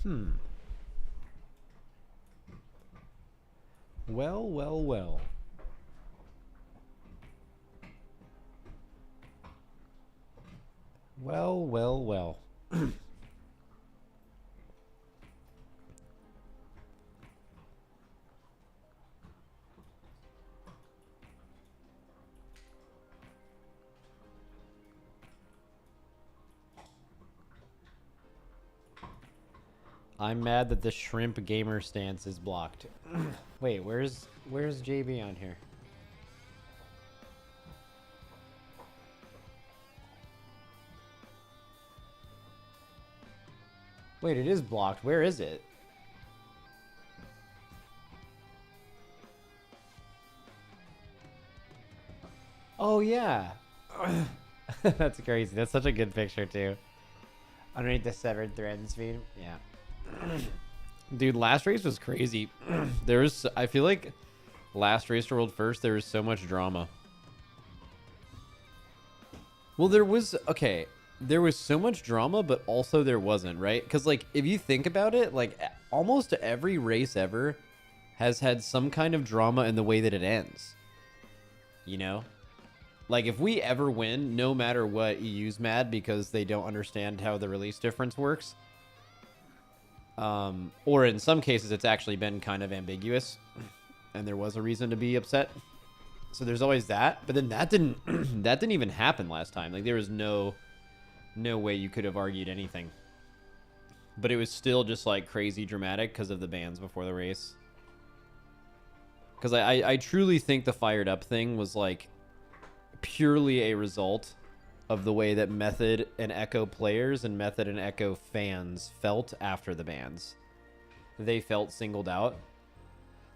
Hmm. Well, well, well. Well, well, well. I'm mad that the shrimp gamer stance is blocked. Wait, where's JB on here? Wait, it is blocked. Where is it? Oh yeah. That's crazy. That's such a good picture too. Underneath the severed threads feed. Yeah. Dude, last race was crazy. I feel like last race to World First, there was so much drama. Well, okay, there was so much drama, but also there wasn't, right? Because, like, if you think about it, like, almost every race ever has had some kind of drama in the way that it ends. You know? Like, if we ever win, no matter what, EU's mad because they don't understand how the release difference works. Or in some cases, it's actually been kind of ambiguous, and there was a reason to be upset. So there's always that. But then that didn't that didn't even happen last time. Like, there was no way you could have argued anything. But it was still just, like, crazy dramatic because of the bans before the race. Because I truly think the fired up thing was, like, purely a result of the way that Method and Echo players and Method and Echo fans felt after the bans. They felt singled out.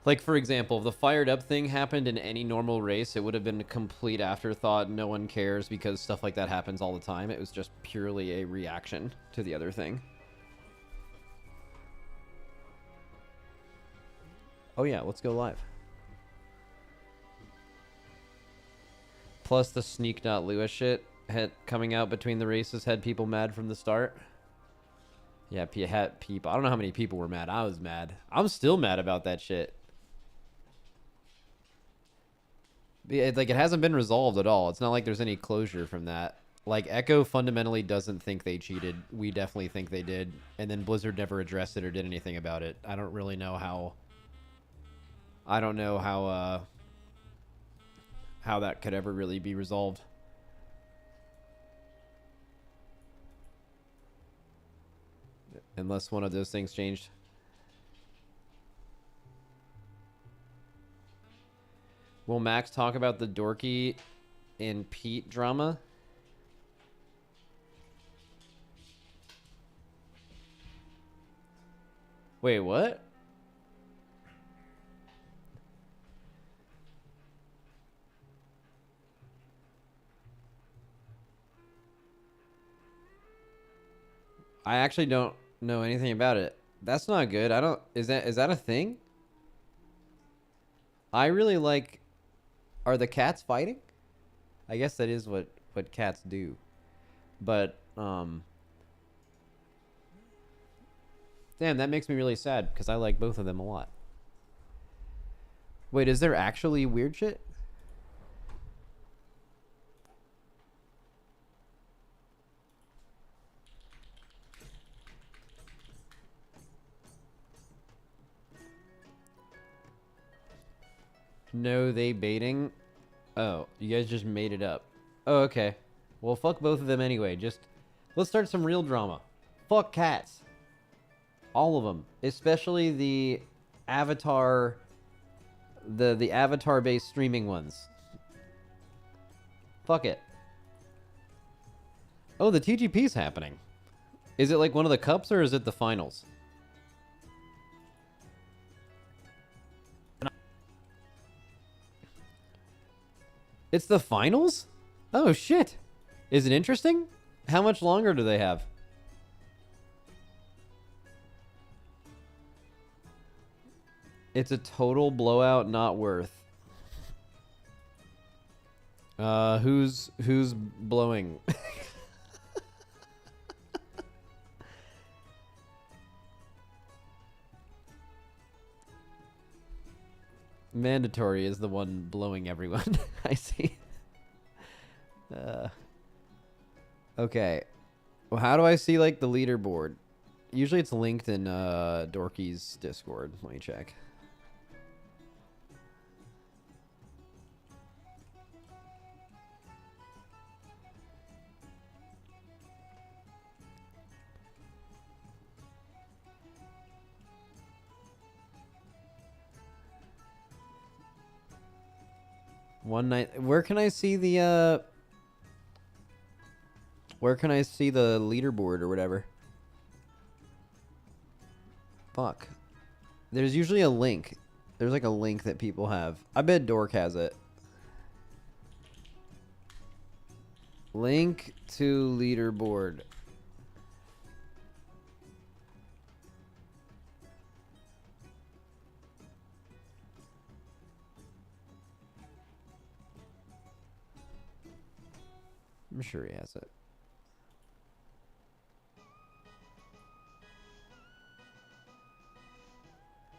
Like, for example, if the fired up thing happened in any normal race, it would have been a complete afterthought. No one cares because stuff like that happens all the time. It was just purely a reaction to the other thing. Oh yeah, let's go live. Plus the Sneak.Lewis shit coming out between the races had people mad from the start. Yeah, people. I don't know how many people were mad. I was mad. I'm still mad about that shit. Like, it hasn't been resolved at all. It's not like there's any closure from that. Like, Echo fundamentally doesn't think they cheated. We definitely think they did. And then Blizzard never addressed it or did anything about it. I don't really know how... I don't know how that could ever really be resolved. Unless one of those things changed. Will Max talk about the Dorky and Pete drama? Wait, what? I actually don't know anything about it. That's not good. I don't... Is that a thing? I really like... Are the cats fighting? I guess that is what cats do. But, damn, that makes me really sad because I like both of them a lot. Wait, is there actually weird shit? No, they baiting? Oh, you guys just made it up. Oh, okay. Well, fuck both of them anyway. Just, let's start some real drama. Fuck cats. All of them. Especially the avatar... The avatar-based streaming ones. Fuck it. Oh, the TGP's happening. Is it like one of the cups or is it the finals? It's the finals? Oh, shit. Is it interesting? How much longer do they have? It's a total blowout, not worth. Who's blowing? Mandatory is the one blowing everyone. I see. Okay. Well, how do I see like the leaderboard? Usually it's linked in Dorky's Discord. Let me check. One night. Where can I see the leaderboard or whatever? Fuck. There's usually a link. There's like a link that people have. I bet Dork has it. Link to leaderboard. I'm sure he has it.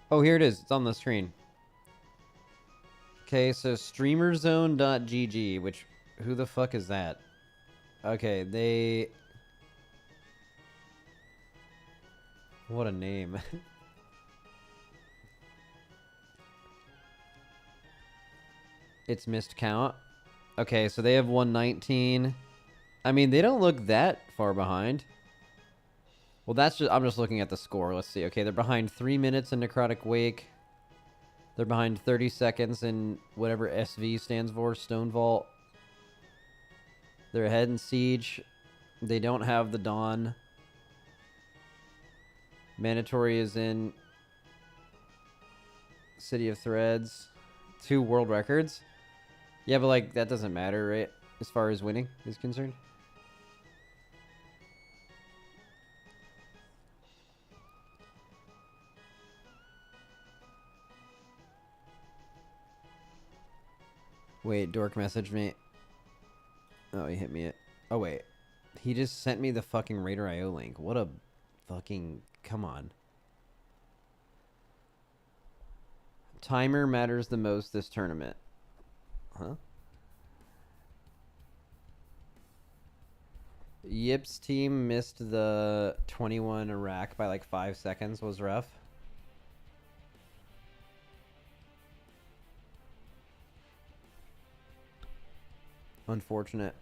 Oh, here it is. It's on the screen. Okay, so streamerzone.gg, which, who the fuck is that? Okay, they... What a name. It's missed count. Okay, so they have 119. I mean, they don't look that far behind. Well, that's just... I'm just looking at the score. Let's see. Okay, they're behind 3 minutes in Necrotic Wake. They're behind 30 seconds in whatever SV stands for, Stone Vault. They're ahead in Siege. They don't have the Dawn. Mandatory is in City of Threads. 2 world records. Yeah, but like, that doesn't matter, right? As far as winning is concerned. Wait, Dork messaged me. Oh, he hit me. Oh, wait. He just sent me the fucking Raider.io link. What a fucking... Come on. Timer matters the most this tournament. Huh? Yip's team missed the 21 Iraq by like 5 seconds. Was rough. Unfortunate.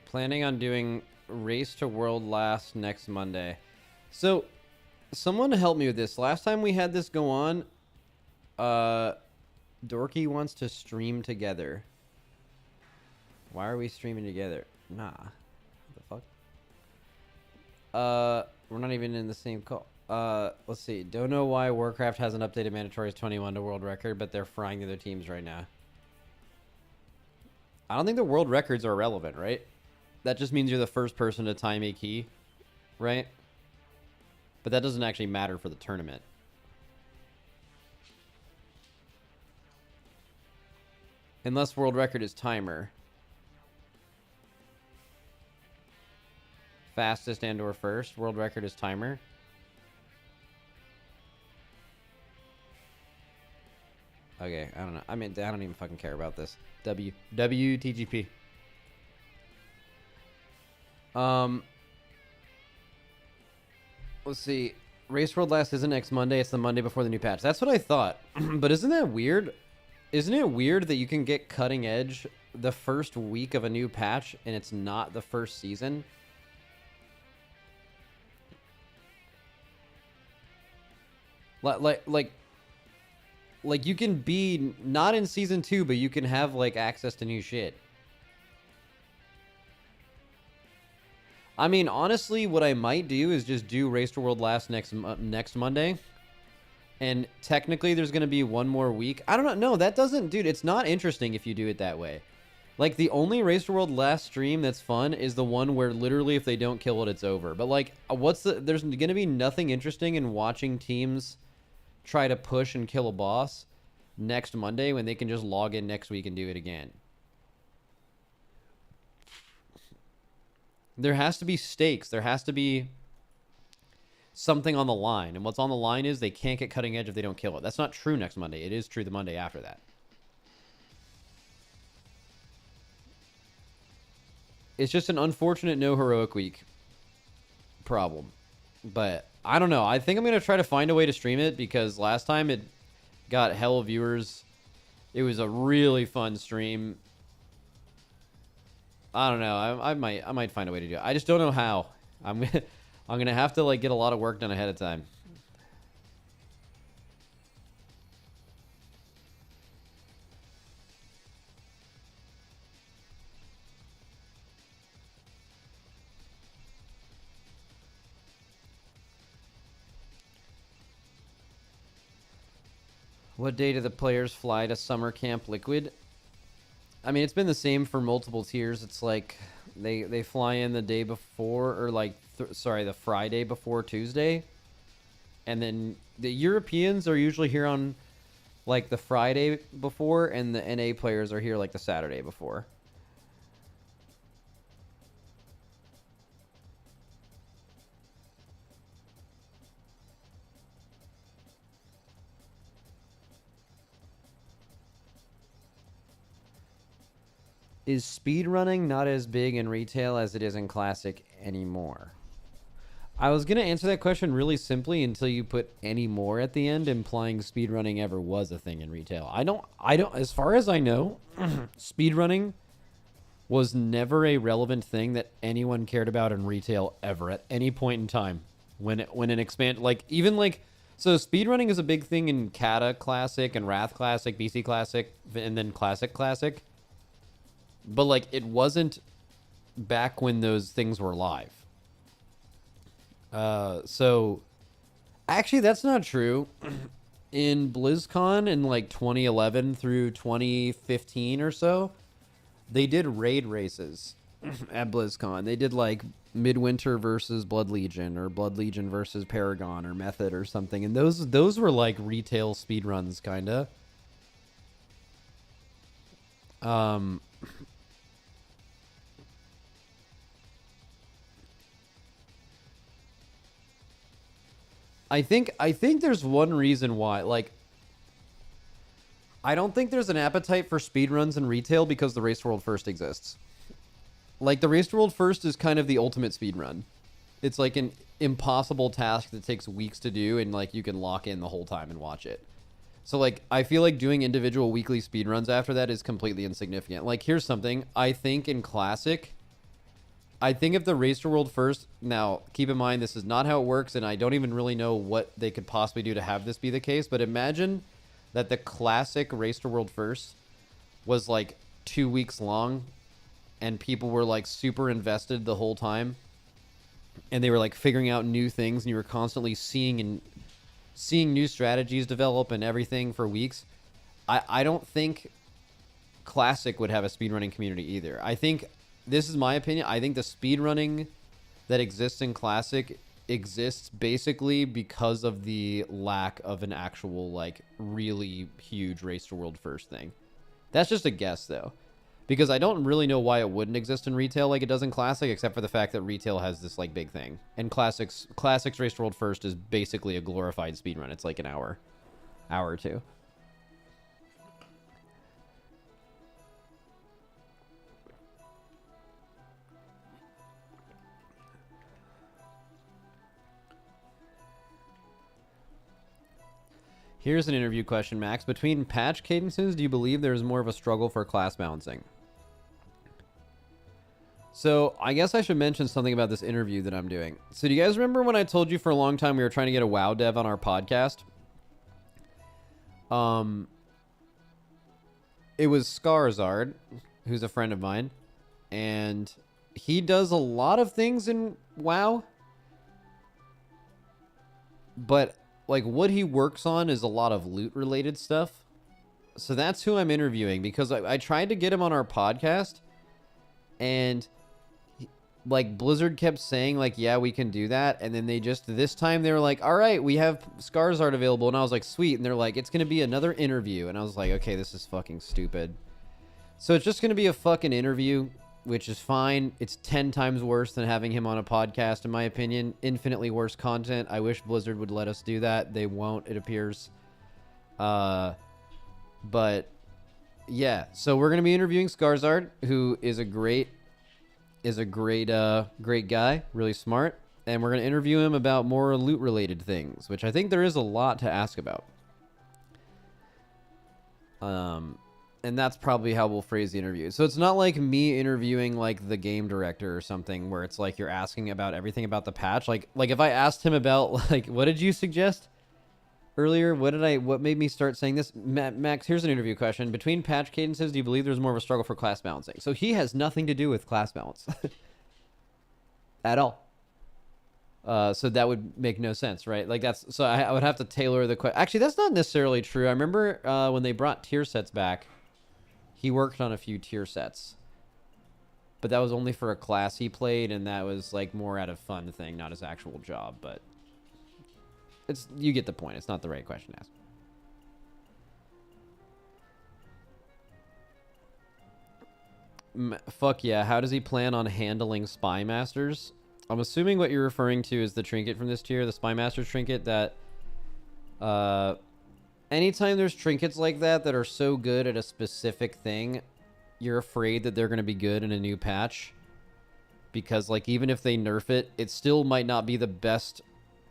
Planning on doing Race to World Last next Monday. So, someone help me with this. Last time we had this go on, Dorky wants to stream together. Why are we streaming together? Nah. What the fuck? We're not even in the same call. Let's see. Don't know why Warcraft hasn't updated Mandatory's 21 to world record, but they're frying the other teams right now. I don't think the world records are relevant, right? That just means you're the first person to time a key, right? But that doesn't actually matter for the tournament. Unless world record is timer. Fastest and or first. World record is timer. Okay, I don't know. I mean, I don't even fucking care about this. WTGP. Let's see. Race World Last isn't next Monday. It's the Monday before the new patch. That's what I thought. But isn't that weird? Isn't it weird that you can get cutting edge the first week of a new patch and it's not the first season? Like you can be not in season 2, but you can have like access to new shit. I mean, honestly, what I might do is just do Race to World Last next Monday, And technically there's going to be one more week. I don't know. No, that doesn't, dude, it's not interesting if you do it that way. Like, the only Race to World last stream that's fun is the one where literally if they don't kill it, it's over. But, like, there's going to be nothing interesting in watching teams try to push and kill a boss next Monday when they can just log in next week and do it again. There has to be stakes. There has to be something on the line. And what's on the line is they can't get cutting edge if they don't kill it. That's not true next Monday. It is true the Monday after that. It's just an unfortunate no heroic week problem. But I don't know. I think I'm going to try to find a way to stream it because last time it got hell of viewers. It was a really fun stream. I don't know. I might find a way to do it. I just don't know how. I'm gonna have to like get a lot of work done ahead of time. What day do the players fly to summer camp Liquid? I mean, it's been the same for multiple tiers. It's like they fly in the day before, or like the Friday before Tuesday, and then the Europeans are usually here on like the Friday before, and the NA players are here like the Saturday before. Is speedrunning not as big in retail as it is in classic anymore? I was going to answer that question really simply until you put any more at the end, implying speedrunning ever was a thing in retail. I don't, as far as I know, speedrunning was never a relevant thing that anyone cared about in retail ever at any point in time. When an expand, like, even like, so speedrunning is a big thing in Kata Classic and Wrath Classic, BC Classic, and then Classic Classic. But, like, it wasn't back when those things were live. So, actually, that's not true. In BlizzCon in, like, 2011 through 2015 or so, they did raid races at BlizzCon. They did, like, Midwinter versus Blood Legion, or Blood Legion versus Paragon, or Method, or something. And those were, like, retail speedruns, kind of. I think there's one reason why, like, I don't think there's an appetite for speedruns in retail because the Race to World First exists. Like, the Race to World First is kind of the ultimate speedrun. It's like an impossible task that takes weeks to do, and, like, you can lock in the whole time and watch it. So, like, I feel like doing individual weekly speedruns after that is completely insignificant. Like, here's something. I think in Classic, I think if the Race to World First, now, keep in mind, this is not how it works, and I don't even really know what they could possibly do to have this be the case, but imagine that the Classic Race to World First was, like, 2 weeks long, and people were, like, super invested the whole time, and they were, like, figuring out new things, and you were constantly seeing new strategies develop and everything for weeks. I don't think Classic would have a speedrunning community either. I think, this is my opinion, I think the speedrunning that exists in Classic exists basically because of the lack of an actual, like, really huge Race to World First thing. That's just a guess, though. Because I don't really know why it wouldn't exist in retail like it does in Classic, except for the fact that retail has this, like, big thing. And Classic's Race to World First is basically a glorified speedrun. It's like an hour or two. Here's an interview question, Max. Between patch cadences, do you believe there is more of a struggle for class balancing? So, I guess I should mention something about this interview that I'm doing. So, do you guys remember when I told you for a long time we were trying to get a WoW dev on our podcast? It was Skarzard, who's a friend of mine, and he does a lot of things in WoW, but like what he works on is a lot of loot related stuff. So that's who I'm interviewing, because I tried to get him on our podcast, and like Blizzard kept saying like, yeah, we can do that. And then they just, this time they were like, all right, we have Scars art available. And I was like, sweet. And they're like, it's going to be another interview. And I was like, okay, this is fucking stupid. So it's just going to be a fucking interview, which is fine. It's 10 times worse than having him on a podcast, in my opinion. Infinitely worse content. I wish Blizzard would let us do that. They won't, it appears. But yeah, so we're going to be interviewing Skarsgård, who is a great guy, really smart. And we're going to interview him about more loot related things, which I think there is a lot to ask about. And that's probably how we'll phrase the interview. So it's not like me interviewing like the game director or something where it's like you're asking about everything about the patch. Like if I asked him about like, what did you suggest earlier? What made me start saying this? Max, here's an interview question. Between patch cadences, do you believe there's more of a struggle for class balancing? So he has nothing to do with class balance at all. So that would make no sense, right? Like that's, so I would have to tailor the question. Actually, that's not necessarily true. I remember when they brought tier sets back, he worked on a few tier sets, but that was only for a class he played, and that was like more out of fun thing, not his actual job. But it's, you get the point. It's not the right question to ask. Fuck yeah. How does he plan on handling Spy Masters? I'm assuming what you're referring to is the trinket from this tier, the Spy Masters trinket that, anytime there's trinkets like that that are so good at a specific thing, you're afraid that they're going to be good in a new patch. Because, like, even if they nerf it, it still might not be the best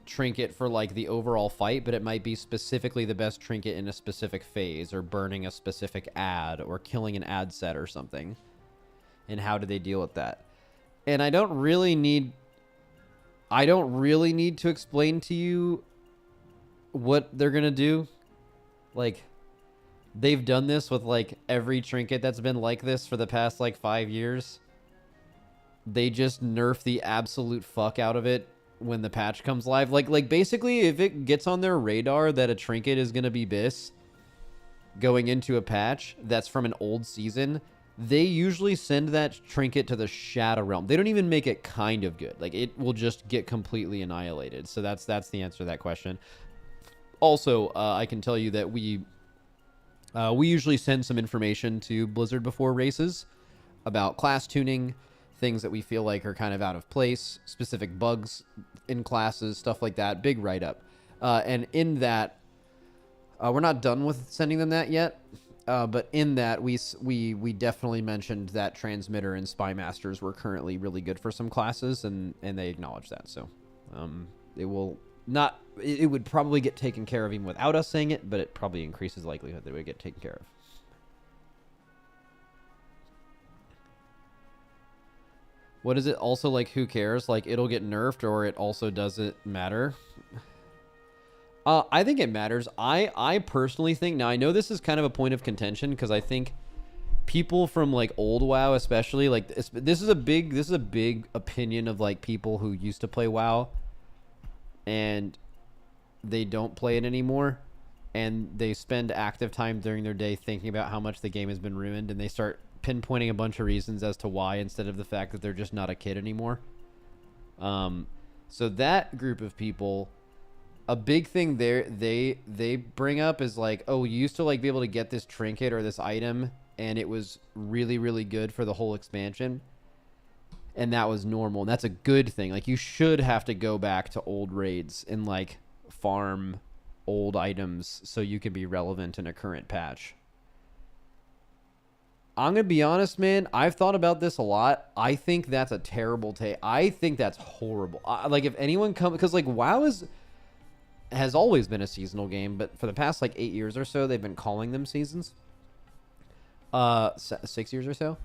trinket for, like, the overall fight, but it might be specifically the best trinket in a specific phase, or burning a specific ad, or killing an ad set or something. And how do they deal with that? And I don't really need to explain to you what they're going to do. Like, they've done this with, like, every trinket that's been like this for the past, like, 5 years. They just nerf the absolute fuck out of it when the patch comes live. Like basically, if it gets on their radar that a trinket is going to be BIS going into a patch that's from an old season, they usually send that trinket to the Shadow Realm. They don't even make it kind of good. Like, it will just get completely annihilated. So that's the answer to that question. Also, I can tell you that we usually send some information to Blizzard before races about class tuning, things that we feel like are kind of out of place, specific bugs in classes, stuff like that. Big write-up. And in that, we're not done with sending them that yet. But in that, we definitely mentioned that Transmitter and Spy Masters were currently really good for some classes, and they acknowledge that. So it will not... It would probably get taken care of even without us saying it, but it probably increases the likelihood that it would get taken care of. What is it also like, who cares? Like, it'll get nerfed, or it also doesn't matter? I think it matters. I personally think, now I know this is kind of a point of contention, because I think people from like old WoW especially, like this is a big opinion of like people who used to play WoW and they don't play it anymore, and they spend active time during their day thinking about how much the game has been ruined, and they start pinpointing a bunch of reasons as to why, instead of the fact that they're just not a kid anymore. So that group of people, a big thing there they bring up is like, oh, you used to like be able to get this trinket or this item, and it was really, really good for the whole expansion, and that was normal, and that's a good thing. Like, you should have to go back to old raids and like farm old items so you can be relevant in a current patch. I'm going to be honest, man. I've thought about this a lot. I think that's a terrible take. I think that's horrible. Like, if anyone comes... Because, like, WoW has always been a seasonal game, but for the past, like, 8 years or so, they've been calling them seasons. 6 years or so.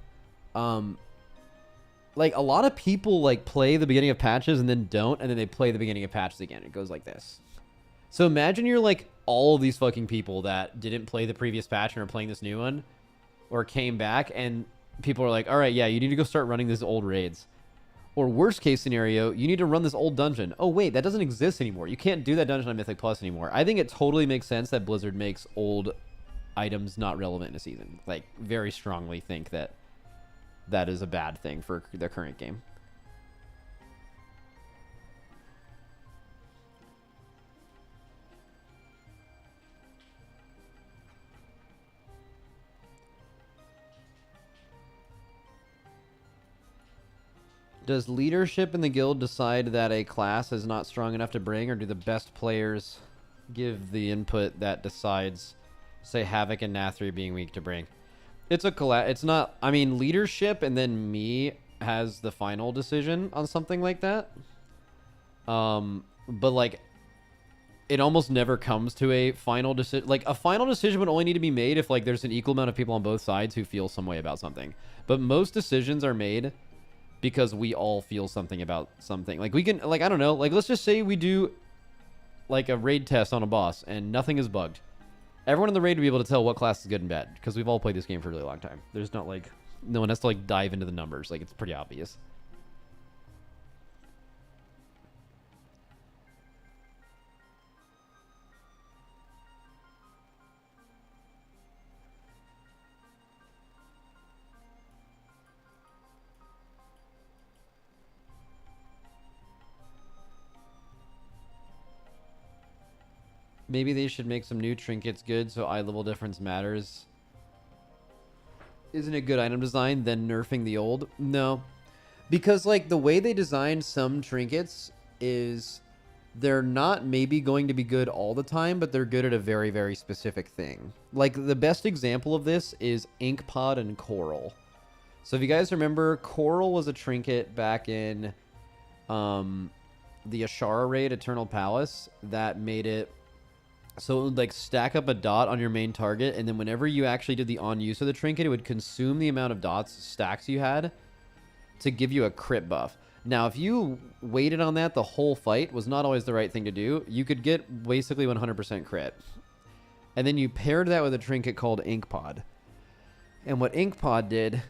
Like, a lot of people, like, play the beginning of patches and then don't, and then they play the beginning of patches again. It goes like this. So imagine you're, like, all of these fucking people that didn't play the previous patch and are playing this new one, or came back, and people are like, all right, yeah, you need to go start running these old raids. Or worst case scenario, you need to run this old dungeon. Oh wait, that doesn't exist anymore. You can't do that dungeon on Mythic Plus anymore. I think it totally makes sense that Blizzard makes old items not relevant in a season. Like, very strongly think that that is a bad thing for their current game. Does leadership in the guild decide that a class is not strong enough to bring, or do the best players give the input that decides, say, Havoc and Nathri being weak to bring? It's it's not, I mean, leadership and then me has the final decision on something like that. But like, it almost never comes to a final decision. Like, a final decision would only need to be made if like there's an equal amount of people on both sides who feel some way about something. But most decisions are made because we all feel something about something. Like, we can, like, I don't know, like, let's just say we do like a raid test on a boss and nothing is bugged. Everyone in the raid will be able to tell what class is good and bad because we've all played this game for a really long time. There's not like, no one has to like dive into the numbers. Like, it's pretty obvious. Maybe they should make some new trinkets good so eye level difference matters. Isn't it good item design then nerfing the old? No. Because like the way they designed some trinkets is they're not maybe going to be good all the time, but they're good at a very, very specific thing. Like the best example of this is Ink Pod and Coral. So if you guys remember, Coral was a trinket back in the Ashara raid, Eternal Palace, that made it so it would like stack up a dot on your main target, and then whenever you actually did the on use of the trinket, it would consume the amount of dots stacks you had to give you a crit buff. Now, if you waited on that the whole fight, was not always the right thing to do. You could get basically 100% crit. And then you paired that with a trinket called Ink Pod. And what Ink Pod did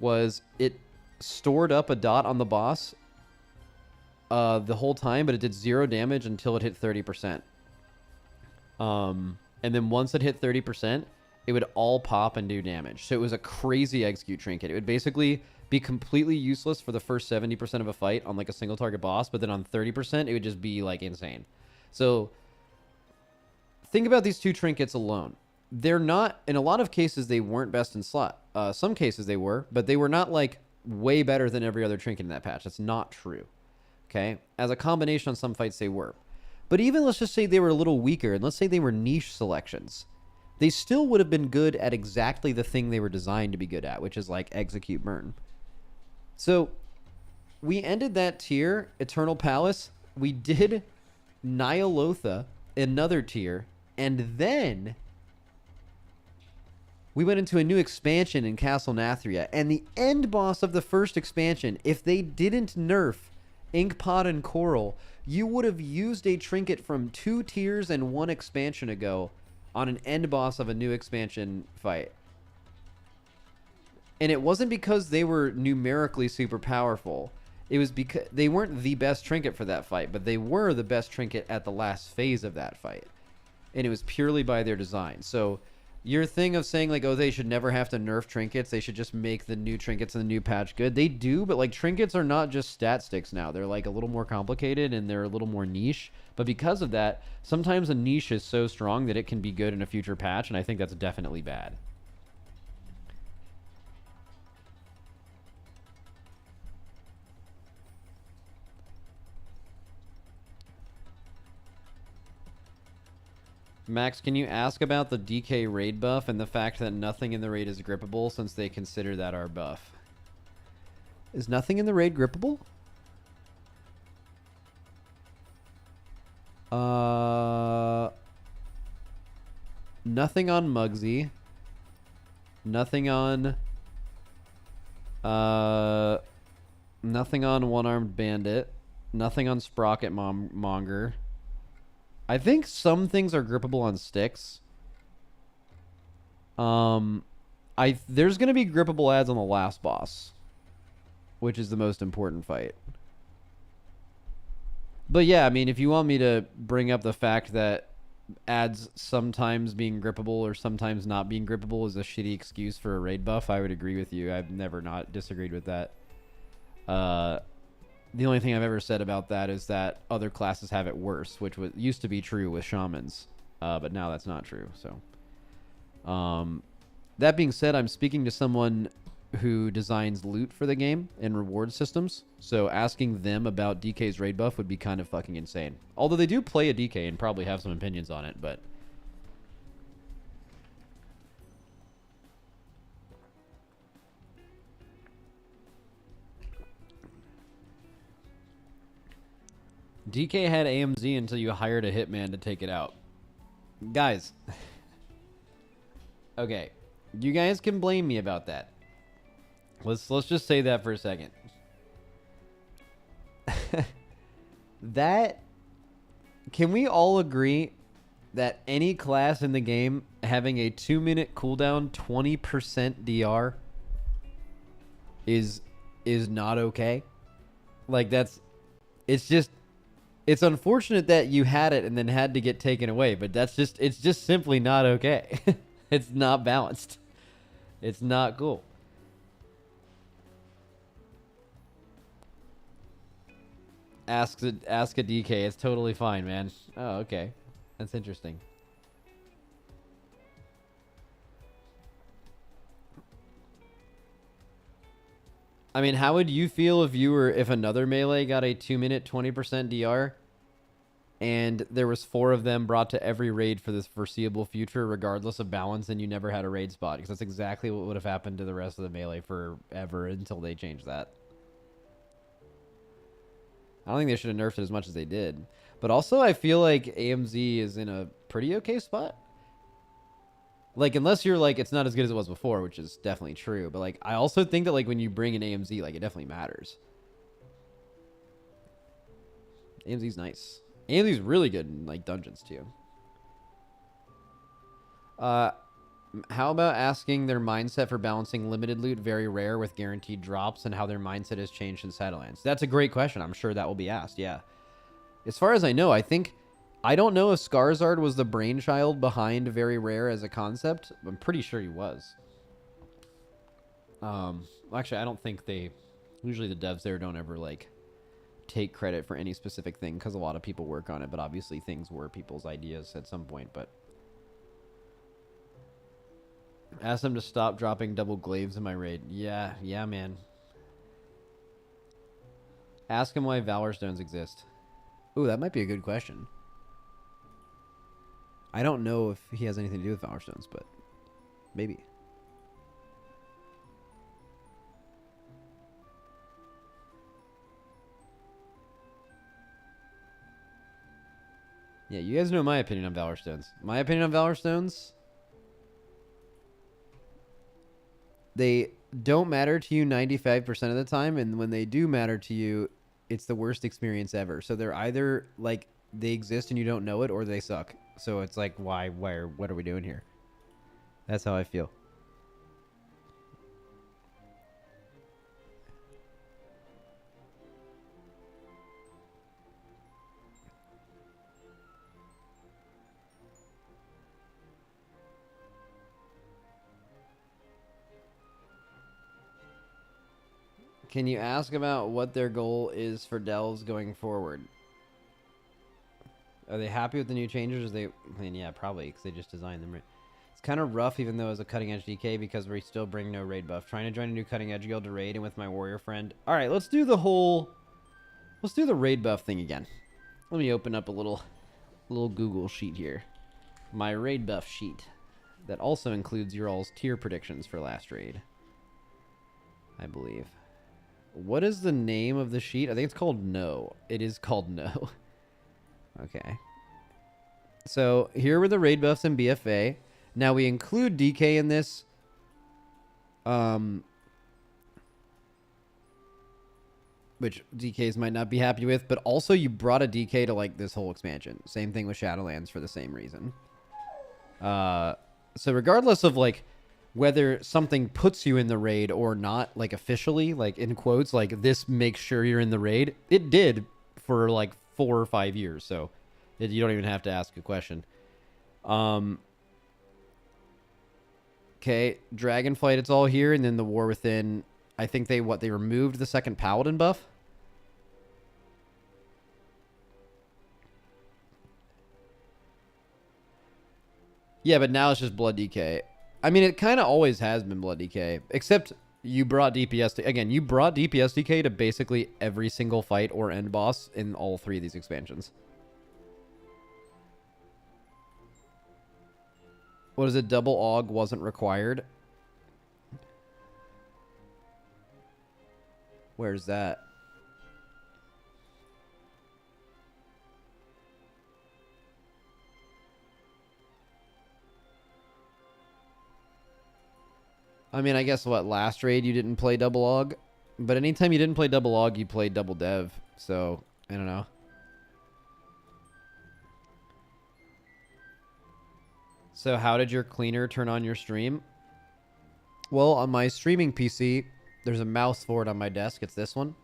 was it stored up a dot on the boss the whole time, but it did 0 damage until it hit 30%. And then once it hit 30%, it would all pop and do damage. So it was a crazy execute trinket. It would basically be completely useless for the first 70% of a fight on like a single target boss, but then on 30%, it would just be like insane. So think about these two trinkets alone. They're not, in a lot of cases, they weren't best in slot. Some cases they were, but they were not like way better than every other trinket in that patch. That's not true. Okay. As a combination on some fights, they were. But even let's just say they were a little weaker, and let's say they were niche selections, they still would have been good at exactly the thing they were designed to be good at, which is like execute burn. So we ended that tier, Eternal Palace. We did Nyalotha, another tier, and then we went into a new expansion in Castle Nathria. And the end boss of the first expansion, if they didn't nerf Ink Pod and Coral, you would have used a trinket from 2 tiers and 1 expansion ago on an end boss of a new expansion fight. And it wasn't because they were numerically super powerful. It was because they weren't the best trinket for that fight, but they were the best trinket at the last phase of that fight. And it was purely by their design. So your thing of saying like, oh, they should never have to nerf trinkets, they should just make the new trinkets in the new patch good. They do, but like trinkets are not just stat sticks now. They're like a little more complicated and they're a little more niche. But because of that, sometimes a niche is so strong that it can be good in a future patch, and I think that's definitely bad. Max, can you ask about the DK raid buff and the fact that nothing in the raid is grippable, since they consider that our buff? Is nothing in the raid grippable? Nothing on Muggsy. Nothing on nothing on One-Armed Bandit. Nothing on Sprocket Monger. I think some things are grippable on sticks. There's gonna be grippable ads on the last boss. which is the most important fight. But yeah, I mean, if you want me to bring up the fact that ads sometimes being grippable or sometimes not being grippable is a shitty excuse for a raid buff, I would agree with you. I've never not disagreed with that. The only thing I've ever said about that is that other classes have it worse, which used to be true with shamans, but now that's not true. So, that being said, I'm speaking to someone who designs loot for the game and reward systems, so asking them about DK's raid buff would be kind of fucking insane. Although they do play a DK and probably have some opinions on it, but... DK had AMZ until you hired a hitman to take it out. Guys. Okay. You guys can blame me about that. Let's just say that for a second. That... Can we all agree that any class in the game having a 2-minute cooldown 20% DR is not okay? Like, that's... It's just... It's unfortunate that you had it and then had to get taken away, but it's just simply not okay. It's not balanced. It's not cool. Ask a DK. It's totally fine, man. Oh, okay. That's interesting. I mean, how would you feel if another melee got a 2-minute 20% DR and there was 4 of them brought to every raid for this foreseeable future, regardless of balance, and you never had a raid spot? Because that's exactly what would have happened to the rest of the melee forever until they changed that. I don't think they should have nerfed it as much as they did. But also, I feel like AMZ is in a pretty okay spot. Like, unless you're like, it's not as good as it was before, which is definitely true. But like, I also think that like when you bring an AMZ, like it definitely matters. AMZ's nice. AMZ's really good in like dungeons too. How about asking their mindset for balancing limited loot very rare with guaranteed drops and how their mindset has changed in Shadowlands? That's a great question. I'm sure that will be asked, yeah. As far as I know, I don't know if Skarzard was the brainchild behind very rare as a concept. I'm pretty sure he was. Actually, I don't think usually the devs there don't ever like take credit for any specific thing because a lot of people work on it, but obviously things were people's ideas at some point, but ask them to stop dropping double glaives in my raid. Yeah, man. Ask him why Valor Stones exist. Ooh, that might be a good question. I don't know if he has anything to do with Valor Stones, but maybe. Yeah, you guys know my opinion on Valor Stones. My opinion on Valor Stones... They don't matter to you 95% of the time, and when they do matter to you, it's the worst experience ever. So they're either, like, they exist and you don't know it, or they suck. So it's like, what are we doing here? That's how I feel. Can you ask about what their goal is for delves going forward? Are they happy with the new changes? I mean, yeah, probably, because they just designed them right. It's kind of rough, even though it's a cutting-edge DK, because we still bring no raid buff. Trying to join a new cutting-edge guild to raid and with my warrior friend. All right, let's do the raid buff thing again. Let me open up a little Google sheet here. My raid buff sheet. That also includes your all's tier predictions for last raid, I believe. What is the name of the sheet? I think it's called No. It is called No. Okay. So here were the raid buffs in BFA. Now we include DK in this. Which DKs might not be happy with, but also you brought a DK to like this whole expansion. Same thing with Shadowlands for the same reason. So regardless of like whether something puts you in the raid or not, like officially, like in quotes, like this makes sure you're in the raid. It did for like 4 or 5 years, so you don't even have to ask a question. Okay, Dragonflight, it's all here, and then the War Within. I think they removed the second Paladin buff. Yeah, but now it's just Blood DK. I mean, it kind of always has been Blood DK, except you brought DPS again. You brought DPS DK to basically every single fight or end boss in all 3 of these expansions. What is it? Double AUG wasn't required. Where's that? I mean, I guess what, last raid you didn't play double AUG? But anytime you didn't play double AUG, you played double dev. So, I don't know. So how did your cleaner turn on your stream? Well, on my streaming PC, there's a mouse for it on my desk. It's this one.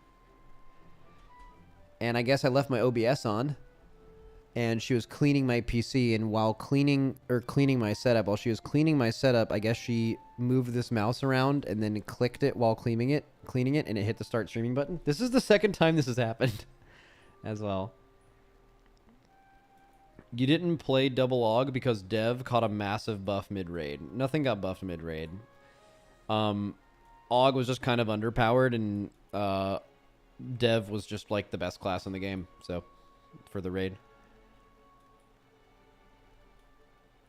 And I guess I left my OBS on. And she was cleaning my PC, and while cleaning my setup, I guess she moved this mouse around and then clicked it while cleaning it, and it hit the start streaming button. This is the second time this has happened as well. You didn't play double AUG because Dev caught a massive buff mid-raid. Nothing got buffed mid-raid. AUG was just kind of underpowered, and Dev was just like the best class in the game, so for the raid.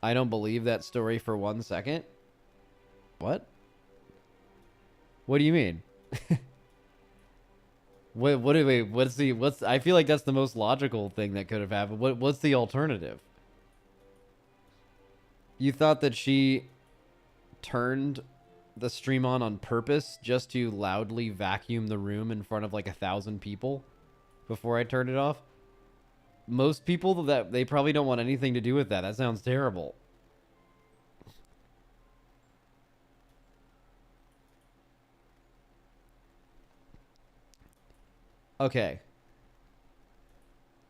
I don't believe that story for 1 second. What? What do you mean? What's I feel like that's the most logical thing that could have happened. What's the alternative? You thought that she turned the stream on purpose just to loudly vacuum the room in front of like 1,000 people before I turned it off? Most people, that they probably don't want anything to do with that. That sounds terrible. Okay.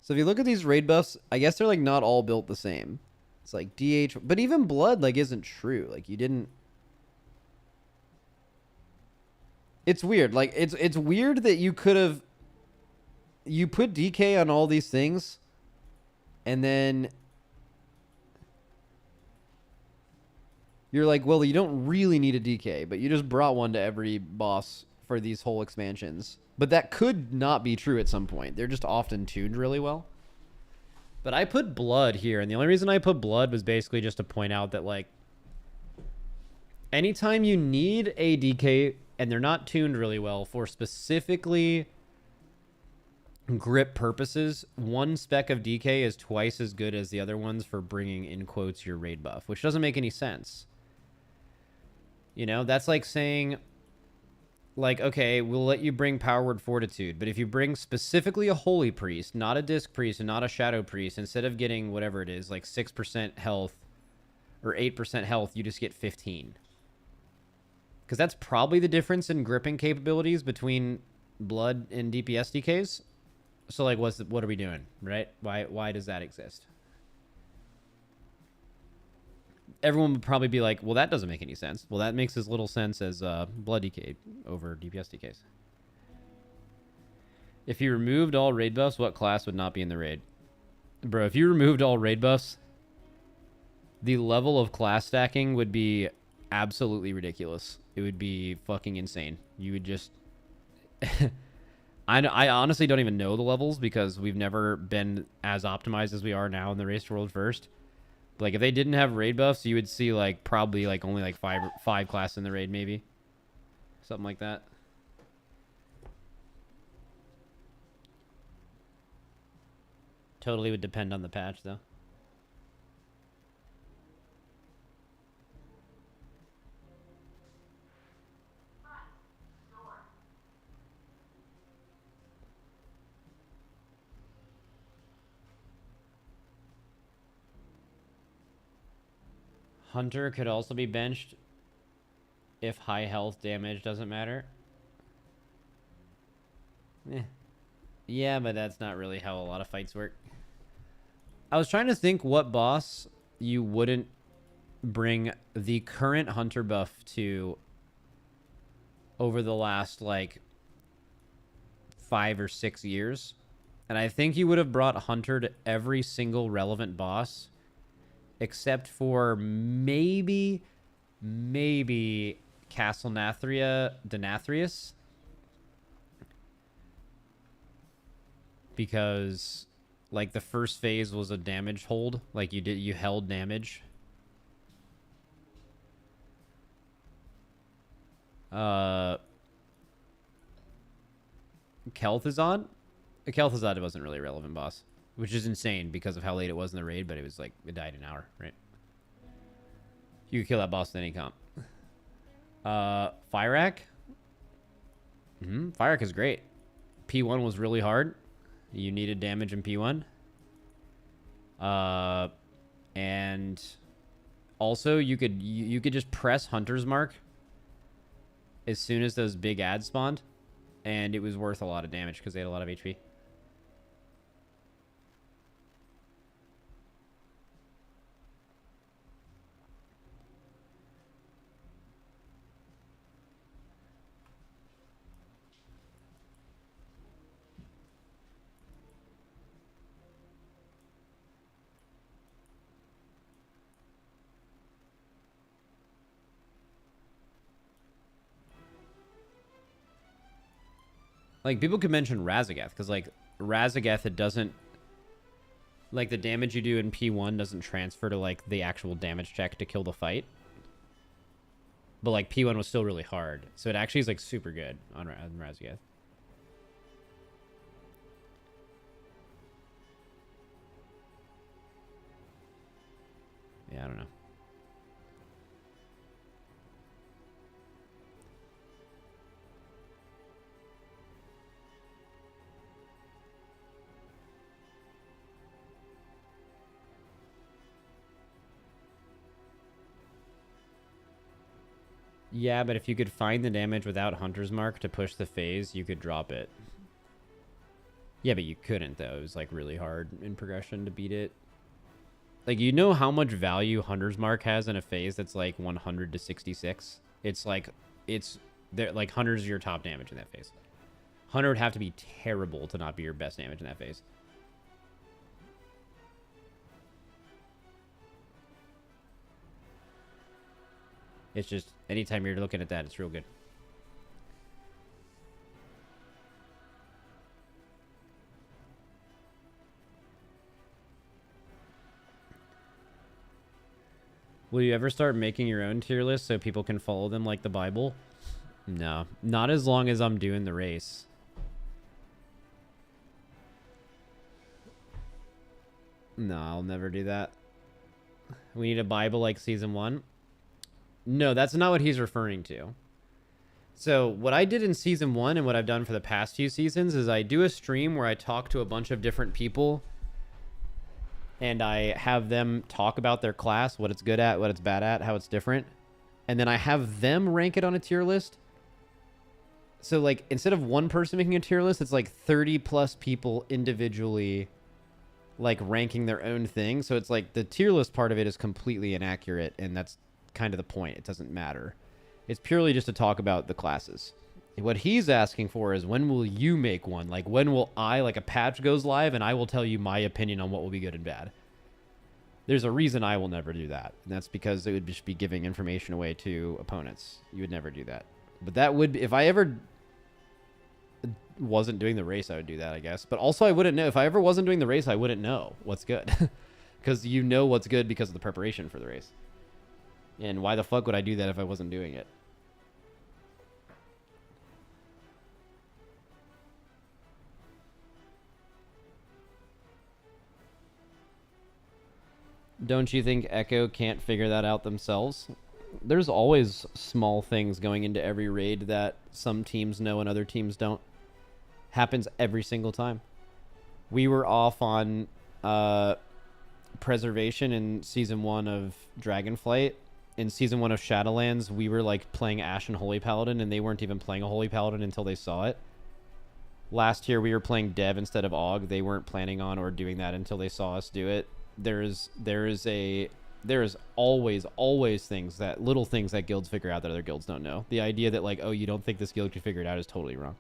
So if you look at these raid buffs, I guess they're like not all built the same. It's like DH, but even Blood like isn't true. Like you didn't. It's weird. Like it's weird that you could have. You put DK on all these things. And then you're like, well, you don't really need a DK, but you just brought one to every boss for these whole expansions. But that could not be true at some point. They're just often tuned really well. But I put Blood here, and the only reason I put Blood was basically just to point out that, like, anytime you need a DK and they're not tuned really well for specifically grip purposes, one spec of DK is twice as good as the other ones for bringing, in quotes, your raid buff, which doesn't make any sense. You know, that's like saying, like, okay, we'll let you bring Power Word Fortitude, but if you bring specifically a Holy Priest, not a Disc Priest and not a Shadow Priest, instead of getting whatever it is, like 6% health or 8% health, you just get 15. Because that's probably the difference in gripping capabilities between Blood and DPS DKs. So, like, what are we doing, right? Why does that exist? Everyone would probably be like, well, that doesn't make any sense. Well, that makes as little sense as Blood DK over DPS DKs. If you removed all raid buffs, what class would not be in the raid? Bro, if you removed all raid buffs, the level of class stacking would be absolutely ridiculous. It would be fucking insane. You would just... I honestly don't even know the levels because we've never been as optimized as we are now in the Race to World First. But like if they didn't have raid buffs, you would see like probably like only like five classes in the raid, maybe something like that. Totally would depend on the patch though. Hunter could also be benched. If high health damage doesn't matter. Eh. Yeah, but that's not really how a lot of fights work. I was trying to think what boss you wouldn't bring the current hunter buff to over the last like 5 or 6 years. And I think you would have brought hunter to every single relevant boss except for maybe Castle Denathrius, because like the first phase was a damage hold, like you held damage. Kel'Thuzad? Kel'Thuzad wasn't really a relevant boss, which is insane because of how late it was in the raid, but it was like, it died in an hour, right? You could kill that boss with any comp. Fyrakk? Fyrakk is great. P1 was really hard. You needed damage in P1. And also you could just press Hunter's Mark as soon as those big ads spawned, and it was worth a lot of damage because they had a lot of HP. Like, people could mention Razageth, because, like, Razageth, it doesn't... Like, the damage you do in P1 doesn't transfer to, like, the actual damage check to kill the fight. But, like, P1 was still really hard. So it actually is, like, super good on Razageth. Yeah, I don't know. Yeah, but if you could find the damage without Hunter's Mark to push the phase, you could drop it. Yeah, but you couldn't, though. It was, like, really hard in progression to beat it. Like, you know how much value Hunter's Mark has in a phase that's, like, 100 to 66? It's, like, like, Hunter's your top damage in that phase. Hunter would have to be terrible to not be your best damage in that phase. It's just, anytime you're looking at that, it's real good. Will you ever start making your own tier list so people can follow them like the Bible? No, not as long as I'm doing the race. No, I'll never do that. We need a Bible like season 1. No, that's not what he's referring to. So what I did in season 1 and what I've done for the past few seasons is I do a stream where I talk to a bunch of different people and I have them talk about their class, what it's good at, what it's bad at, how it's different. And then I have them rank it on a tier list. So, like, instead of one person making a tier list, it's like 30 plus people individually, like, ranking their own thing. So it's like the tier list part of it is completely inaccurate, and that's kind of the point. It doesn't matter. It's purely just to talk about the classes. What he's asking for is, when will you make one? Like, when will I, like, a patch goes live and I will tell you my opinion on what will be good and bad. There's a reason I will never do that, and that's because it would just be giving information away to opponents. You would never do that. But that would be, if I ever wasn't doing the race, I would do that, I guess. But also I wouldn't know. If I ever wasn't doing the race, I wouldn't know what's good. Because you know what's good because of the preparation for the race. And why the fuck would I do that if I wasn't doing it? Don't you think Echo can't figure that out themselves? There's always small things going into every raid that some teams know and other teams don't. Happens every single time. We were off on preservation in season 1 of Dragonflight, in season 1 of Shadowlands, we were like playing Ashen Holy Paladin, and they weren't even playing a Holy Paladin until they saw it. Last year we were playing Dev instead of Aug. They weren't planning on or doing that until they saw us do it. There is always things that little things that guilds figure out that other guilds don't know. The idea that like, oh, you don't think this guild could figure it out is totally wrong.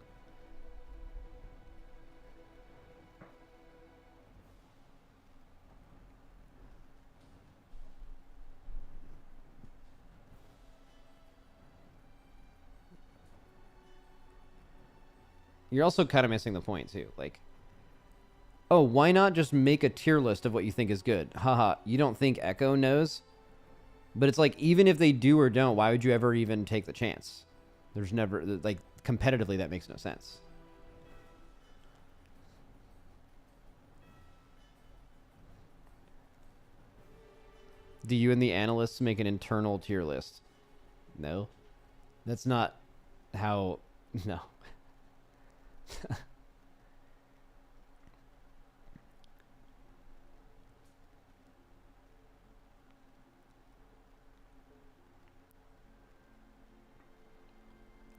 You're also kind of missing the point too. Like, oh, why not just make a tier list of what you think is good? Haha, you don't think Echo knows? But it's like, even if they do or don't, why would you ever even take the chance? There's never, like, competitively, that makes no sense. Do you and the analysts make an internal tier list? No. That's not how... No.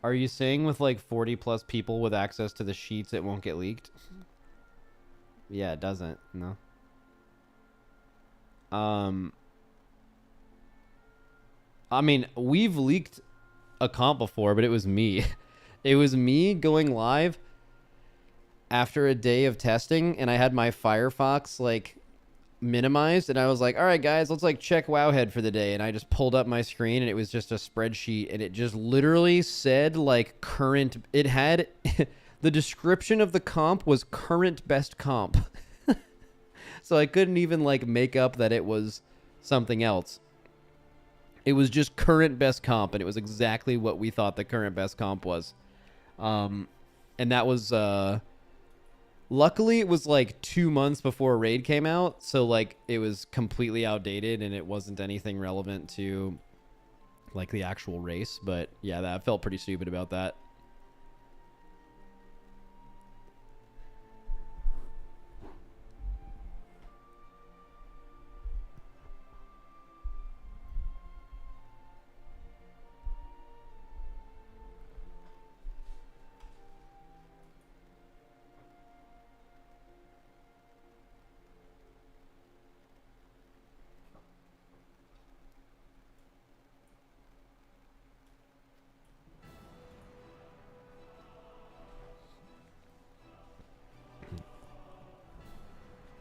Are you saying with like 40 plus people with access to the sheets it won't get leaked? Yeah, it doesn't. No. I mean, we've leaked a comp before, but it was me. It was me going live after a day of testing, and I had my Firefox like minimized, and I was like, all right guys, let's like check Wowhead for the day, and I just pulled up my screen, and it was just a spreadsheet, and it just literally said like current, it had the description of the comp was current best comp. So I couldn't even like make up that it was something else. It was just current best comp, and it was exactly what we thought the current best comp was. And that was luckily, it was like 2 months before Raid came out, so like it was completely outdated and it wasn't anything relevant to like the actual race. But yeah, that I felt pretty stupid about that.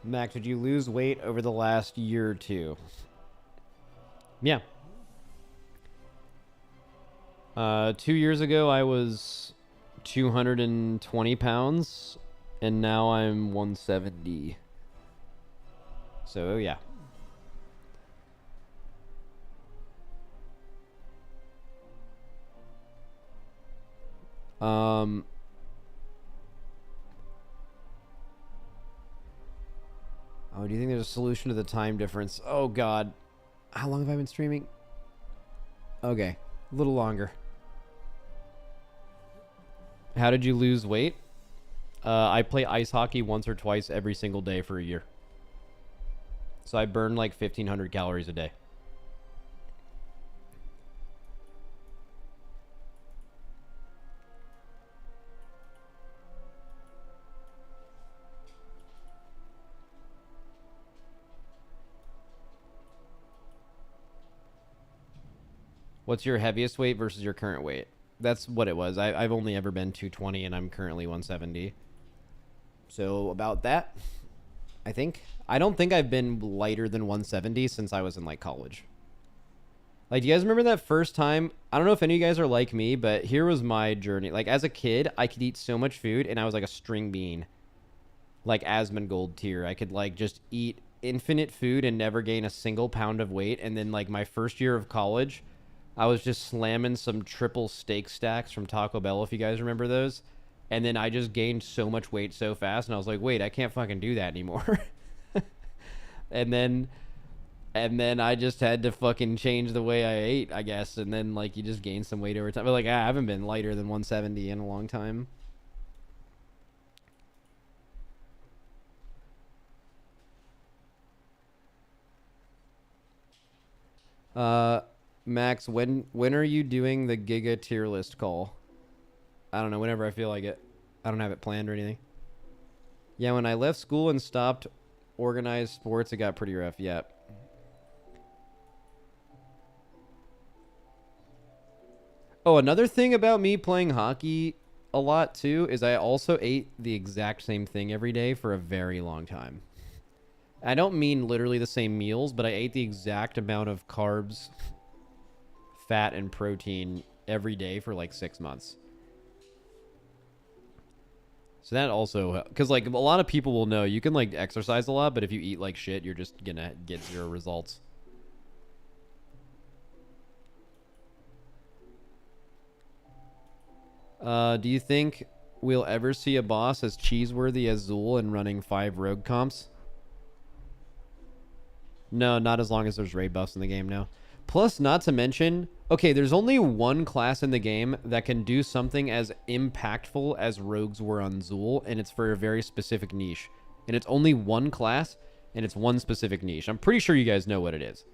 Mac, did you lose weight over the last year or two? Yeah. 2 years ago, I was 220 pounds, and now I'm 170. So, yeah. Oh, do you think there's a solution to the time difference? Oh, God. How long have I been streaming? Okay. A little longer. How did you lose weight? I play ice hockey once or twice every single day for a year. So I burn like 1,500 calories a day. What's your heaviest weight versus your current weight? That's what it was. I've only ever been 220, and I'm currently 170. So about that, I think. I don't think I've been lighter than 170 since I was in like college. Like, do you guys remember that first time? I don't know if any of you guys are like me, but here was my journey. Like, as a kid, I could eat so much food, and I was like a string bean. Like Asmongold tier. I could like just eat infinite food and never gain a single pound of weight. And then like my first year of college, I was just slamming some triple steak stacks from Taco Bell, if you guys remember those. And then I just gained so much weight so fast, and I was like, wait, I can't fucking do that anymore. and then I just had to fucking change the way I ate, I guess. And then like you just gain some weight over time. But like I haven't been lighter than 170 in a long time. Max, when are you doing the Giga tier list call? I don't know, whenever I feel like it. I don't have it planned or anything. Yeah, when I left school and stopped organized sports, it got pretty rough. Yep. Oh, another thing about me playing hockey a lot too is I also ate the exact same thing every day for a very long time. I don't mean literally the same meals, but I ate the exact amount of carbs, fat, and protein every day for like 6 months. So that also, because like a lot of people will know you can like exercise a lot, but if you eat like shit, you're just gonna get 0 results. Do you think we'll ever see a boss as cheeseworthy as Zool and running 5 rogue comps? No, not as long as there's raid buffs in the game now. Plus, not to mention, okay, there's only one class in the game that can do something as impactful as rogues were on Zool, and it's for a very specific niche. And it's only one class, and it's one specific niche. I'm pretty sure you guys know what it is,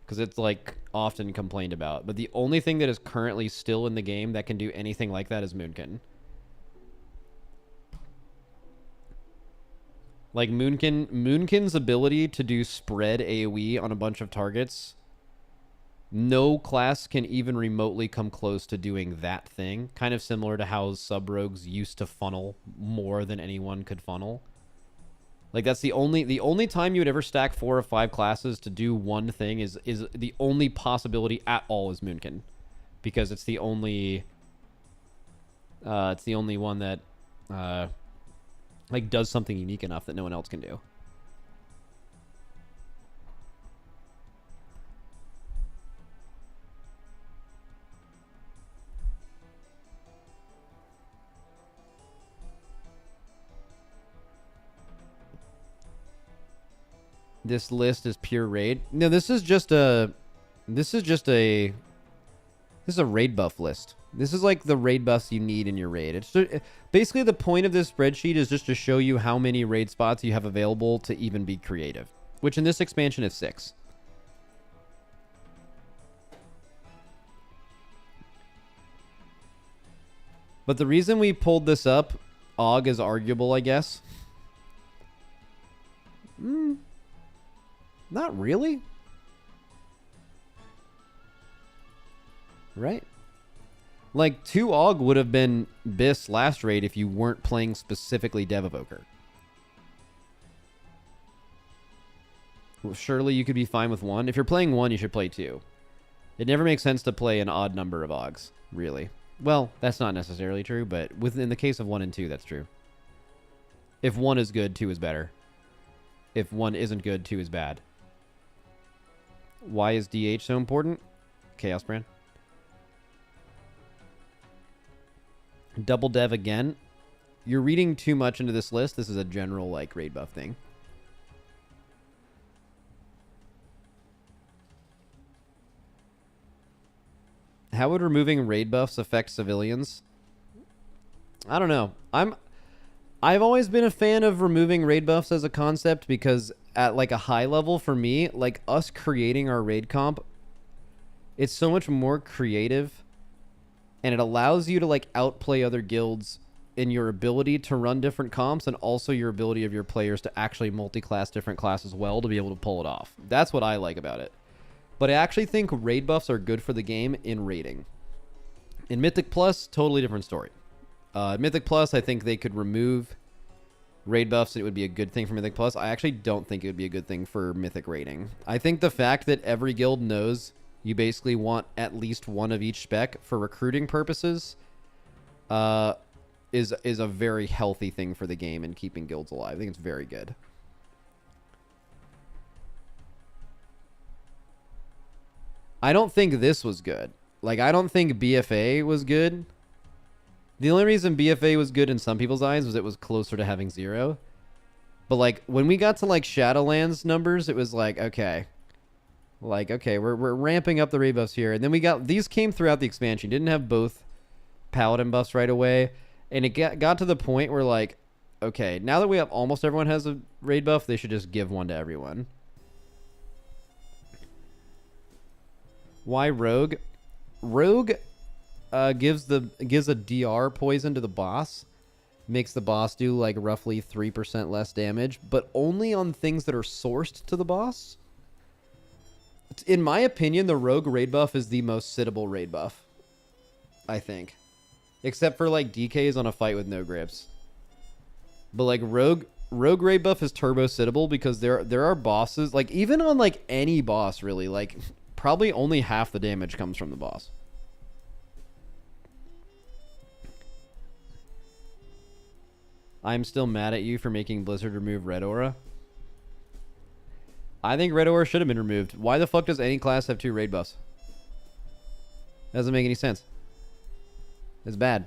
because it's like often complained about. But the only thing that is currently still in the game that can do anything like that is Moonkin. Like Moonkin's ability to do spread AoE on a bunch of targets, no class can even remotely come close to doing that thing. Kind of similar to how sub-rogues used to funnel more than anyone could funnel. Like that's the only time you would ever stack 4 or 5 classes to do one thing is the only possibility at all is Moonkin, because it's the only one that like does something unique enough that no one else can do. This list is pure raid. No, this is a raid buff list. This is like the raid buffs you need in your raid. It's just, basically the point of this spreadsheet is just to show you how many raid spots you have available to even be creative, which in this expansion is 6. But the reason we pulled this up, AUG, is arguable, I guess. Not really. Right? Like, 2 AUG would have been BIS last raid if you weren't playing specifically Dev Evoker. Well, surely you could be fine with 1. If you're playing 1, you should play 2. It never makes sense to play an odd number of AUGs, really. Well, that's not necessarily true, but within the case of 1 and 2, that's true. If 1 is good, 2 is better. If 1 isn't good, 2 is bad. Why is DH so important? Chaos Brand. Double Dev again. You're reading too much into this list. This is a general, like, raid buff thing. How would removing raid buffs affect civilians? I don't know. I've always been a fan of removing raid buffs as a concept because at like a high level for me, like us creating our raid comp, it's so much more creative and it allows you to like outplay other guilds in your ability to run different comps and also your ability of your players to actually multi-class different classes well to be able to pull it off. That's what I like about it. But I actually think raid buffs are good for the game in raiding. In Mythic Plus, totally different story. Mythic Plus, I think they could remove raid buffs and it would be a good thing for Mythic Plus. I actually don't think it would be a good thing for Mythic raiding. I think the fact that every guild knows you basically want at least one of each spec for recruiting purposes is a very healthy thing for the game and keeping guilds alive. I think it's very good. I don't think this was good. Like, I don't think BFA was good. The only reason BFA was good in some people's eyes was it was closer to having 0. But, like, when we got to, like, Shadowlands numbers, it was like, okay. Like, okay, we're ramping up the raid buffs here. And then we got... These came throughout the expansion. Didn't have both Paladin buffs right away. And it got to the point where, like, okay, now that we have almost everyone has a raid buff, they should just give one to everyone. Why Rogue? Rogue gives a DR poison to the boss. Makes the boss do like roughly 3% less damage, but only on things that are sourced to the boss. In my opinion, the Rogue raid buff is the most sittable raid buff, I think. Except for like DKs on a fight with no grips. But like Rogue raid buff is turbo sittable because there are bosses, like even on like any boss really, like probably only half the damage comes from the boss. I'm still mad at you for making Blizzard remove Red Aura. I think Red Aura should have been removed. Why the fuck does any class have 2 raid buffs? Doesn't make any sense. It's bad.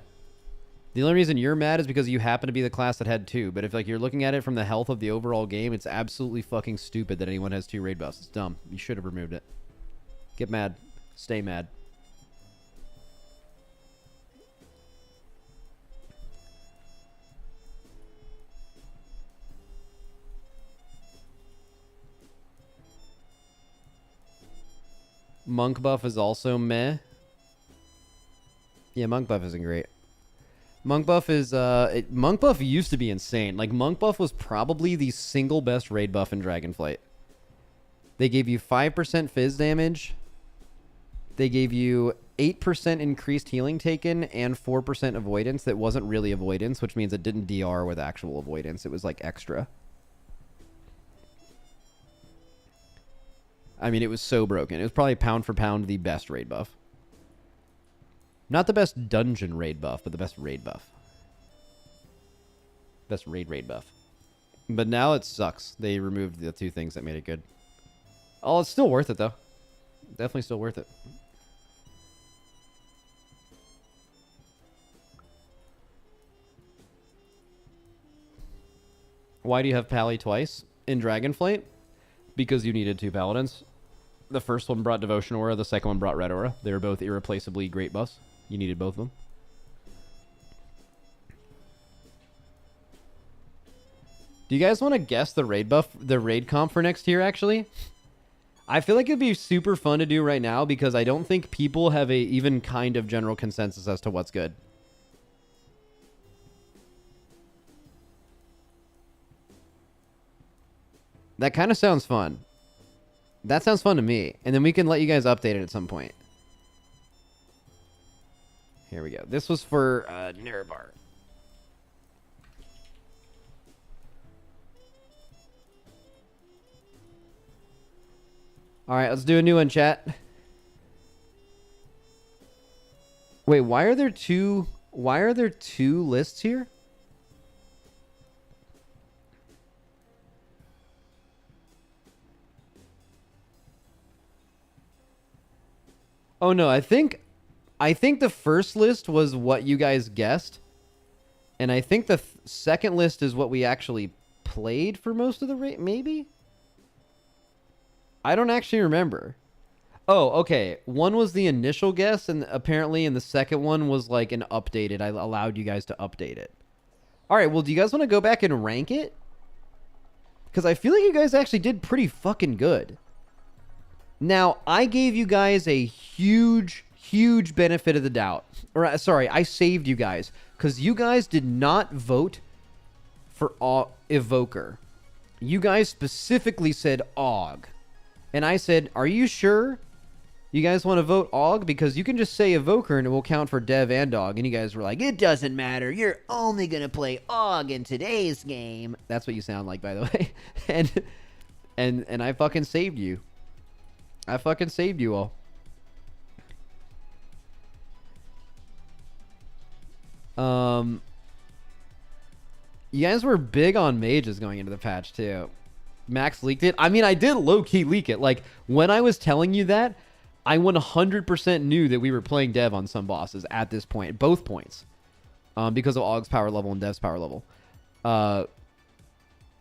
The only reason you're mad is because you happen to be the class that had 2. But if like you're looking at it from the health of the overall game, it's absolutely fucking stupid that anyone has 2 raid buffs. It's dumb. You should have removed it. Get mad. Stay mad. Monk buff is also meh. Yeah, monk buff isn't great. Monk buff is monk buff used to be insane. Like monk buff was probably the single best raid buff in Dragonflight. They gave you 5% fizz damage. They gave you 8% increased healing taken and 4% avoidance. That wasn't really avoidance, which means it didn't DR with actual avoidance. It was like extra. I mean, it was so broken. It was probably pound for pound the best raid buff. Not the best dungeon raid buff, but the best raid buff. Best raid buff. But now it sucks. They removed the 2 things that made it good. Oh, it's still worth it, though. Definitely still worth it. Why do you have Pally twice in Dragonflight? Because you needed 2 paladins. The first one brought Devotion Aura, the second one brought Red Aura. They were both irreplaceably great buffs. You needed both of them. Do you guys want to guess the raid buff, the raid comp for next year, actually? I feel like it'd be super fun to do right now because I don't think people have a even kind of general consensus as to what's good. That kind of sounds fun. That sounds fun to me. And then we can let you guys update it at some point. Here we go. This was for Nerebar. All right, let's do a new one, chat. Wait, why are there two lists here? Oh no, I think the first list was what you guys guessed. And I think the second list is what we actually played for most of the rate, maybe? I don't actually remember. Oh, okay. One was the initial guess, and apparently in the second one was like an updated. I allowed you guys to update it. All right, well, do you guys want to go back and rank it? Because I feel like you guys actually did pretty fucking good. Now, I gave you guys a huge benefit of the doubt. Or, sorry, I saved you guys. Because you guys did not vote for Evoker. You guys specifically said AUG. And I said, are you sure you guys want to vote AUG? Because you can just say Evoker and it will count for Dev and AUG. And you guys were like, it doesn't matter. You're only going to play AUG in today's game. That's what you sound like, by the way. and I fucking saved you. I fucking saved you all. You guys were big on mages going into the patch too. Max leaked it. I mean, I did low-key leak it. Like, when I was telling you that, I 100% knew that we were playing Dev on some bosses at this point, both points, because of AUG's power level and Dev's power level.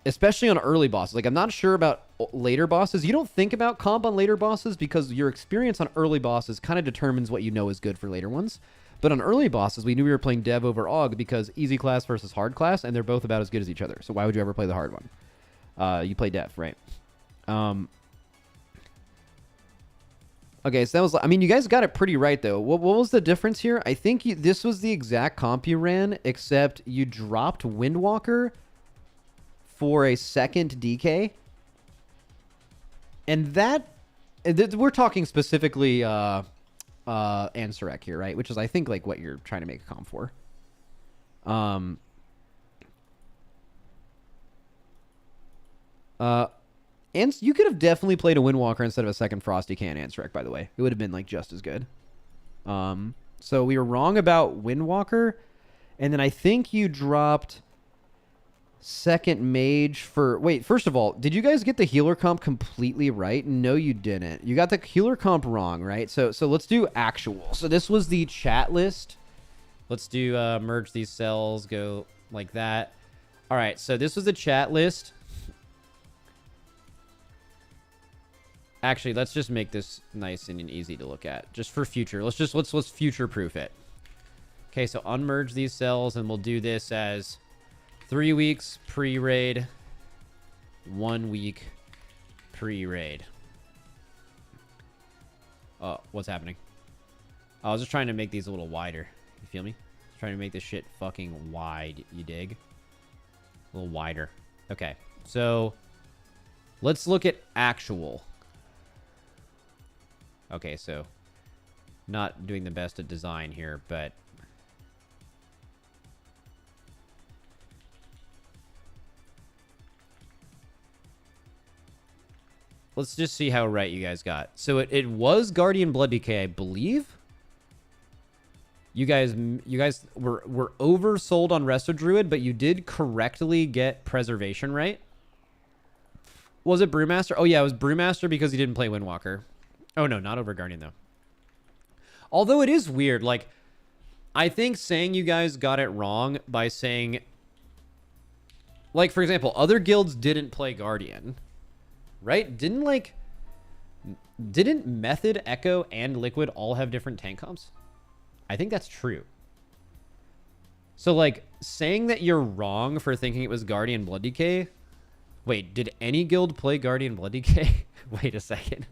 Especially on early bosses. Like, I'm not sure about later bosses. You don't think about comp on later bosses because your experience on early bosses kind of determines what you know is good for later ones. But on early bosses, we knew we were playing Dev over AUG because easy class versus hard class, and they're both about as good as each other. So why would you ever play the hard one? You play Dev, right? Okay, so that was, I mean, you guys got it pretty right, though. What was the difference here? I think this was the exact comp you ran, except you dropped Windwalker for a second DK. And that, we're talking specifically Ansurek here, right? Which is, I think, like, what you're trying to make a comp for. And you could have definitely played a Windwalker instead of a second Frosty Can Ansurek, by the way. It would have been, like, just as good. So we were wrong about Windwalker. And then I think you dropped second Mage for... Wait, first of all, did you guys get the healer comp completely right? No, you didn't. You got the healer comp wrong, right? So let's do actual. So this was the chat list. Let's do merge these cells, go like that. All right, so this was the chat list. Actually, let's just make this nice and easy to look at, just for future. Let's future-proof it. Okay, so unmerge these cells, and we'll do this as 3 weeks pre-raid, 1 week pre-raid. Oh, what's happening? I was just trying to make these a little wider. You feel me? Trying to make this shit fucking wide. You dig? A little wider. Okay, so let's look at actual. Okay, so not doing the best at design here, but let's just see how right you guys got. So it was Guardian Blood Decay, I believe. You guys were oversold on Resto Druid, but you did correctly get Preservation right. Was it Brewmaster? Oh yeah, it was Brewmaster because he didn't play Windwalker. Oh, no, not over Guardian, though. Although it is weird. Like, I think saying you guys got it wrong by saying... Like, for example, other guilds didn't play Guardian. Right? Didn't Method, Echo, and Liquid all have different tank comps? I think that's true. So, like, saying that you're wrong for thinking it was Guardian Blood Decay... Wait, did any guild play Guardian Blood Decay? Wait a second.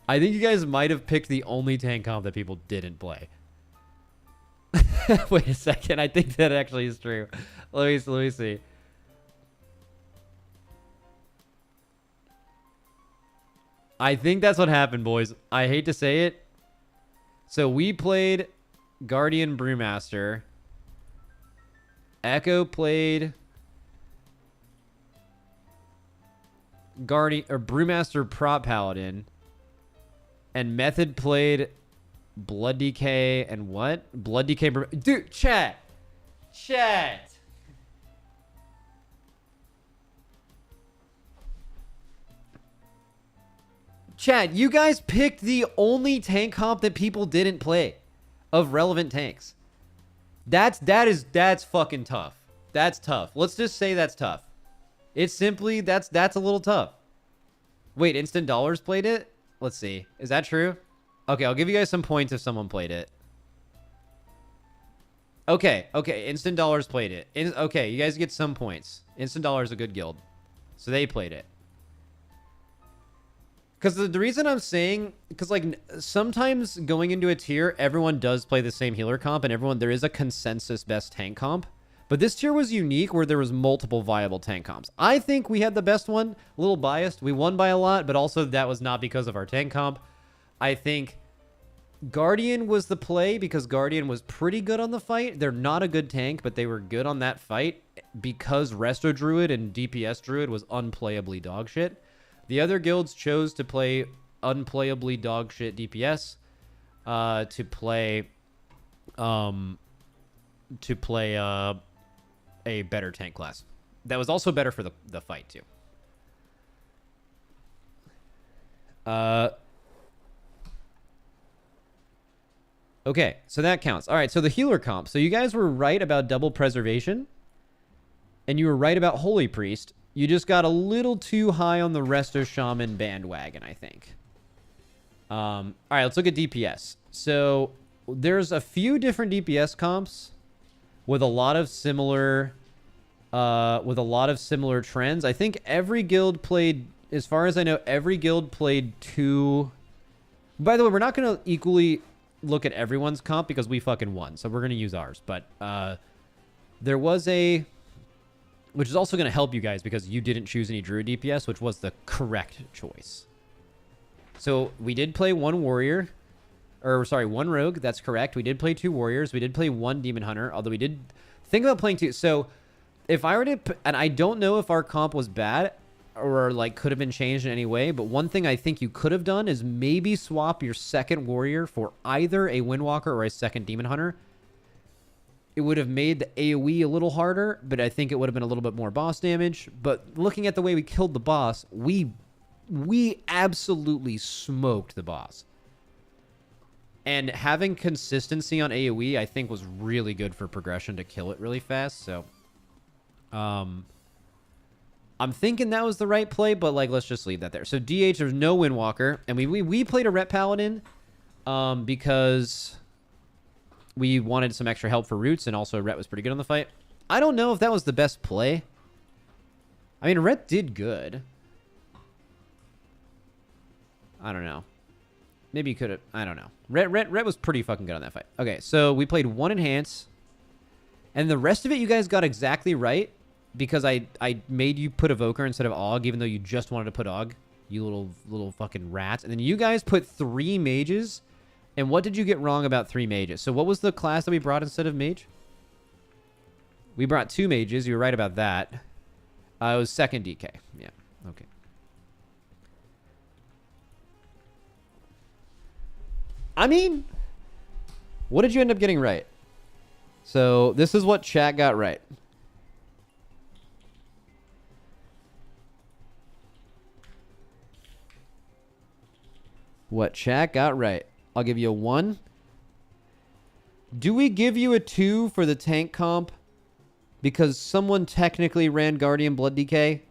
I think you guys might have picked the only tank comp that people didn't play. Wait a second. I think that actually is true. Let me see. I think that's what happened, boys. I hate to say it. So we played Guardian Brewmaster. Echo played Guardian or Brewmaster Prop Paladin. And Method played Blood Decay and what? Blood Decay. Dude, chat. Chat. Chat, you guys picked the only tank comp that people didn't play of relevant tanks. That's fucking tough. That's tough. Let's just say that's tough. It's simply, that's a little tough. Wait, Instant Dollars played it? Let's see. Is that true? Okay, I'll give you guys some points if someone played it. Okay. Instant Dollars played it. Okay, you guys get some points. Instant Dollars is a good guild. So they played it. Because the reason I'm saying... Because, like, sometimes going into a tier, everyone does play the same healer comp, and there is a consensus best tank comp. But this tier was unique where there was multiple viable tank comps. I think we had the best one. A little biased. We won by a lot, but also that was not because of our tank comp. I think Guardian was the play because Guardian was pretty good on the fight. They're not a good tank, but they were good on that fight because Resto Druid and DPS Druid was unplayably dog shit. The other guilds chose to play unplayably dog shit DPS to play a better tank class. That was also better for the fight, too. Okay, so that counts. All right, so the healer comp. So you guys were right about double preservation, and you were right about Holy Priest. You just got a little too high on the Resto Shaman bandwagon, I think. All right, let's look at DPS. So there's a few different DPS comps with a lot of similar trends. I think every guild played, as far as I know, every guild played two By the way, we're not going to equally look at everyone's comp because we fucking won. So we're going to use ours. But there was a... Which is also going to help you guys because you didn't choose any Druid DPS, which was the correct choice. So we did play one Warrior. Or, sorry, one Rogue. That's correct. We did play 2 Warriors. We did play 1 Demon Hunter. Although we did think about playing 2. So if I were to... And I don't know if our comp was bad or like could have been changed in any way. But one thing I think you could have done is maybe swap your second Warrior for either a Windwalker or a second Demon Hunter. It would have made the AoE a little harder, but I think it would have been a little bit more boss damage. But looking at the way we killed the boss, we absolutely smoked the boss. And having consistency on AoE, I think, was really good for progression to kill it really fast. So, I'm thinking that was the right play, but like, let's just leave that there. So DH, there's no Windwalker, and we played a Ret Paladin, because we wanted some extra help for roots, and also Ret was pretty good on the fight. I don't know if that was the best play. I mean, Ret did good. I don't know. Maybe you could have... I don't know. Ret was pretty fucking good on that fight. Okay, so we played 1 Enhance. And the rest of it you guys got exactly right. Because I made you put Evoker instead of Og, even though you just wanted to put Og. You little fucking rats. And then you guys put 3 Mages. And what did you get wrong about 3 Mages? So what was the class that we brought instead of Mage? We brought 2 Mages. You were right about that. It was second DK. Yeah, okay. I mean, what did you end up getting right? So this is what chat got right. What chat got right. I'll give you a 1. Do we give you a 2 for the tank comp? Because someone technically ran Guardian Blood DK?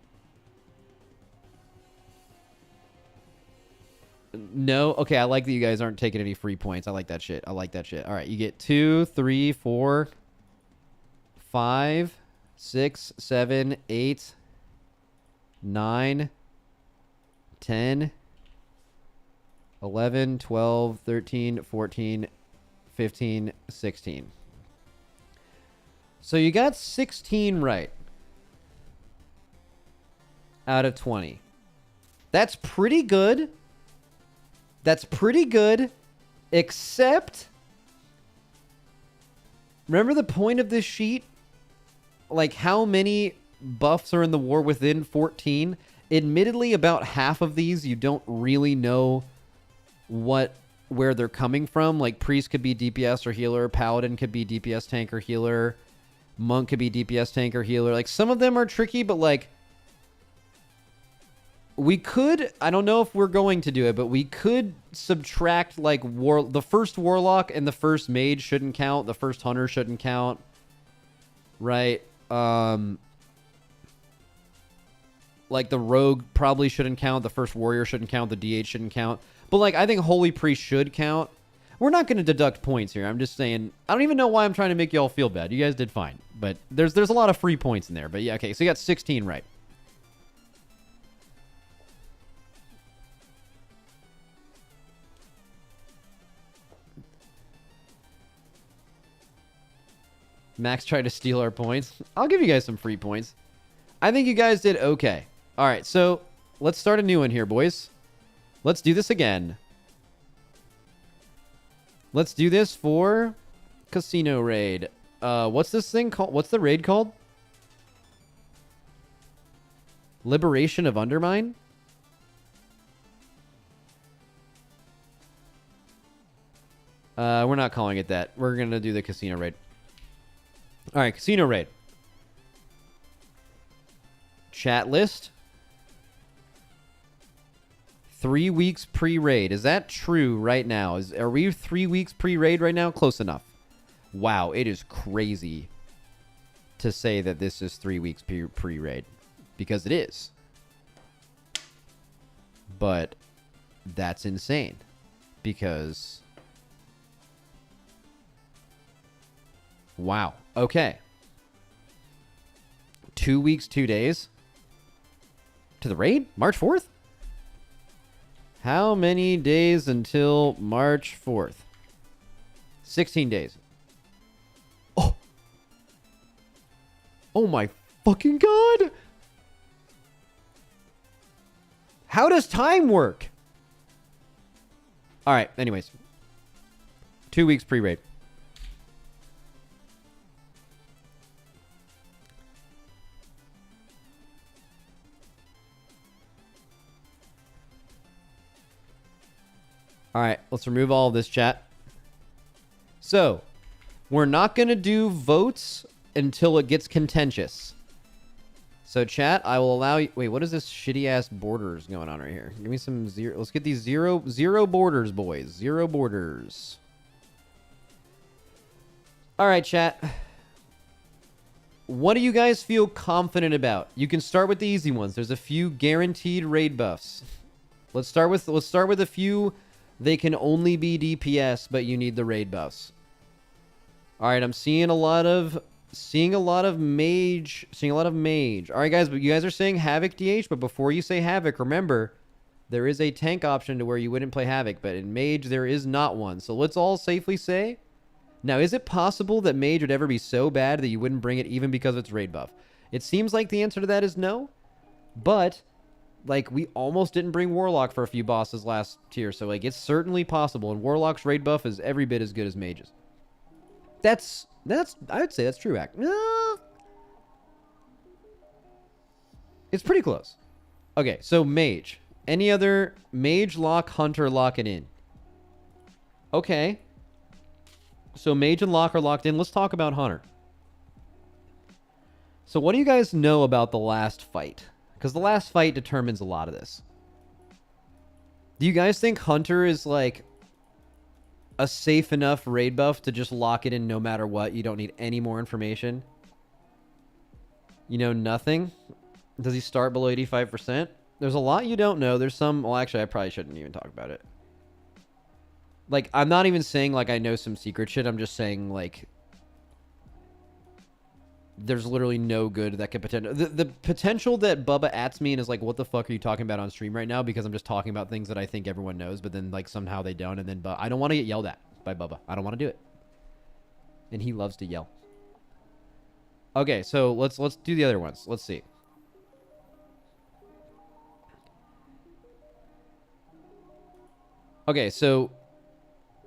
No? Okay, I like that you guys aren't taking any free points. I like that shit. I like that shit. All right, you get 2, 3, 4, 5, 6, 7, 8, 9, 10, 11, 12, 13, 14, 15, 16. So you got 16 right out of 20. That's pretty good. That's pretty good, except... Remember the point of this sheet? Like, how many buffs are in the War Within? 14. Admittedly, about half of these you don't really know where they're coming from. Like, Priest could be DPS or healer. Paladin could be DPS tank or healer. Monk could be DPS tank or healer. Like, some of them are tricky, but, like... We could... I don't know if we're going to do it, but we could subtract, like, the first Warlock and the first Mage shouldn't count. The first Hunter shouldn't count. Right? Like, the Rogue probably shouldn't count. The first Warrior shouldn't count. The DH shouldn't count. But, like, I think Holy Priest should count. We're not going to deduct points here. I'm just saying... I don't even know why I'm trying to make y'all feel bad. You guys did fine. But there's a lot of free points in there. But, yeah, okay. So you got 16 right. Max tried to steal our points. I'll give you guys some free points. I think you guys did okay. All right, so let's start a new one here, boys. Let's do this again. Let's do this for Casino Raid. What's this thing called? What's the raid called? Liberation of Undermine? We're not calling it that. We're going to do the Casino Raid. All right, Casino Raid. Chat list. 3 weeks pre-raid. Is that true right now? Are we 3 weeks pre-raid right now? Close enough. Wow, it is crazy to say that this is 3 weeks pre-raid. Because it is. But that's insane. Because... Wow. Okay. 2 weeks, 2 days. To the raid? March 4th? How many days until March 4th? 16 days. Oh. Oh my fucking god. How does time work? All right, anyways. 2 weeks pre-raid. All right, let's remove all of this, chat. So, we're not going to do votes until it gets contentious. So, chat, I will allow you... Wait, what is this shitty-ass borders going on right here? Give me some zero... Let's get these zero borders, boys. Zero borders. All right, chat. What do you guys feel confident about? You can start with the easy ones. There's a few guaranteed raid buffs. Let's start with a few... They can only be DPS, but you need the raid buffs. All right, I'm seeing a lot of mage. All right, guys, but you guys are saying Havoc DH, but before you say Havoc, remember, there is a tank option to where you wouldn't play Havoc, but in Mage, there is not one. So let's all safely say, now, is it possible that Mage would ever be so bad that you wouldn't bring it even because of its raid buff? It seems like the answer to that is no, but... Like, we almost didn't bring Warlock for a few bosses last tier, so, like, it's certainly possible, and Warlock's raid buff is every bit as good as Mage's. That's I would say that's true, it's pretty close. Okay, so Mage. Any other Mage, Lock, Hunter, lock it in. Okay. So Mage and Lock are locked in. Let's talk about Hunter. So what do you guys know about the last fight? Because the last fight determines a lot of this. Do you guys think Hunter is, like, a safe enough raid buff to just lock it in no matter what? You don't need any more information? You know nothing? Does he start below 85%? There's a lot you don't know. There's some... Well, actually, I probably shouldn't even talk about it. Like, I'm not even saying, like, I know some secret shit. I'm just saying, like... There's literally no good that could potential. The potential that Bubba ats me and is like, what the fuck are you talking about on stream right now? Because I'm just talking about things that I think everyone knows, but then like somehow they don't. And then I don't want to get yelled at by Bubba. I don't want to do it. And he loves to yell. Okay, so let's do the other ones. Let's see. Okay, so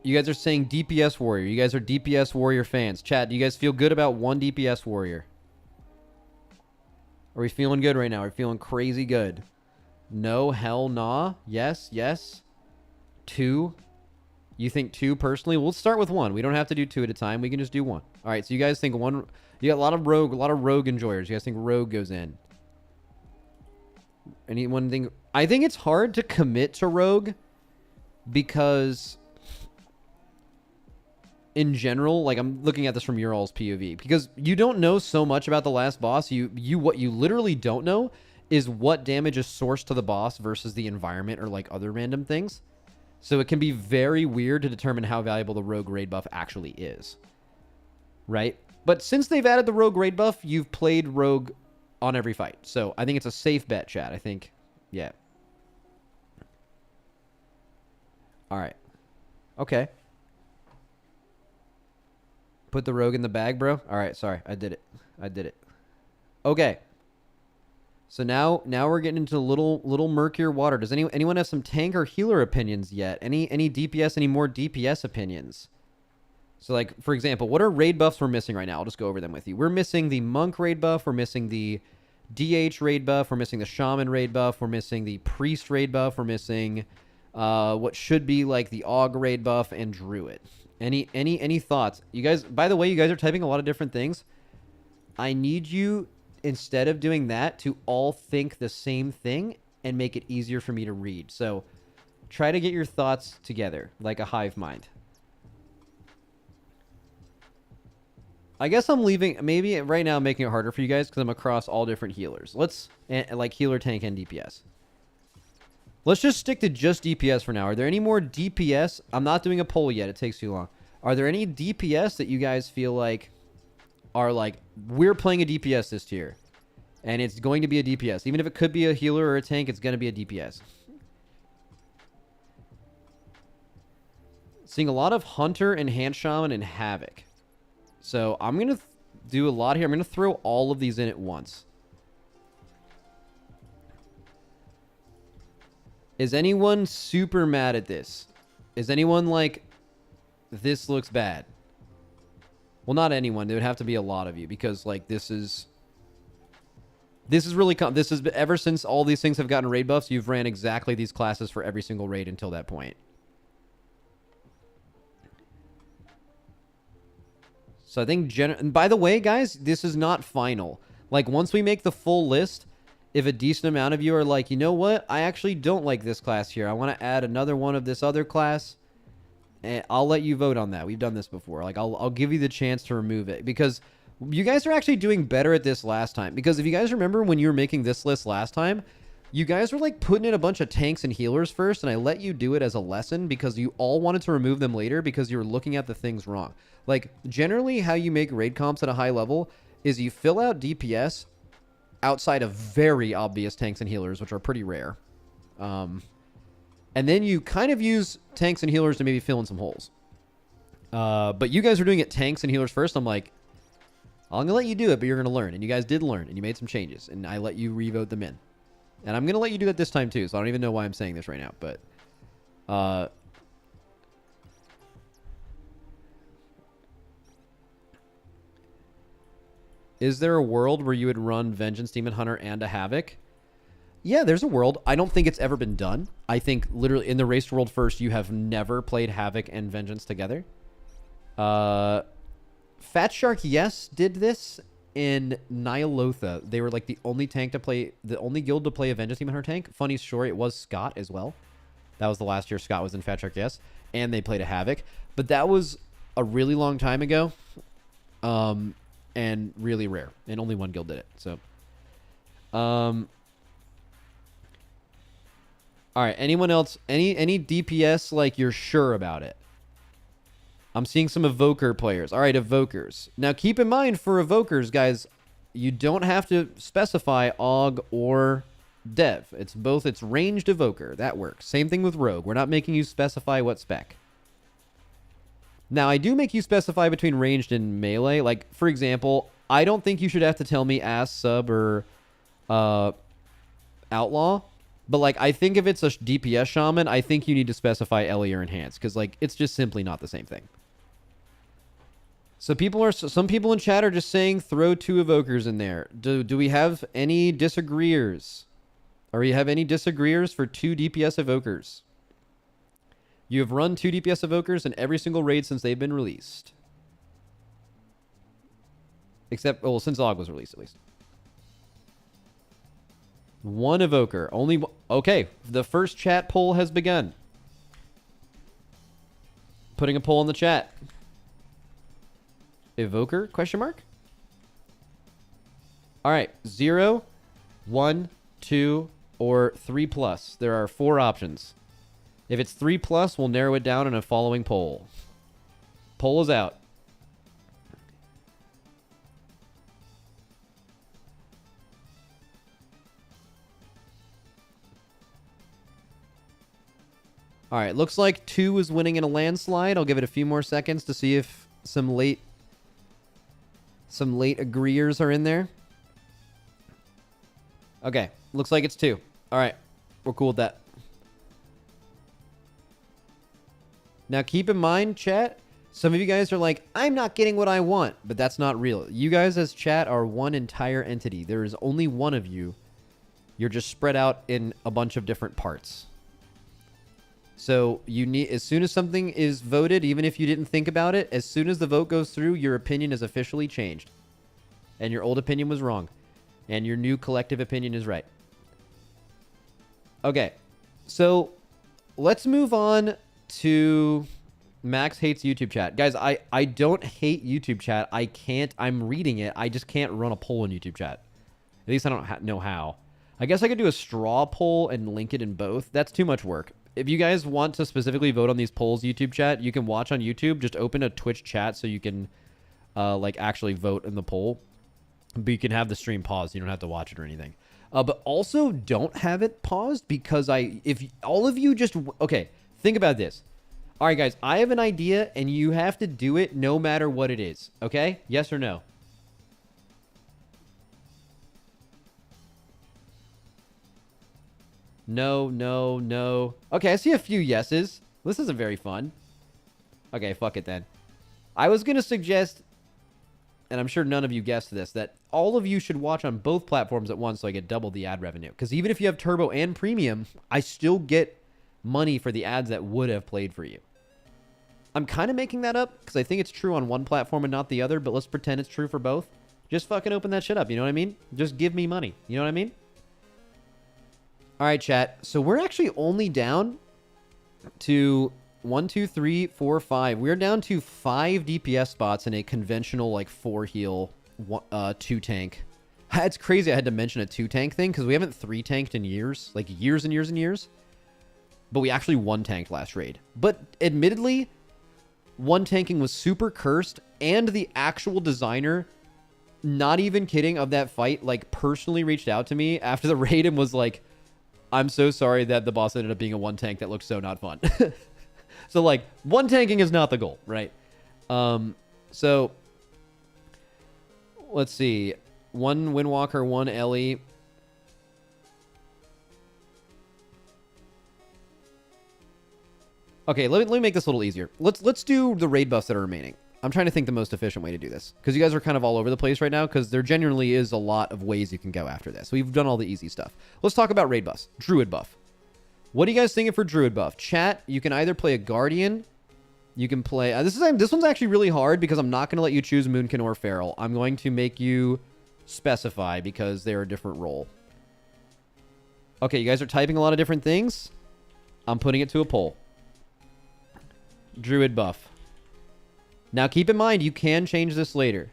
you guys are saying DPS warrior. You guys are DPS warrior fans. Chat, do you guys feel good about one DPS warrior? Are we feeling good right now? Are we feeling crazy good? No, hell nah. Yes, yes. 2. You think 2 personally? We'll start with 1. We don't have to do 2 at a time. We can just do 1. All right, so you guys think 1... You got a lot of rogue enjoyers. You guys think rogue goes in? Anyone think... I think it's hard to commit to rogue because... In general, like I'm looking at this from your all's POV, because you don't know so much about the last boss. What you literally don't know is what damage is sourced to the boss versus the environment or like other random things. So it can be very weird to determine how valuable the rogue raid buff actually is. Right? But since they've added the rogue raid buff, you've played rogue on every fight. So I think it's a safe bet, chat. I think, yeah. All right. Okay. Put the rogue in the bag, bro. All right, sorry. I did it. Okay. So now we're getting into a little murkier water. Does anyone have some tank or healer opinions yet? Any DPS, any more DPS opinions? So like, for example, what are raid buffs we're missing right now? I'll just go over them with you. We're missing the monk raid buff. We're missing the DH raid buff. We're missing the shaman raid buff. We're missing the priest raid buff. We're missing what should be like the aug raid buff and druid. Any thoughts? You guys, by the way, you guys are typing a lot of different things. I need you, instead of doing that, to all think the same thing and make it easier for me to read. So try to get your thoughts together like a hive mind. I guess I'm leaving, maybe right now I'm making it harder for you guys because I'm across all different healers. Let's, like healer, tank, and DPS. Let's just stick to just DPS for now. Are there any more DPS? I'm not doing a poll yet. It takes too long. Are there any DPS that you guys feel like are like, we're playing a DPS this tier, and it's going to be a DPS. Even if it could be a healer or a tank, it's going to be a DPS. Seeing a lot of Hunter and Hand Shaman and Havoc. So I'm going to do a lot here. I'm going to throw all of these in at once. Is anyone super mad at this? Is anyone like, this looks bad? Well, not anyone. There would have to be a lot of you because like this is really, this is ever since all these things have gotten raid buffs, you've ran exactly these classes for every single raid until that point. So I think, and by the way, guys, this is not final. Like once we make the full list, if a decent amount of you are like, you know what, I actually don't like this class here. I want to add another one of this other class. And I'll let you vote on that. We've done this before. Like I'll give you the chance to remove it because you guys are actually doing better at this last time. Because if you guys remember when you were making this list last time, you guys were like putting in a bunch of tanks and healers first, and I let you do it as a lesson because you all wanted to remove them later because you were looking at the things wrong. Like generally how you make raid comps at a high level is you fill out DPS outside of very obvious tanks and healers, which are pretty rare. And then you kind of use tanks and healers to maybe fill in some holes. But you guys are doing it tanks and healers first. I'm like, I'm going to let you do it, but you're going to learn. And you guys did learn, and you made some changes. And I let you revote them in. And I'm going to let you do that this time, too. So I don't even know why I'm saying this right now. But, is there a world where you would run Vengeance Demon Hunter and a Havoc? Yeah, there's a world. I don't think it's ever been done. I think literally in the Race World First, you have never played Havoc and Vengeance together. Fat Shark, yes, did this in Nyalotha. They were like the only tank to play, the only guild to play a Vengeance Demon Hunter tank. Funny story, it was Scott as well. That was the last year Scott was in Fat Shark, yes. And they played a Havoc. But that was a really long time ago. And really rare. And only one guild did it. So, all right, anyone else? Any DPS like you're sure about it? I'm seeing some Evoker players. All right, Evokers. Now keep in mind for Evokers, guys, you don't have to specify AUG or Dev. It's both. It's ranged Evoker. That works. Same thing with Rogue. We're not making you specify what spec. Now, I do make you specify between ranged and melee. Like, for example, I don't think you should have to tell me Ass, Sub, or Outlaw. But, like, I think if it's a DPS Shaman, I think you need to specify Ellie or Enhance. Because, like, it's just simply not the same thing. So some people in chat are just saying throw 2 Evokers in there. Do we have any disagreeers? Or you have any disagreeers for 2 DPS Evokers? You have run 2 DPS Evokers in every single raid since they've been released. Except, well, since AUG was released, at least. 1 Evoker. Only... Okay, the first chat poll has begun. Putting a poll in the chat. Evoker? Question mark? All right. 0, 1, 2, or 3+. There are 4 options. If it's 3+, we'll narrow it down in a following poll. Poll is out. All right, looks like 2 is winning in a landslide. I'll give it a few more seconds to see if some late agreeers are in there. Okay, looks like it's 2. All right, we're cool with that. Now, keep in mind, chat, some of you guys are like, I'm not getting what I want, but that's not real. You guys as chat are one entire entity. There is only one of you. You're just spread out in a bunch of different parts. So you need, as soon as something is voted, even if you didn't think about it, as soon as the vote goes through, your opinion is officially changed. And your old opinion was wrong. And your new collective opinion is right. Okay. So let's move on to Max hates YouTube chat. Guys, I don't hate YouTube chat. I can't. I'm reading it. I just can't run a poll in YouTube chat. At least I don't know how. I guess I could do a straw poll and link it in both. That's too much work. If you guys want to specifically vote on these polls, YouTube chat, you can watch on YouTube. Just open a Twitch chat so you can like actually vote in the poll. But you can have the stream paused. You don't have to watch it or anything. But also don't have it paused because if all of you just... Okay, think about this. All right, guys, I have an idea, and you have to do it no matter what it is. Okay? Yes or no? No, no, no. Okay, I see a few yeses. This isn't very fun. Okay, fuck it then. I was going to suggest, and I'm sure none of you guessed this, that all of you should watch on both platforms at once so I get double the ad revenue. Because even if you have Turbo and Premium, I still get money for the ads that would have played for you. I'm kind of making that up because I think it's true on one platform and not the other, but let's pretend it's true for both. Just fucking open that shit up, you know what I mean? Just give me money, you know what I mean? All right, chat. So we're actually only down to 1, 2, 3, 4, 5. We're down to 5 DPS spots in a conventional like 4 heal, 2 tank. It's crazy I had to mention a 2 tank thing because we haven't 3 tanked in years, like years and years and years. But we actually 1 tanked last raid. But admittedly, 1 tanking was super cursed, and the actual designer, not even kidding, of that fight, like personally reached out to me after the raid and was like, I'm so sorry that the boss ended up being a 1 tank. That looks so not fun. So like 1 tanking is not the goal, right? So let's see. 1 Windwalker, 1 Ellie. Okay, let me make this a little easier. Let's do the raid buffs that are remaining. I'm trying to think the most efficient way to do this because you guys are kind of all over the place right now because there genuinely is a lot of ways you can go after this. We've done all the easy stuff. Let's talk about raid buffs. Druid buff. What are you guys thinking for Druid buff? Chat, you can either play a Guardian. You can play... this one's actually really hard because I'm not going to let you choose Moonkin or Feral. I'm going to make you specify because they're a different role. Okay, you guys are typing a lot of different things. I'm putting it to a poll. Druid buff. Now, keep in mind, you can change this later.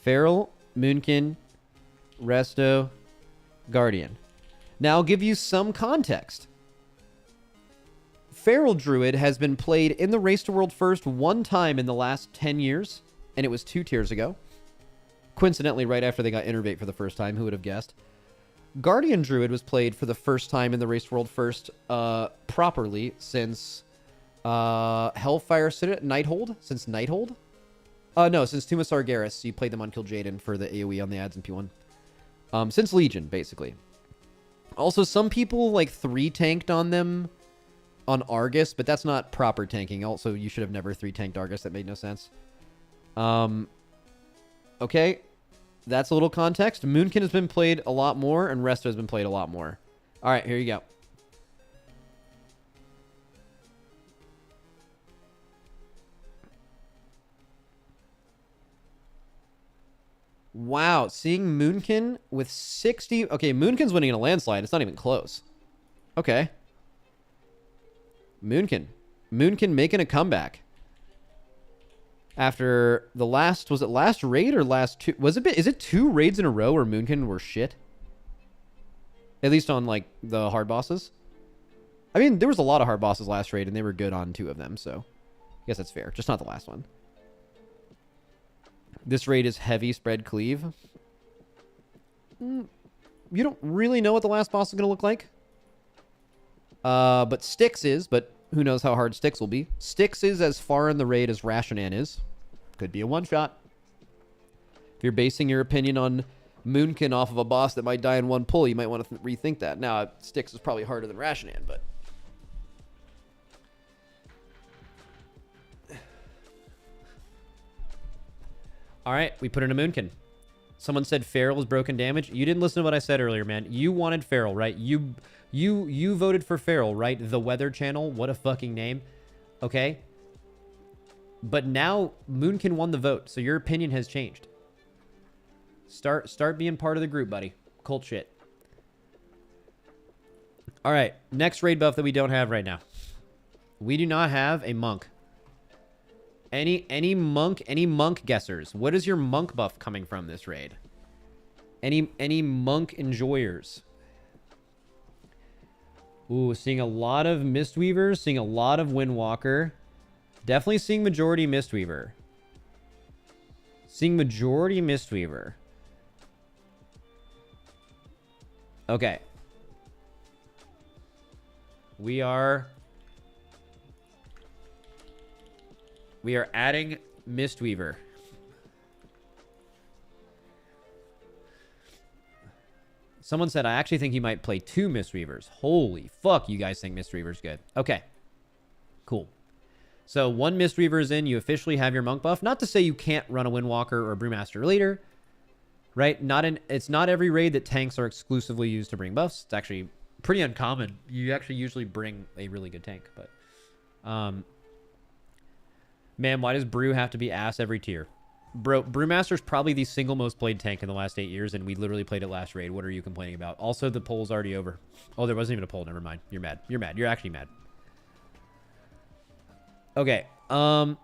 Feral, Moonkin, Resto, Guardian. Now, I'll give you some context. Feral Druid has been played in the Race to World First 1 time in the last 10 years, and it was 2 tiers ago. Coincidentally, right after they got Innervate for the first time, who would have guessed? Guardian Druid was played for the first time in the Race to World First properly since Hellfire Nighthold? Since Nighthold? No, since Tomb of Sargeras. You played them on Kill Jaden for the AoE on the ads in P1. Since Legion, basically. Also, some people, like, 3-tanked on them on Argus, but that's not proper tanking. Also, you should have never 3-tanked Argus. That made no sense. Okay. That's a little context. Moonkin has been played a lot more, and Resto has been played a lot more. All right, here you go. Wow, seeing Moonkin with 60... Okay, Moonkin's winning in a landslide. It's not even close. Okay. Moonkin. Moonkin making a comeback. After the last... Was it last raid or last 2... Is it 2 raids in a row where Moonkin were shit? At least on, like, the hard bosses? I mean, there was a lot of hard bosses last raid, and they were good on 2 of them, so... I guess that's fair. Just not the last one. This raid is heavy spread cleave. You don't really know what the last boss is going to look like. But Styx is, but who knows how hard Styx will be. Styx is as far in the raid as Rashonan is. Could be a one-shot. If you're basing your opinion on Moonkin off of a boss that might die in 1 pull, you might want to rethink that. Now, Styx is probably harder than Rashonan, but... All right, we put in a Moonkin. Someone said Feral is broken damage. You didn't listen to what I said earlier, man. You wanted Feral, right? You voted for Feral, right? The Weather Channel. What a fucking name. Okay. But now Moonkin won the vote, so your opinion has changed. Start being part of the group, buddy. Cult shit. All right, next raid buff that we don't have right now. We do not have a monk. Any monk guessers? What is your monk buff coming from this raid? Any monk enjoyers? Ooh, seeing a lot of Mistweavers, seeing a lot of Windwalker. Definitely seeing majority Mistweaver. Seeing majority Mistweaver. Okay. We are We are adding Mistweaver. Someone said, I actually think you might play 2 Mistweavers. Holy fuck, you guys think Mistweaver's good. Okay. Cool. So 1 Mistweaver is in. You officially have your monk buff. Not to say you can't run a Windwalker or a Brewmaster later. Right? It's not every raid that tanks are exclusively used to bring buffs. It's actually pretty uncommon. You actually usually bring a really good tank. But, man, why does Brew have to be ass every tier? Bro, Brewmaster's probably the single most played tank in the last 8 years, and we literally played it last raid. What are you complaining about? Also, the poll's already over. Oh, there wasn't even a poll. Never mind. You're mad. You're mad. You're actually mad. Okay. What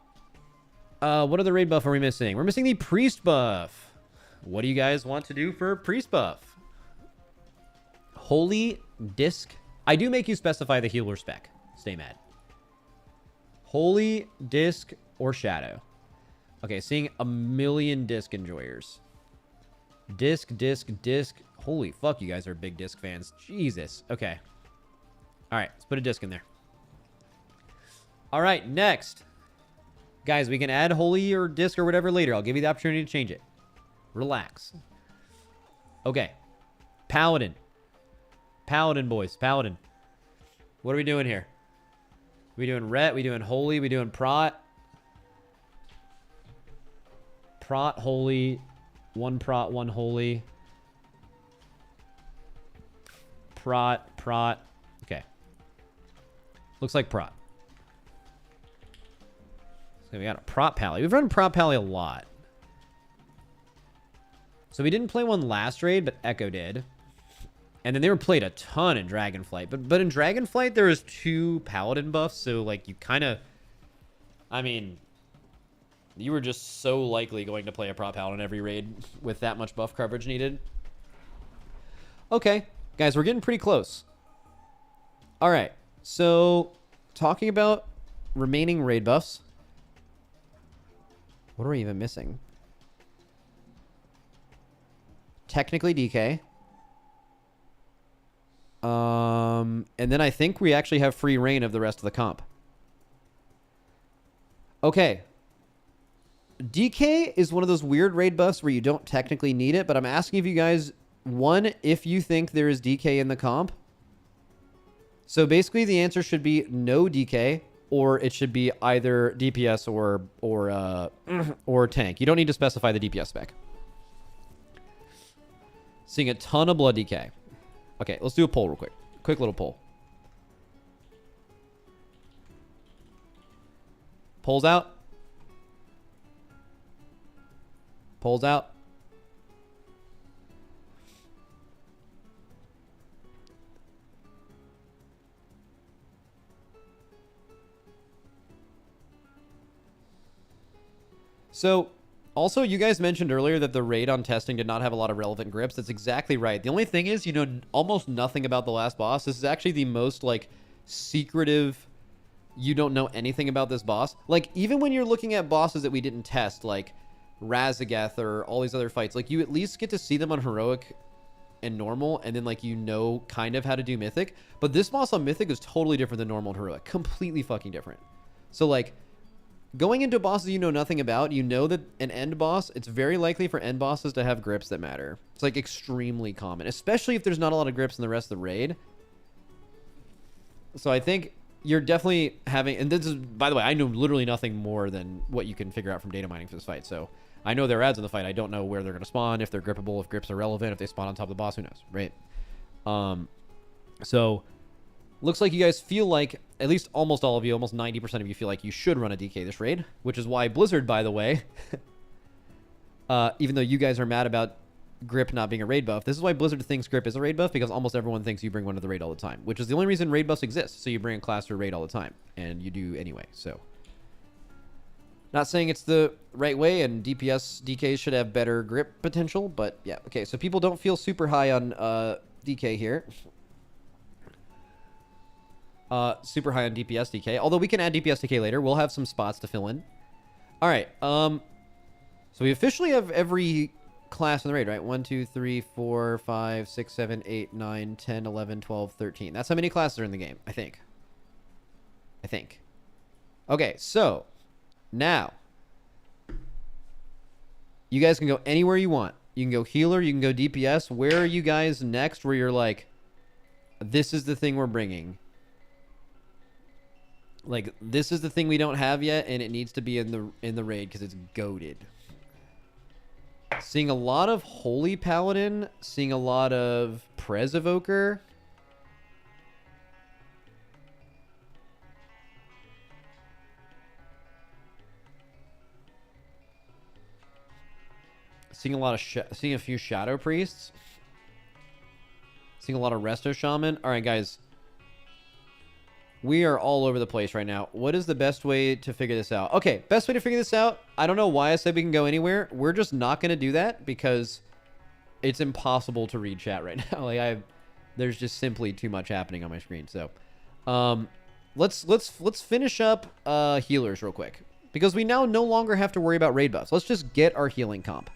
other raid buff are we missing? We're missing the priest buff. What do you guys want to do for priest buff? Holy disc. I do make you specify the healer spec. Stay mad. Holy disc or shadow. Okay, seeing a million disc enjoyers. Disc. Holy fuck, you guys are big disc fans. Jesus. Okay. All right, let's put a disc in there. All right, next. Guys, we can add holy or disc or whatever later. I'll give you the opportunity to change it. Relax. Okay. Paladin. Paladin, boys. Paladin. What are we doing here? We doing ret? We doing holy? We doing prot? Prot, holy. 1 prot, 1 holy. Prot. Okay. Looks like prot. So we got a prot pally. We've run prot pally a lot. So we didn't play one last raid, but Echo did. And then they were played a ton in Dragonflight. But in Dragonflight, there was 2 paladin buffs. So, like, you kind of... I mean... You were just so likely going to play a prot paladin every raid with that much buff coverage needed. Okay. Guys, we're getting pretty close. All right. So, talking about remaining raid buffs. What are we even missing? Technically DK. And then I think we actually have free reign of the rest of the comp. Okay. DK is one of those weird raid buffs where you don't technically need it, but I'm asking if you guys, one, if you think there is DK in the comp. So basically the answer should be no DK, or it should be either DPS or tank. You don't need to specify the DPS spec. Seeing a ton of blood DK. Okay, let's do a poll real quick. Quick little poll. Polls out. Polls out. So, also, you guys mentioned earlier that the raid on testing did not have a lot of relevant grips. That's exactly right. The only thing is, you know almost nothing about the last boss. This is actually the most, like, secretive... You don't know anything about this boss. Like, even when you're looking at bosses that we didn't test, like Razageth or all these other fights, like, you at least get to see them on Heroic and Normal, and then, like, you know kind of how to do Mythic. But this boss on Mythic is totally different than Normal and Heroic. Completely fucking different. So, like, going into bosses you know nothing about, you know that an end boss, it's very likely for end bosses to have grips that matter. It's, like, extremely common, especially if there's not a lot of grips in the rest of the raid. So I think... You're definitely having, and this is, by the way, I know literally nothing more than what you can figure out from data mining for this fight. So I know there are ads in the fight. I don't know where they're going to spawn, if they're grippable, if grips are relevant, if they spawn on top of the boss, who knows, right? So looks like you guys feel like, at least almost all of you, almost 90% of you feel like you should run a DK this raid, which is why Blizzard, by the way, even though you guys are mad about grip not being a raid buff, this is why Blizzard thinks grip is a raid buff, because almost everyone thinks you bring one to the raid all the time, which is the only reason raid buffs exist. So you bring a class to a raid all the time, and you do anyway. So not saying it's the right way, and DKs should have better grip potential, but yeah. Okay, so people don't feel super high on DK here. Super high on DPS DK, although we can add DPS DK later. We'll have some spots to fill in. All right, so we officially have every class in the raid, right? 1, 2, 3, 4, 5, 6, 7, 8, 9, 10, 11, 12, 13. That's how many classes are in the game, I think. Okay, so Now, you guys can go anywhere you want. You can go healer. You can go DPS. Where are you guys next where you're like, this is the thing we're bringing? Like, this is the thing we don't have yet, and it needs to be in the raid because it's goated. Seeing a lot of Holy Paladin. Seeing a lot of Prez Evoker. Seeing a few Shadow Priests. Seeing a lot of Resto Shaman. All right, guys. We are all over the place right now. What is the best way to figure this out? Okay, best way to figure this out. I don't know why I said we can go anywhere. We're just not going to do that because it's impossible to read chat right now. Like there's just simply too much happening on my screen. So, let's finish up healers real quick because we now no longer have to worry about raid buffs. Let's just get our healing comp.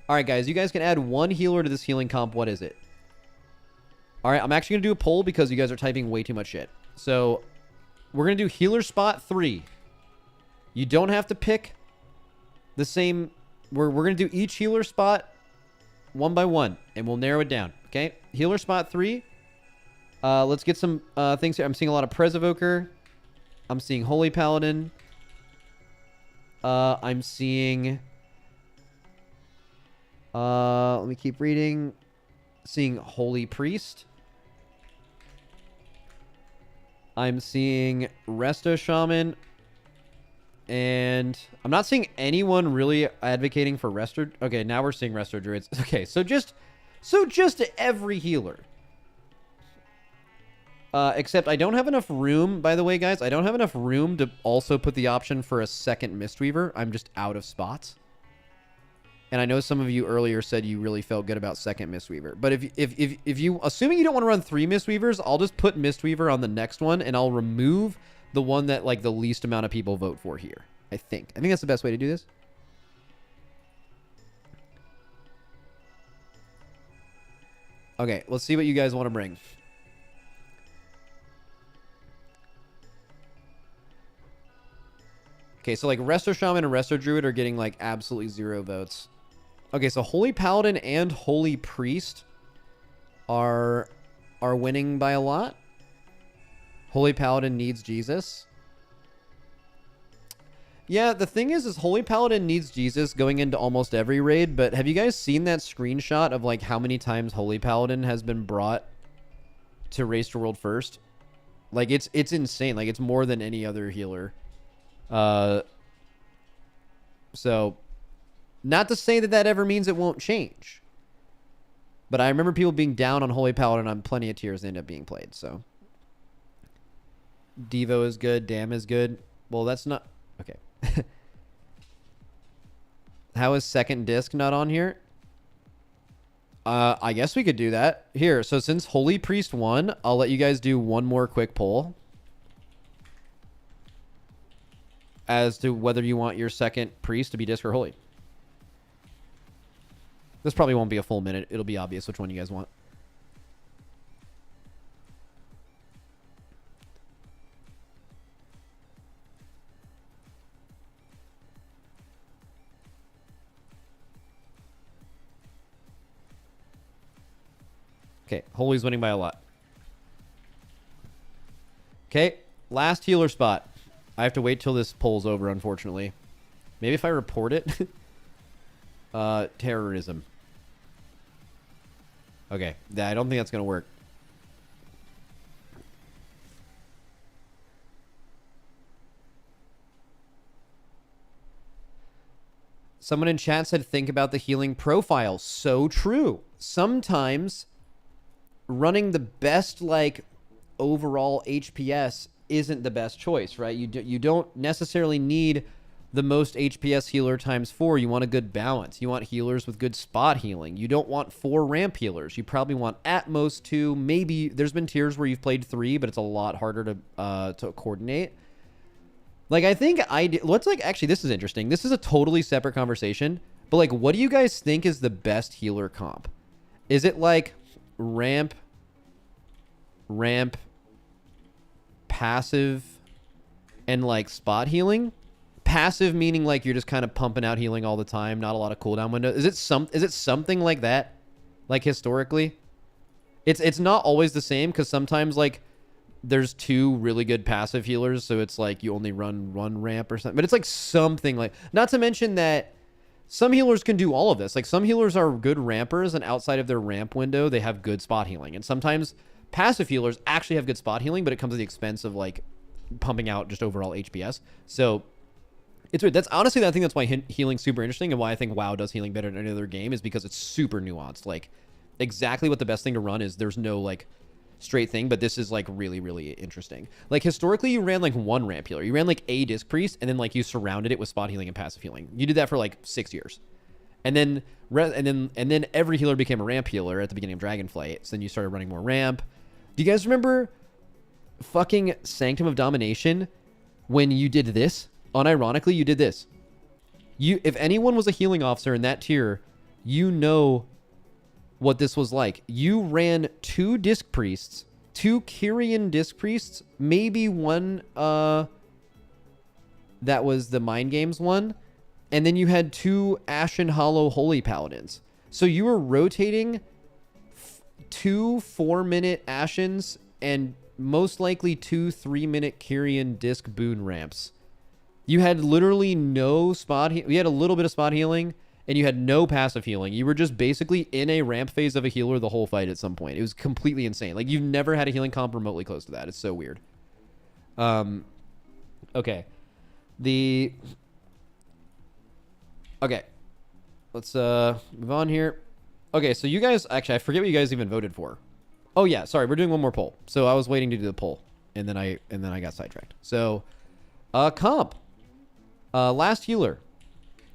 All right, guys, you guys can add one healer to this healing comp. What is it? All right, I'm actually going to do a poll because you guys are typing way too much shit. So, we're going to do healer spot 3. You don't have to pick the same. We're going to do each healer spot one by one, and we'll narrow it down. Okay? Healer spot 3. Let's get some things here. I'm seeing a lot of Prez Evoker. I'm seeing Holy Paladin. I'm seeing... let me keep reading. Seeing Holy Priest. I'm seeing Resto Shaman. And I'm not seeing anyone really advocating for Resto. Okay, now we're seeing Resto Druids. Okay, so just every healer. Except I don't have enough room, by the way, guys. I don't have enough room to also put the option for a second Mistweaver. I'm just out of spots. And I know some of you earlier said you really felt good about second Mistweaver. But if you, assuming you don't want to run 3 Mistweavers, I'll just put Mistweaver on the next one, and I'll remove the one that, like, the least amount of people vote for here. I think that's the best way to do this. Okay, let's see what you guys want to bring. Okay, so, like, Resto Shaman and Resto Druid are getting, like, absolutely 0 votes. Okay, so Holy Paladin and Holy Priest are winning by a lot. Holy Paladin needs Jesus. Yeah, the thing is Holy Paladin needs Jesus going into almost every raid, but have you guys seen that screenshot of, like, how many times Holy Paladin has been brought to Race to World First? Like, it's insane. Like, it's more than any other healer. So, not to say that ever means it won't change. But I remember people being down on Holy Paladin on plenty of tiers that end up being played, so. Devo is good. Dam is good. Well, that's not... Okay. How is second disc not on here? I guess we could do that. Here, so since Holy Priest won, I'll let you guys do one more quick poll. As to whether you want your second priest to be disc or holy. This probably won't be a full minute. It'll be obvious which one you guys want. Okay, holy's winning by a lot. Okay, last healer spot. I have to wait till this poll's over, unfortunately. Maybe if I report it. Terrorism. Okay. I don't think that's going to work. Someone in chat said, think about the healing profile. So true. Sometimes running the best, like, overall HPS isn't the best choice, right? You don't necessarily need the most HPS healer times 4. You want a good balance. You want healers with good spot healing. You don't want 4 ramp healers. You probably want at most 2. Maybe there's been tiers where you've played 3, but it's a lot harder to coordinate. Like, I think let's, like, actually, this is interesting. This is a totally separate conversation, but, like, what do you guys think is the best healer comp? Is it like ramp, passive, and, like, spot healing? Passive meaning like you're just kind of pumping out healing all the time, not a lot of cooldown window. Is it something like that? Like historically? It's not always the same, because sometimes like there's 2 really good passive healers, so it's like you only run 1 ramp or something. But it's like something like, not to mention that some healers can do all of this. Like some healers are good rampers, and outside of their ramp window, they have good spot healing. And sometimes passive healers actually have good spot healing, but it comes at the expense of like pumping out just overall HPS. So it's weird. That's honestly, I think that's why healing's super interesting, and why I think WoW does healing better than any other game, is because it's super nuanced. Like exactly what the best thing to run is. There's no like straight thing, but this is like really, really interesting. Like historically, you ran like 1 ramp healer. You ran like a disc priest, and then like you surrounded it with spot healing and passive healing. You did that for like 6 years, and then every healer became a ramp healer at the beginning of Dragonflight. So then you started running more ramp. Do you guys remember fucking Sanctum of Domination when you did this? Unironically, you did this. If anyone was a healing officer in that tier, you know what this was like. You ran 2 disc priests, 2 Kyrian disc priests, maybe 1 that was the Mind Games one, and then you had 2 Ashen Hollow Holy Paladins. So you were rotating 2 4-minute Ashens and most likely 2 3-minute Kyrian disc boon ramps. You had literally no spot. You had a little bit of spot healing, and you had no passive healing. You were just basically in a ramp phase of a healer the whole fight at some point. It was completely insane. Like, you've never had a healing comp remotely close to that. It's so weird. Okay. Okay. Let's move on here. Okay, so you guys... Actually, I forget what you guys even voted for. Oh, yeah. Sorry, we're doing one more poll. So I was waiting to do the poll, and then I got sidetracked. So, comp. Last healer.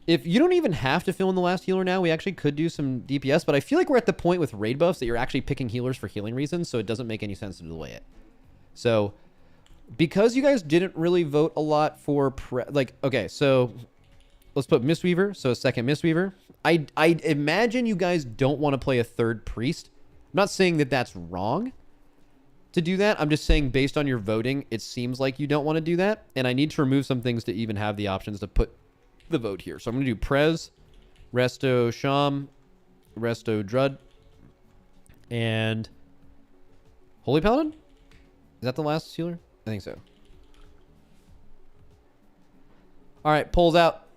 If you don't even have to fill in the last healer now, we actually could do some DPS, but I feel like we're at the point with raid buffs that you're actually picking healers for healing reasons, so it doesn't make any sense to delay it. So, because you guys didn't really vote a lot for... okay, so let's put Mistweaver, so a second Mistweaver. I imagine you guys don't want to play a 3rd priest. I'm not saying that that's wrong to do that. I'm just saying based on your voting, it seems like you don't want to do that, and I need to remove some things to even have the options to put the vote here. So I'm going to do Prez, Resto Sham, Resto Drud, and Holy Paladin? Is that the last healer? I think so. All right, polls out.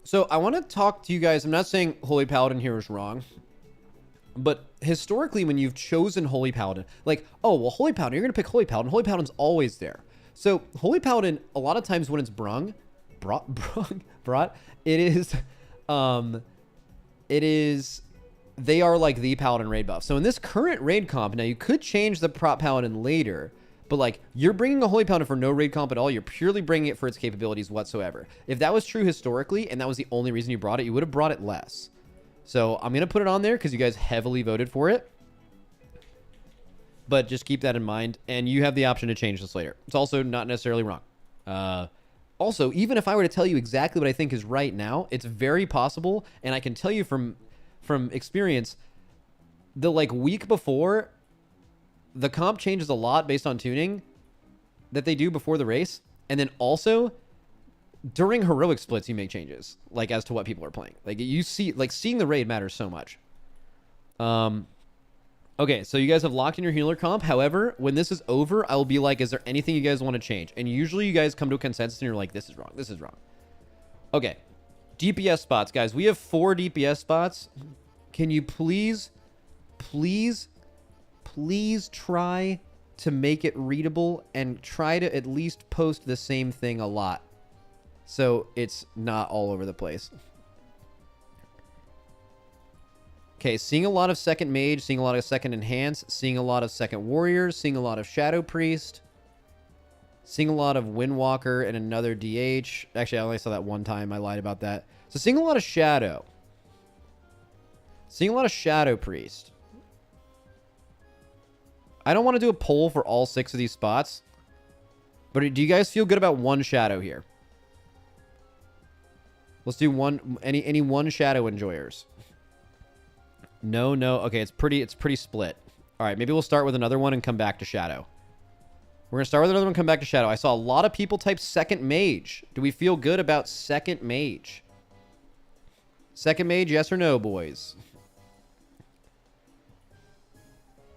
So I want to talk to you guys. I'm not saying Holy Paladin here is wrong, but historically when you've chosen Holy Paladin, like, oh, well, Holy Paladin, you're going to pick Holy Paladin. Holy Paladin's always there. So Holy Paladin, a lot of times when it's brought, they are like the Paladin raid buff. So in this current raid comp, now you could change the prop Paladin later, but like you're bringing a Holy Paladin for no raid comp at all. You're purely bringing it for its capabilities whatsoever. If that was true historically and that was the only reason you brought it, you would have brought it less. So I'm going to put it on there because you guys heavily voted for it. But just keep that in mind. And you have the option to change this later. It's also not necessarily wrong. Also, even if I were to tell you exactly what I think is right now, it's very possible. And I can tell you from experience, the like week before... the comp changes a lot based on tuning that they do before the race. And then also during heroic splits, you make changes like as to what people are playing. Like you see, like seeing the raid matters so much. Okay. So you guys have locked in your healer comp. However, when this is over, I'll be like, is there anything you guys want to change? And usually you guys come to a consensus and you're like, this is wrong. This is wrong. Okay. DPS spots, guys. We have 4 DPS spots. Can you please try to make it readable and try to at least post the same thing a lot so it's not all over the place. Okay, seeing a lot of second mage, seeing a lot of second enhance, seeing a lot of second warriors, seeing a lot of shadow priest, seeing a lot of windwalker and another DH. Actually, I only saw that one time. I lied about that. So seeing a lot of shadow. Seeing a lot of shadow priest. I don't want to do a poll for all 6 of these spots, but do you guys feel good about one shadow here? Let's do one. Any one shadow enjoyers? No, no. Okay, it's pretty split. All right, maybe we'll start with another one and come back to shadow. We're gonna start with another one, come back to shadow. I saw a lot of people type second mage. Do we feel good about second mage? Second mage, yes or no, boys?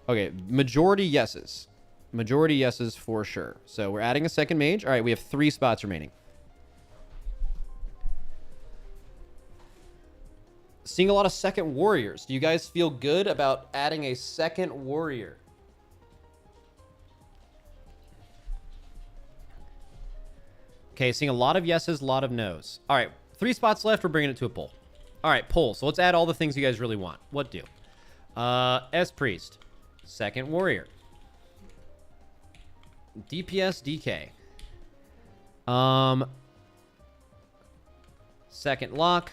Okay, majority yeses. Majority yeses for sure. So we're adding a second mage. All right, we have 3 spots remaining. Seeing a lot of second warriors. Do you guys feel good about adding a second warrior? Okay, seeing a lot of yeses, a lot of nos. All right, 3 spots left. We're bringing it to a poll. All right, poll. So let's add all the things you guys really want. What do? S-Priest. Second warrior. DPS DK. Second lock.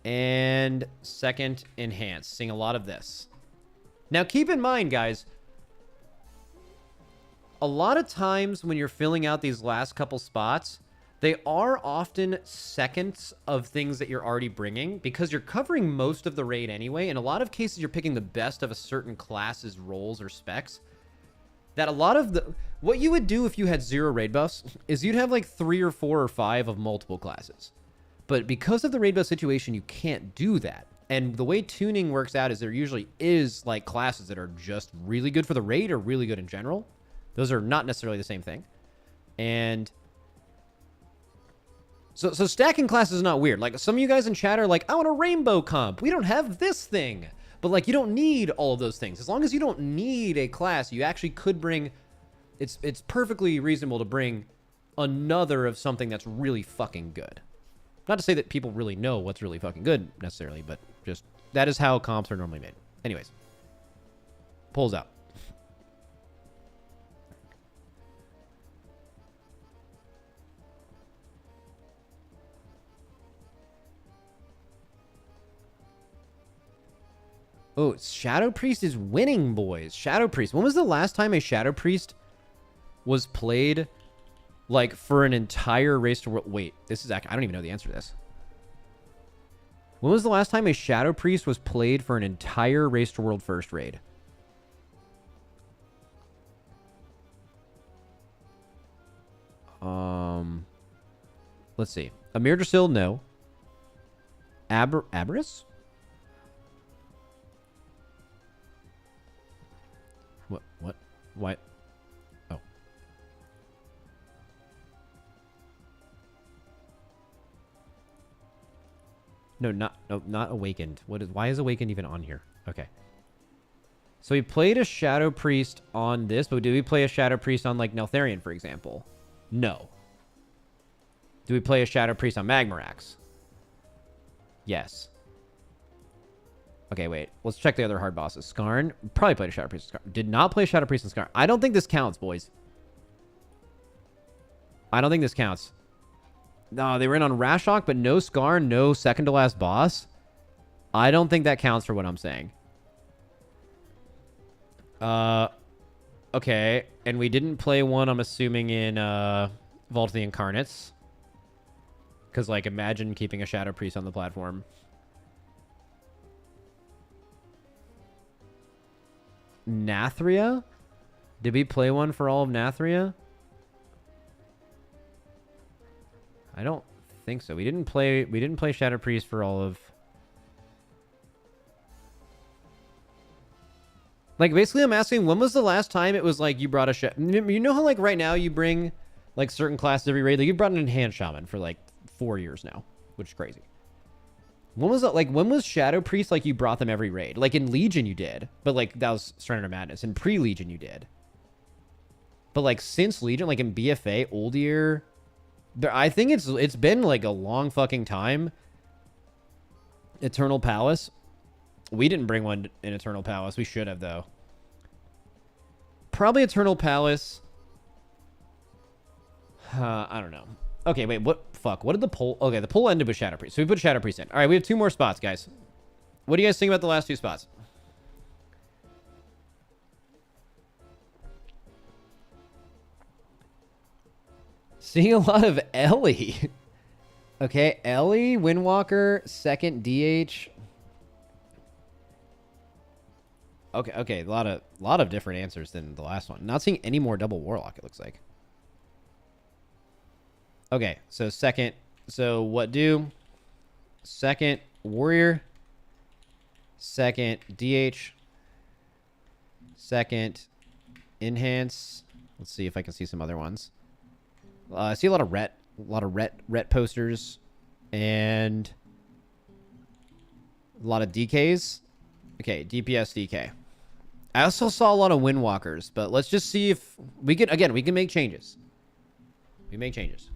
And second enhance. Seeing a lot of this. Now keep in mind, guys, a lot of times when you're filling out these last couple spots, they are often seconds of things that you're already bringing because you're covering most of the raid anyway. In a lot of cases, you're picking the best of a certain class's roles or specs. That a lot of the... What you would do if you had 0 raid buffs is you'd have like 3 or 4 or 5 of multiple classes. But because of the raid buff situation, you can't do that. And the way tuning works out is there usually is like classes that are just really good for the raid or really good in general. Those are not necessarily the same thing. And... So stacking classes is not weird. Like, some of you guys in chat are like, I want a rainbow comp. We don't have this thing. But, like, you don't need all of those things. As long as you don't need a class, you actually could bring... It's perfectly reasonable to bring another of something that's really fucking good. Not to say that people really know what's really fucking good, necessarily, but just... That is how comps are normally made. Anyways. Pulls out. Oh, Shadow Priest is winning, boys. Shadow Priest. When was the last time a Shadow Priest was played, like, for an entire race to world? Wait, this is actually... I don't even know the answer to this. When was the last time a Shadow Priest was played for an entire race to world first raid? Let's see. Amir Drasil, no. Aberus? What? Why? Oh. No, not Awakened. Why is Awakened even on here? Okay. So we played a Shadow Priest on this, but did we play a Shadow Priest on, like, Neltharion, for example? No. Do we play a Shadow Priest on Magmarax? Yes. Okay, wait. Let's check the other hard bosses. Skarn. Probably played a Shadow Priest on Skarn. Did not play Shadow Priest on Skarn. I don't think this counts, boys. I don't think this counts. No, they were in on Rashok, but no Skarn, no second to last boss. I don't think that counts for what I'm saying. Okay. And we didn't play one, I'm assuming, in Vault of the Incarnates. Because, like, imagine keeping a Shadow Priest on the platform. Nathria? Did we play one for all of Nathria? I don't think so. We didn't play Shadow Priest for all of... Like, basically, I'm asking, when was the last time it was, like, you brought a... You know how, like, right now you bring, like, certain classes every raid? Like, you brought an Enhanced Shaman for, like, 4 years now, which is crazy. When was that? Like, when was Shadow Priest, like, you brought them every raid? Like, in Legion you did, but, like, that was Surrender Madness. In pre-Legion you did. But, like, since Legion, like, in BFA, Old Year... I think it's been, like, a long fucking time. Eternal Palace. We didn't bring one in Eternal Palace. We should have, though. Probably Eternal Palace. I don't know. Okay, wait, what? Fuck, what did the poll... Okay, the poll ended with Shadow Priest. So we put Shadow Priest in. All right, we have 2 more spots, guys. What do you guys think about the last 2 spots? Seeing a lot of Ellie. Okay, Ellie, Windwalker, second DH. Okay, a lot of different answers than the last one. Not seeing any more double Warlock, it looks like. Okay, so second. So what do? Second Warrior. Second DH. Second Enhance. Let's see if I can see some other ones. I see a lot of Ret posters, and a lot of DKs. Okay, DPS DK. I also saw a lot of Windwalkers, but let's just see if we can. Again, we can make changes. We make changes.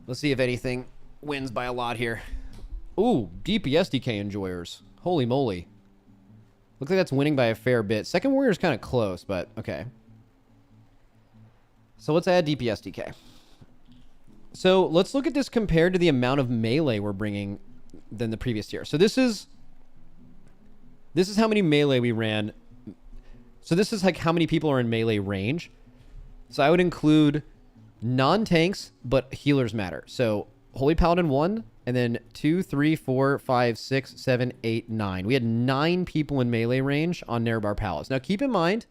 Let's see if anything wins by a lot here. Ooh, DPS DK enjoyers. Holy moly. Looks like that's winning by a fair bit. Second Warrior is kind of close, but okay. So let's add DPS DK. So let's look at this compared to the amount of melee we're bringing than the previous tier. So this is how many melee we ran. So this is like how many people are in melee range. So I would include non-tanks, but healers matter. So Holy Paladin 1, and then 2, 3, 4, 5, 6, 7, 8, 9. We had 9 people in melee range on Nerebar Palace. Now keep in mind,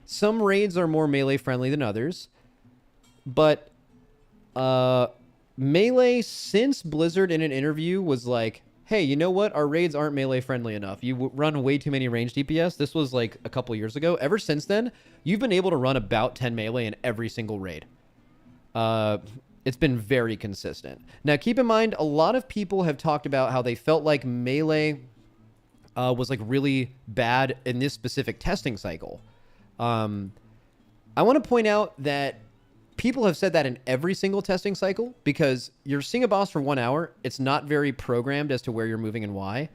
some raids are more melee friendly than others, but melee, since Blizzard in an interview was like, hey, you know what? Our raids aren't melee friendly enough. You run way too many range DPS. This was like a couple years ago. Ever since then, you've been able to run about 10 melee in every single raid. It's been very consistent. Now, keep in mind, a lot of people have talked about how they felt like melee was like really bad in this specific testing cycle. I want to point out that people have said that in every single testing cycle, because you're seeing a boss for 1 hour. It's not very programmed as to where you're moving and why.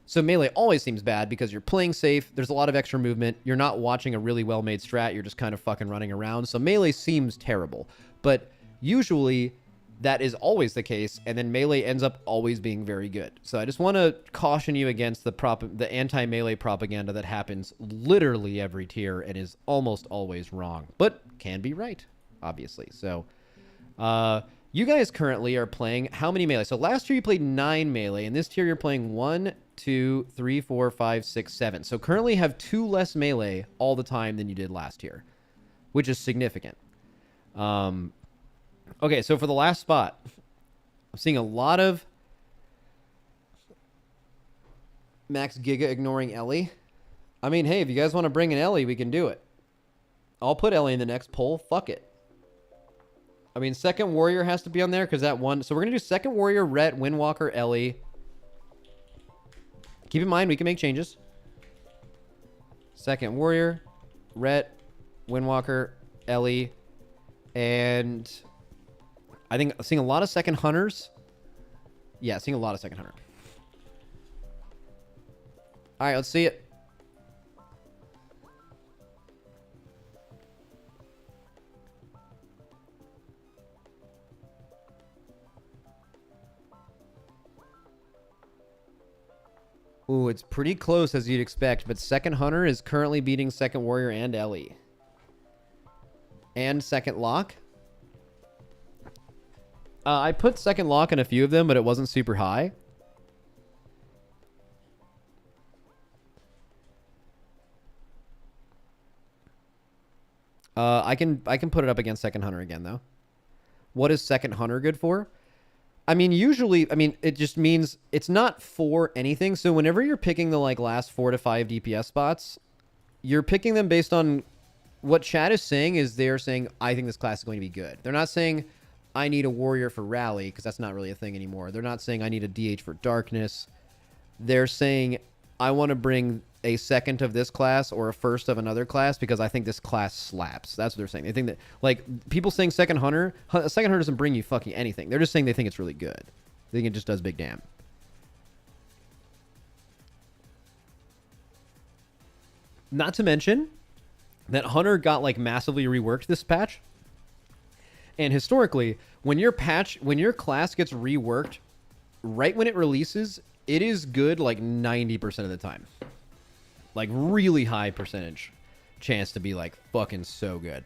So melee always seems bad because you're playing safe. There's a lot of extra movement. You're not watching a really well-made strat. You're just kind of fucking running around. So melee seems terrible. But usually that is always the case, and then melee ends up always being very good. So I just want to caution you against the anti-melee propaganda that happens literally every tier and is almost always wrong, but can be right, obviously. So you guys currently are playing how many melee? So last year you played 9 melee, and this tier you're playing 1, 2, 3, 4, 5, 6, 7. So currently have 2 less melee all the time than you did last year, which is significant. Okay, so for the last spot, I'm seeing a lot of Max Giga ignoring Ellie. I mean, hey, if you guys want to bring in Ellie, we can do it. I'll put Ellie in the next poll. Fuck it. I mean, second Warrior has to be on there because that one. So we're going to do second Warrior, Ret, Windwalker, Ellie. Keep in mind, we can make changes. Second Warrior, Ret, Windwalker, Ellie, and I think I'm seeing a lot of second Hunters. Yeah, seeing a lot of second Hunter. All right, let's see it. Ooh, it's pretty close as you'd expect, but second Hunter is currently beating second Warrior and Ellie. And second Lock. I put second Lock in a few of them, but it wasn't super high. I can put it up against second Hunter again, though. What is second Hunter good for? I mean, usually, it just means it's not for anything. So whenever you're picking the last 4 to 5 DPS spots, you're picking them based on what chat is saying. Is they're saying, I think this class is going to be good. They're not saying, I need a warrior for rally, because that's not really a thing anymore. They're not saying I need a DH for darkness. They're saying I want to bring a second of this class or a first of another class because I think this class slaps. That's what they're saying. They think that, people saying second Hunter doesn't bring you fucking anything. They're just saying they think it's really good. They think it just does big damn. Not to mention that Hunter got massively reworked this patch. And historically, when your class gets reworked, right when it releases, it is good 90% of the time. Really high percentage chance to be fucking so good.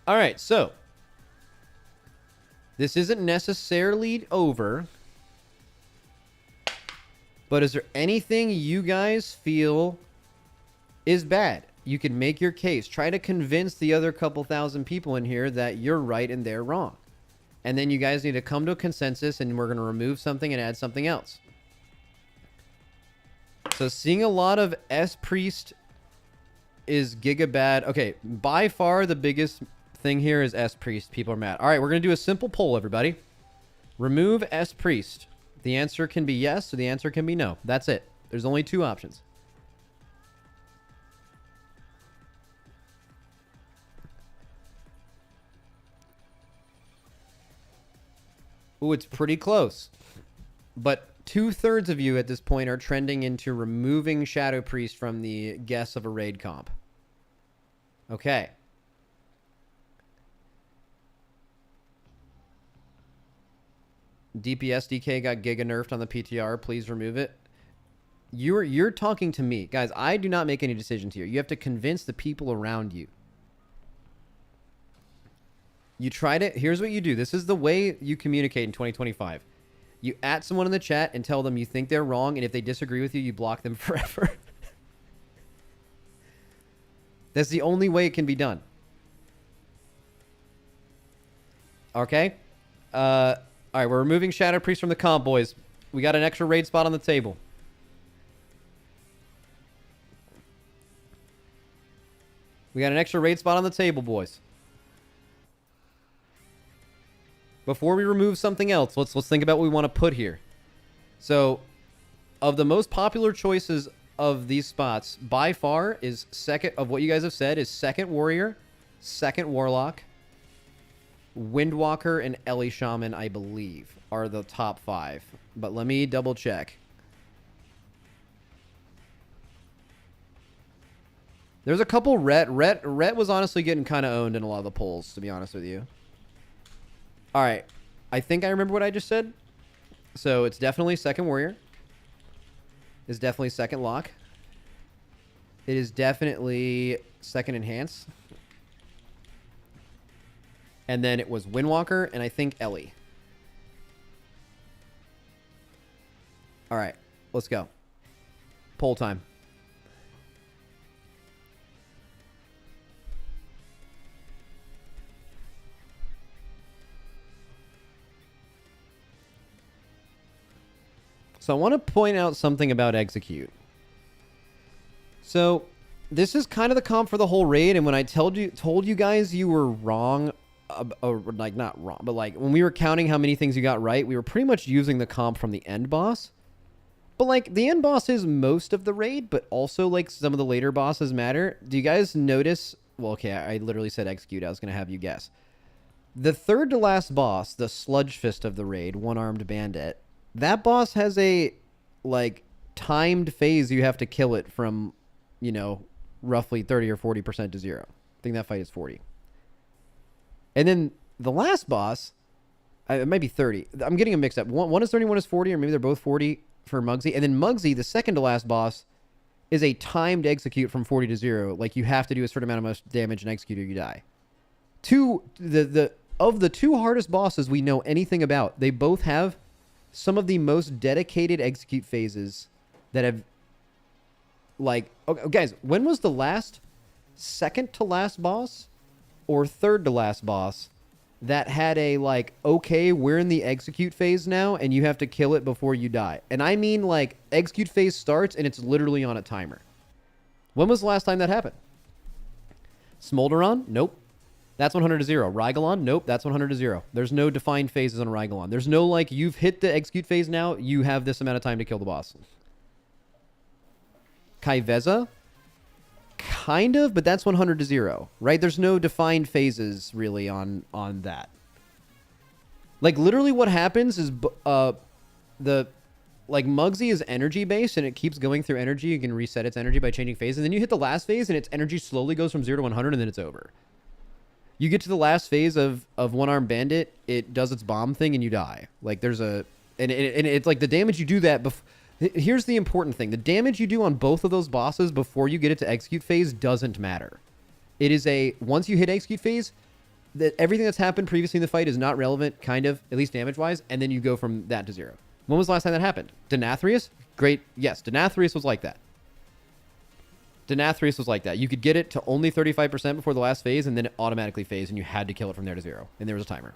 All right, so this isn't necessarily over, but is there anything you guys feel is bad? You can make your case. Try to convince the other couple thousand people in here that you're right and they're wrong. And then you guys need to come to a consensus, and we're going to remove something and add something else. So seeing a lot of S-Priest is giga bad. Okay, by far the biggest thing here is S-Priest. People are mad. All right, we're going to do a simple poll, everybody. Remove S-Priest. The answer can be yes, or the answer can be no. That's it. There's only two options. Ooh, it's pretty close. But 2/3 of you at this point are trending into removing Shadow Priest from the guess of a raid comp. Okay. DPS DK got giga nerfed on the PTR. Please remove it. You're talking to me. Guys, I do not make any decisions here. You have to convince the people around you. You try to... Here's what you do. This is the way you communicate in 2025. You at someone in the chat and tell them you think they're wrong, and if they disagree with you, you block them forever. That's the only way it can be done. Okay? All right, we're removing Shadow Priest from the comp, boys. We got an extra raid spot on the table. We got an extra raid spot on the table, boys. Before we remove something else, let's think about what we want to put here. So, of the most popular choices of these spots, by far is second of what you guys have said is second warrior, second warlock, Windwalker, and Ellie Shaman, I believe, are the top 5. But let me double check. There's a couple Rhett was honestly getting kind of owned in a lot of the polls, to be honest with you. All right. I think I remember what I just said. So it's definitely second warrior. It's definitely second lock. It is definitely second enhance. And then it was Windwalker and I think Ellie. All right. Let's go. Poll time. So I want to point out something about execute. So this is kind of the comp for the whole raid, and when I told you guys you were wrong, or like not wrong, but like when we were counting how many things you got right, we were pretty much using the comp from the end boss. But like the end boss is most of the raid, but also like some of the later bosses matter. Do you guys notice? Well, okay, I literally said execute. I was gonna have you guess. The third to last boss, the Sludge Fist of the raid, One-Armed Bandit. That boss has a, like, timed phase you have to kill it from, you know, roughly 30 or 40% to 0. I think that fight is 40. And then the last boss, it might be 30. I'm getting them mixed up. One is 30, one is 40, or maybe they're both 40 for Muggsy. And then Muggsy, the second to last boss, is a timed execute from 40 to 0. Like, you have to do a certain amount of most damage and execute or you die. Of the two hardest bosses we know anything about, they both have some of the most dedicated execute phases that have, like, okay, guys, when was the last second to last boss or third to last boss that had a, like, okay, we're in the execute phase now and you have to kill it before you die? And I mean, like, execute phase starts and it's literally on a timer. When was the last time that happened? Smolderon? Nope. That's 100 to 0. Rygalon? Nope. That's 100 to 0. There's no defined phases on Rygalon. There's no, like, you've hit the execute phase now. You have this amount of time to kill the boss. Kaiveza? Kind of, but that's 100 to 0, right? There's no defined phases, really, on that. Like, literally what happens is, like, Muggsy is energy-based, and it keeps going through energy. You can reset its energy by changing phases. And then you hit the last phase, and its energy slowly goes from 0 to 100, and then it's over. You get to the last phase of One-Armed Bandit, it does its bomb thing, and you die. Like, there's a... And it's like the damage you do that... Here's the important thing. The damage you do on both of those bosses before you get it to execute phase doesn't matter. It is a... Once you hit execute phase, that everything that's happened previously in the fight is not relevant, kind of, at least damage-wise, and then you go from that to 0. When was the last time that happened? Denathrius? Great. Yes, Denathrius was like that. Denathrius was like that. You could get it to only 35% before the last phase, and then it automatically phased, and you had to kill it from there to 0. And there was a timer.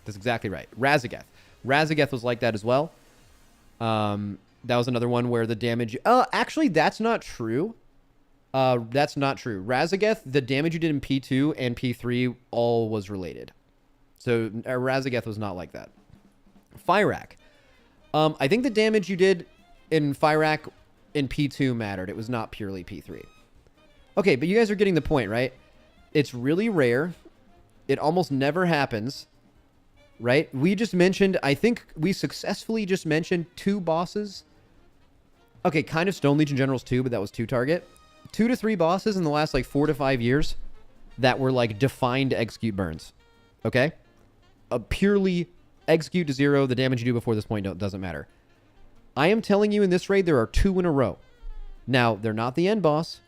That's exactly right. Razageth. Razageth was like that as well. That was another one where the damage... actually, that's not true. That's not true. Razageth, the damage you did in P2 and P3 all was related. So Razageth was not like that. Fyrak. I think the damage you did in Fyrak in P2 mattered. It was not purely P3. Okay, but you guys are getting the point, right? It's really rare. It almost never happens, right? We just mentioned, I think we successfully just mentioned 2 bosses. Okay, kind of Stone Legion Generals 2, but that was 2 target. 2 to 3 bosses in the last like 4 to 5 years that were like defined execute burns. Okay? A purely execute to 0. The damage you do before this point doesn't matter. I am telling you in this raid there are 2 in a row. Now, they're not the end boss.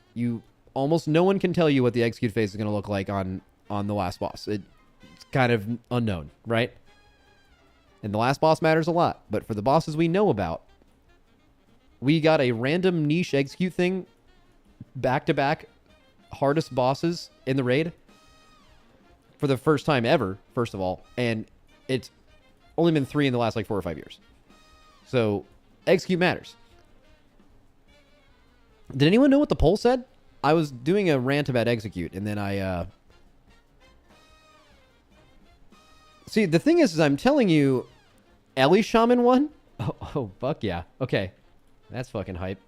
Almost no one can tell you what the execute phase is going to look like on the last boss. It's kind of unknown, right? And the last boss matters a lot. But for the bosses we know about, we got a random niche execute thing back-to-back hardest bosses in the raid for the first time ever, first of all. And it's only been 3 in the last like 4 or 5 years. So execute matters. Did anyone know what the poll said? I was doing a rant about execute, and then I... See, the thing is I'm telling you, Ellie Shaman won? Oh, fuck yeah. Okay. That's fucking hype.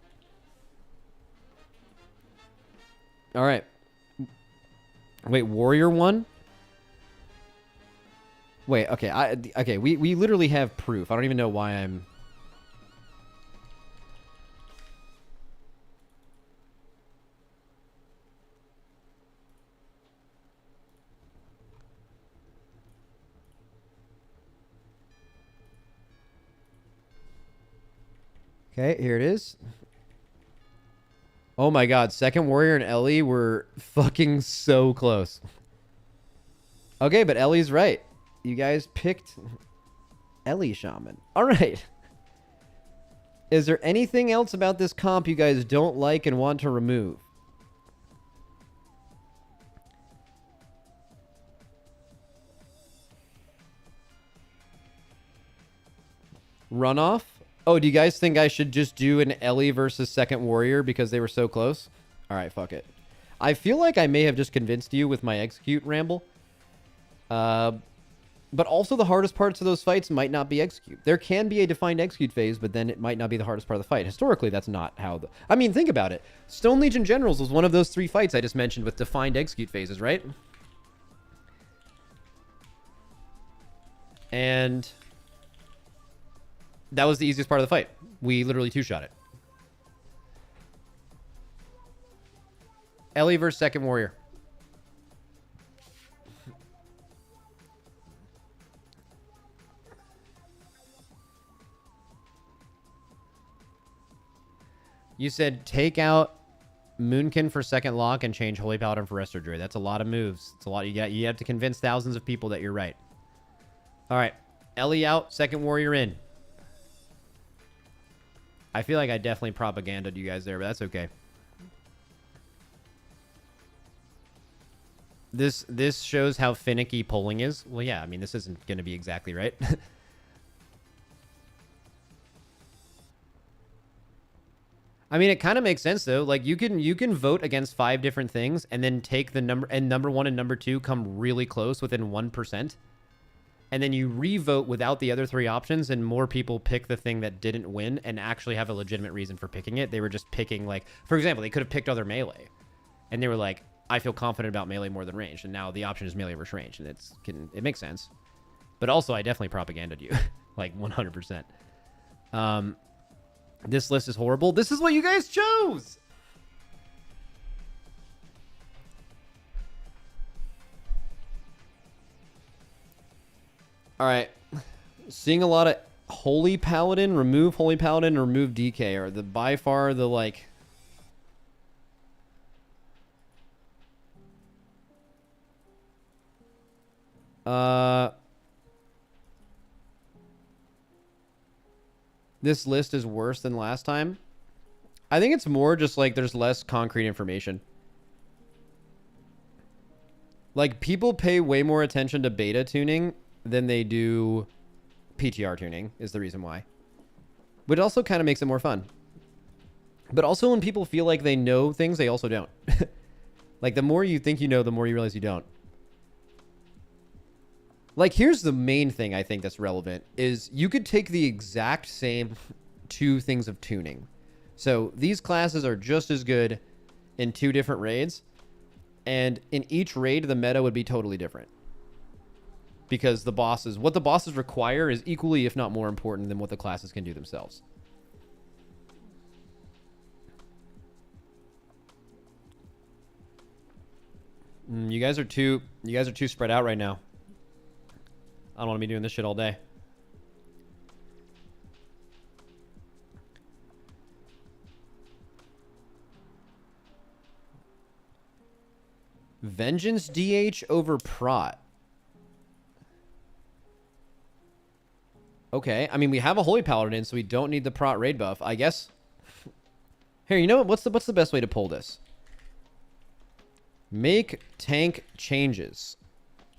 All right. Wait, Warrior won? Wait, okay. Okay, we literally have proof. I don't even know why I'm... Okay, here it is. Oh my god, Second Warrior and Ellie were fucking so close. Okay, but Ellie's right. You guys picked Ellie Shaman. All right. Is there anything else about this comp you guys don't like and want to remove? Runoff? Oh, do you guys think I should just do an Ellie versus Second Warrior because they were so close? All right, fuck it. I feel like I may have just convinced you with my execute ramble. But also the hardest parts of those fights might not be execute. There can be a defined execute phase, but then it might not be the hardest part of the fight. Historically, that's not how the... I mean, think about it. Stone Legion Generals was one of those 3 fights I just mentioned with defined execute phases, right? And that was the easiest part of the fight. We literally 2-shot it. Ellie versus Second Warrior. You said take out Moonkin for second lock and change Holy Paladin for Resto Druid. That's a lot of moves. It's a lot. You have to convince thousands of people that you're right. All right. Ellie out. Second Warrior in. I feel like I definitely propagandaed you guys there, but that's okay. This shows how finicky polling is. Well, yeah. I mean, this isn't going to be exactly right. I mean, it kind of makes sense though. Like you can vote against 5 different things and then take the number, and number 1 and number 2 come really close within 1%. And then you re-vote without the other 3 options, and more people pick the thing that didn't win and actually have a legitimate reason for picking it. They were just picking, like, for example, they could have picked other melee, and they were like, I feel confident about melee more than range, and now the option is melee versus range, and it makes sense. But also, I definitely propagandaed you, like 100%. This list is horrible. This is what you guys chose. All right. Seeing a lot of Holy Paladin, remove Holy Paladin, remove DK are the by far the like... This list is worse than last time. I think it's more just like there's less concrete information. Like, people pay way more attention to beta tuning than they do PTR tuning is the reason why. Which also kind of makes it more fun. But also when people feel like they know things, they also don't. Like, the more you think you know, the more you realize you don't. Like, here's the main thing I think that's relevant is you could take the exact same two things of tuning. So these classes are just as good in two different raids. And in each raid, the meta would be totally different. Because what the bosses require is equally, if not more important than what the classes can do themselves. You guys are too spread out right now. I don't want to be doing this shit all day. Vengeance DH over Prot. Okay, I mean, we have a Holy Paladin, so we don't need the Prot raid buff, I guess. Here, you know what? What's the best way to pull this? Make tank changes.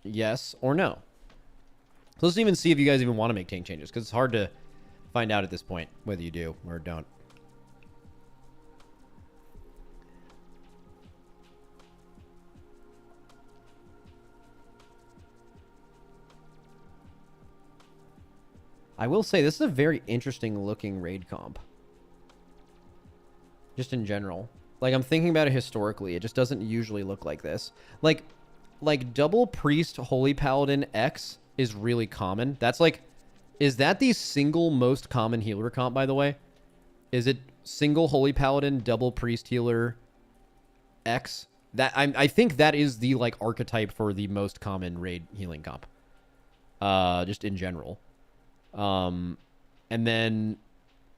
Yes or no? So let's even see if you guys even want to make tank changes, because it's hard to find out at this point whether you do or don't. I will say this is a very interesting looking raid comp. Just in general. Like, I'm thinking about it historically. It just doesn't usually look like this. Like double priest holy paladin X is really common. That's like, is that the single most common healer comp, by the way? Is it single holy paladin double priest healer X? That I think that is the like archetype for the most common raid healing comp. Just in general. And then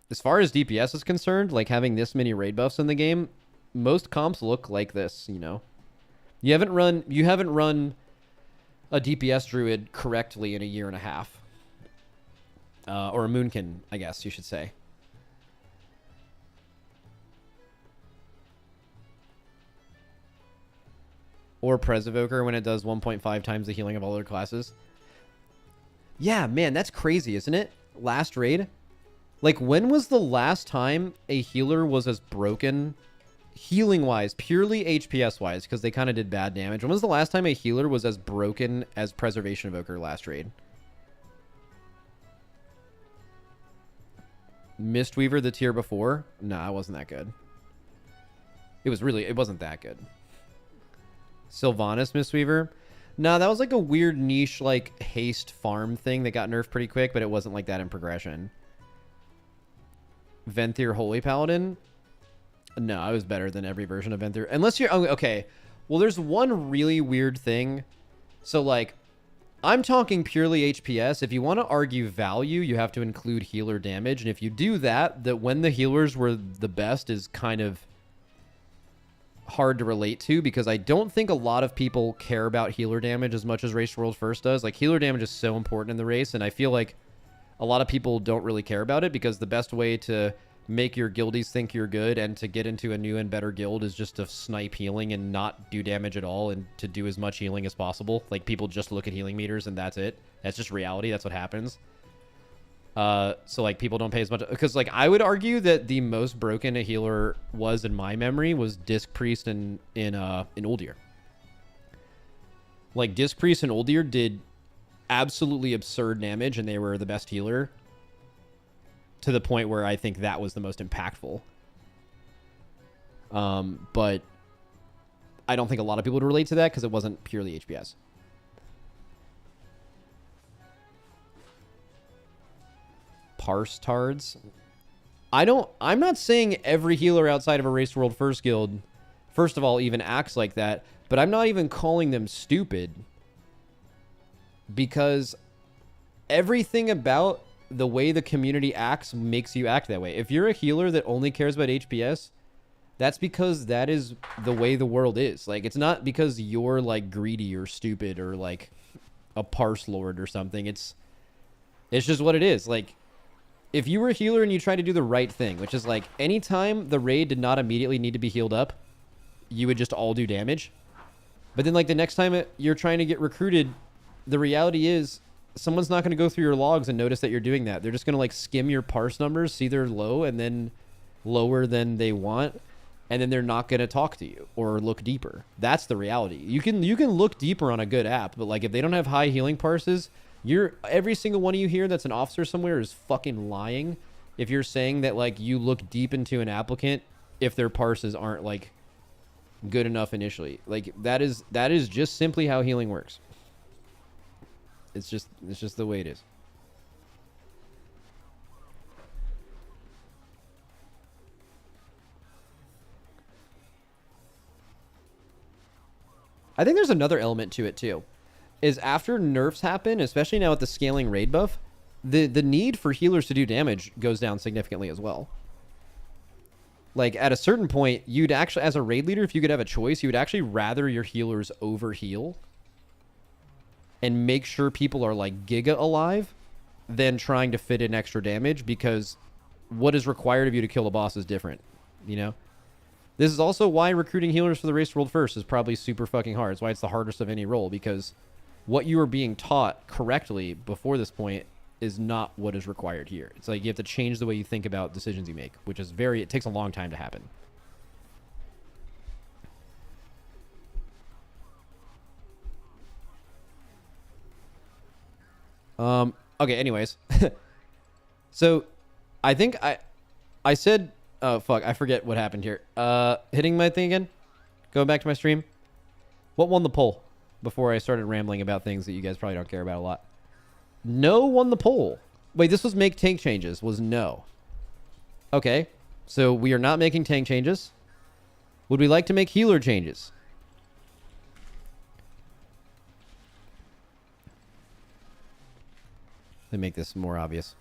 as far as DPS is concerned, like having this many raid buffs in the game, most comps look like this, you know. You haven't run a DPS druid correctly in a year and a half. Or a moonkin, I guess you should say. Or Pres Evoker when it does 1.5 times the healing of all other classes. Yeah, man, that's crazy, isn't it? Last raid? Like, when was the last time a healer was as broken, healing-wise, purely HPS-wise, because they kind of did bad damage. When was the last time a healer was as broken as Preservation Evoker last raid? Mistweaver the tier before? Nah, it wasn't that good. It wasn't that good. Sylvanas Mistweaver? No, that was like a weird niche, like, haste farm thing that got nerfed pretty quick, but it wasn't like that in progression. Venthyr Holy Paladin? No, it was better than every version of Venthyr. Unless you're... Oh, okay. Well, there's one really weird thing. So, like, I'm talking purely HPS. If you want to argue value, you have to include healer damage. And if you do that, that when the healers were the best is kind of hard to relate to, because I don't think a lot of people care about healer damage as much as Race World First does. Like, healer damage is so important in the race, and I feel like a lot of people don't really care about it, because the best way to make your guildies think you're good and to get into a new and better guild is just to snipe healing and not do damage at all, and to do as much healing as possible. Like, people just look at healing meters and that's it. That's just reality. That's what happens. So, like, people don't pay as much, because, like, I would argue that the most broken a healer was in my memory was Disc Priest in Uldir. Like, Disc Priest and Uldir did absolutely absurd damage, and they were the best healer, to the point where I think that was the most impactful. But I don't think a lot of people would relate to that, because it wasn't purely HPS. Parse tards. I'm not saying every healer outside of a Race World First guild, first of all, even acts like that, but I'm not even calling them stupid, because everything about the way the community acts makes you act that way. If you're a healer that only cares about HPS, that's because that is the way the world is. Like, it's not because you're, like, greedy or stupid or, like, a parse lord or something. It's just what it is. Like, if you were a healer and you try to do the right thing, which is like anytime the raid did not immediately need to be healed up, you would just all do damage. But then like the next time you're trying to get recruited, the reality is someone's not going to go through your logs and notice that you're doing that. They're just going to like skim your parse numbers, see they're low and then lower than they want. And then they're not going to talk to you or look deeper. That's the reality. You can look deeper on a good app, but like if they don't have high healing parses, every single one of you here that's an officer somewhere is fucking lying if you're saying that like you look deep into an applicant if their parses aren't like good enough initially. Like that is just simply how healing works. It's just the way it is. I think there's another element to it too. Is after nerfs happen, especially now with the scaling raid buff, the need for healers to do damage goes down significantly as well. Like at a certain point, you'd actually, as a raid leader, if you could have a choice, you would actually rather your healers over heal and make sure people are like giga alive than trying to fit in extra damage, because what is required of you to kill a boss is different, you know? This is also why recruiting healers for the race world first is probably super fucking hard. It's why it's the hardest of any role, because what you are being taught correctly before this point is not what is required here. It's like you have to change the way you think about decisions you make, which is it takes a long time to happen. Okay, anyways. So I think I said, oh fuck, I forget what happened here. Hitting my thing again. Going back to my stream. What won the poll before I started rambling about things that you guys probably don't care about a lot? No won the poll. Wait, this was make tank changes. Was no. Okay, so we are not making tank changes. Would we like to make healer changes? Let me make this more obvious.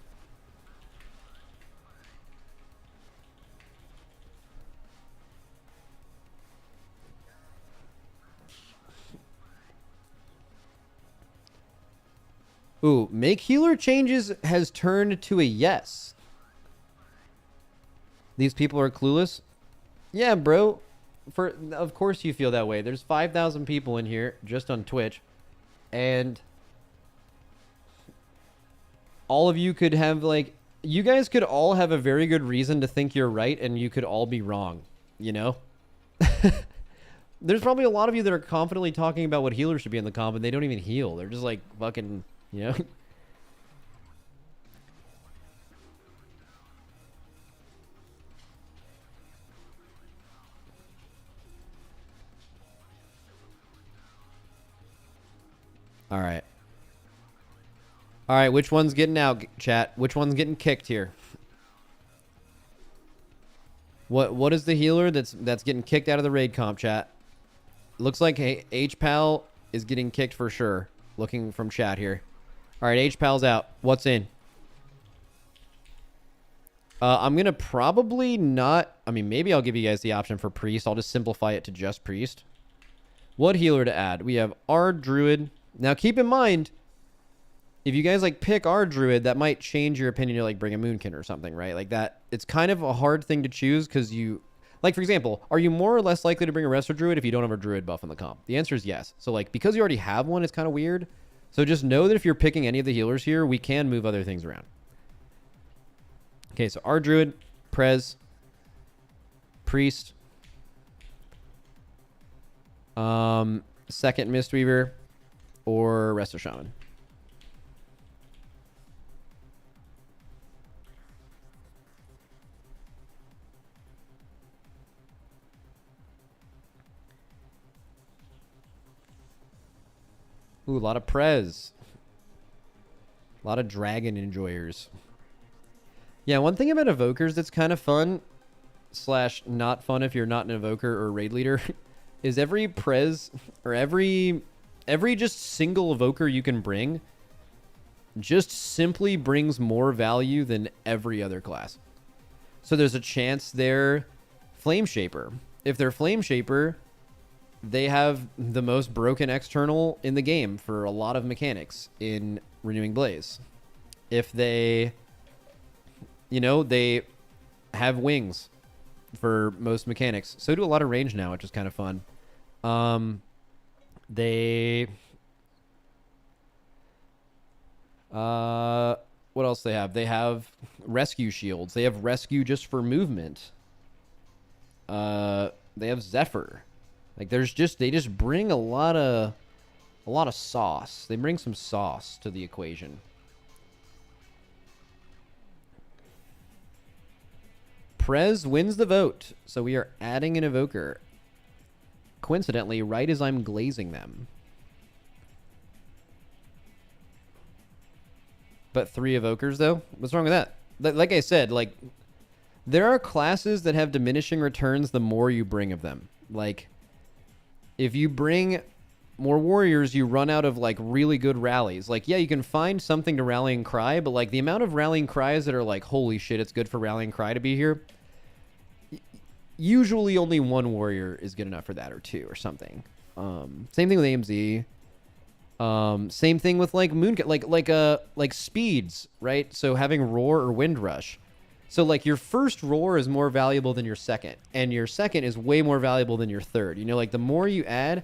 Ooh, make healer changes has turned to a yes. These people are clueless? Yeah, bro. Of course you feel that way. There's 5,000 people in here just on Twitch. And all of you could have like, you guys could all have a very good reason to think you're right, and you could all be wrong, you know? There's probably a lot of you that are confidently talking about what healers should be in the comp, and they don't even heal. They're just like fucking, you know? All right. All right, which one's getting out, chat? Which one's getting kicked here? What is the healer that's getting kicked out of the raid comp, chat? Looks like HPAL is getting kicked for sure. Looking from chat here. All right, HPAL's out. What's in? I'm going to probably not... I mean, maybe I'll give you guys the option for priest. I'll just simplify it to just priest. What healer to add? We have our druid. Now, keep in mind, if you guys like pick our druid, that might change your opinion to like bring a moonkin or something, right? Like that. It's kind of a hard thing to choose because you... Like, for example, are you more or less likely to bring a Resto Druid if you don't have a Druid buff in the comp? The answer is yes. So, like, because you already have one, it's kind of weird. So just know that if you're picking any of the healers here, we can move other things around. Okay, so our Druid, Prez, Priest, second Mistweaver, or Resto Shaman. Ooh, a lot of Prez. A lot of dragon enjoyers. Yeah, one thing about evokers that's kind of fun / not fun if you're not an evoker or raid leader is every Prez or every just single evoker you can bring just simply brings more value than every other class. So there's a chance they're Flame Shaper. If they're Flame Shaper, they have the most broken external in the game for a lot of mechanics in Renewing Blaze. If they, they have wings for most mechanics. So do a lot of range now, which is kind of fun. What else they have? They have rescue shields. They have rescue just for movement. They have Zephyr. Like they just bring a lot of sauce. They bring some sauce to the equation. Prez wins the vote, so we are adding an evoker. Coincidentally, right as I'm glazing them. But 3 evokers, though? What's wrong with that? Like I said, like, there are classes that have diminishing returns the more you bring of them. Like, if you bring more warriors, you run out of, like, really good rallies. Like, yeah, you can find something to rallying cry, but, like, the amount of rallying cries that are like, holy shit, it's good for rallying cry to be here, usually only 1 warrior is good enough for that, or 2 or something. Same thing with AMZ. Same thing with like like speeds, right? So having roar or wind rush. So like your first roar is more valuable than your second, and your second is way more valuable than your third. Like the more you add,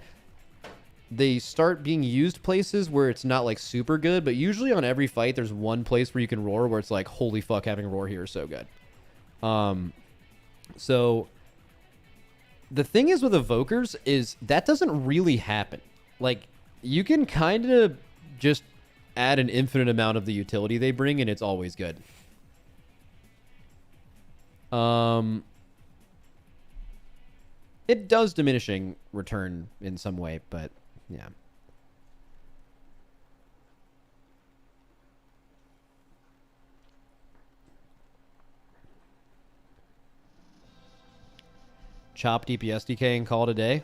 they start being used places where it's not like super good, but usually on every fight there's one place where you can roar where it's like, holy fuck, having roar here is so good. So the thing is with evokers is that doesn't really happen. Like, you can kind of just add an infinite amount of the utility they bring, and it's always good. It does diminishing return in some way, but yeah. Chop DPS DK and call it a day.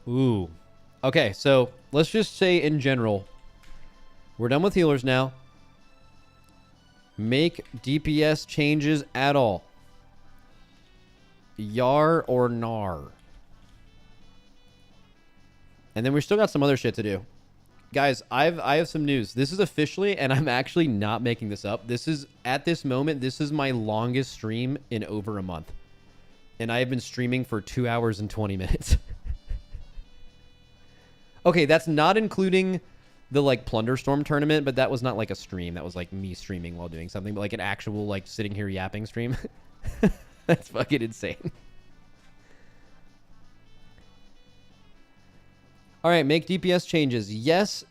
Ooh. Okay, so let's just say in general, we're done with healers now. Make DPS changes at all. Yar or nar. And then we still got some other shit to do. Guys, I have some news. This is officially, and I'm actually not making this up. This is, at this moment, this is my longest stream in over a month. And I have been streaming for 2 hours and 20 minutes. Okay, that's not including the, like, Plunderstorm tournament, but that was not, like, a stream. That was, like, me streaming while doing something, but, like, an actual, like, sitting here yapping stream. That's fucking insane. All right, make DPS changes. Yes,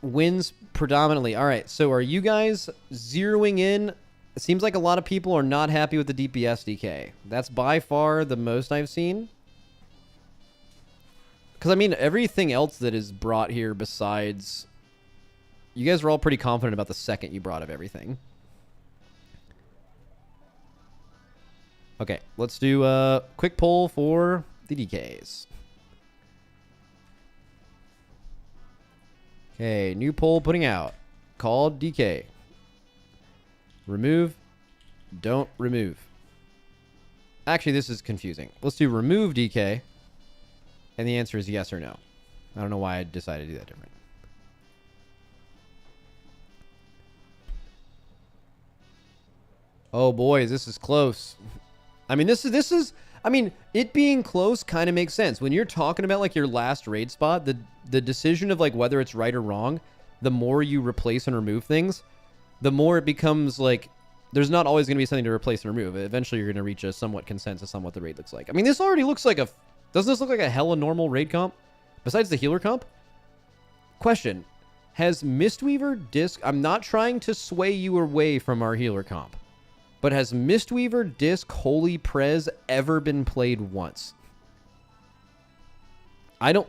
wins predominantly. All right, so are you guys zeroing in? It seems like a lot of people are not happy with the DPS DK. That's by far the most I've seen. Because, I mean, everything else that is brought here besides... You guys were all pretty confident about the second you brought of everything. Okay, let's do a quick poll for the DKs. Okay, new poll putting out. Called DK. Remove. Don't remove. Actually, this is confusing. Let's do remove DK. And the answer is yes or no. I don't know why I decided to do that different. Oh, boys, this is close. I mean, this is... I mean, it being close kind of makes sense. When you're talking about, like, your last raid spot, the decision of, like, whether it's right or wrong, the more you replace and remove things, the more it becomes, like... There's not always going to be something to replace and remove. Eventually, you're going to reach a somewhat consensus on what the raid looks like. I mean, this already looks like a... Doesn't this look like a hella normal raid comp? Besides the healer comp? Question. Has Mistweaver Disc... I'm not trying to sway you away from our healer comp. But has Mistweaver Disc Holy Prez ever been played once? I don't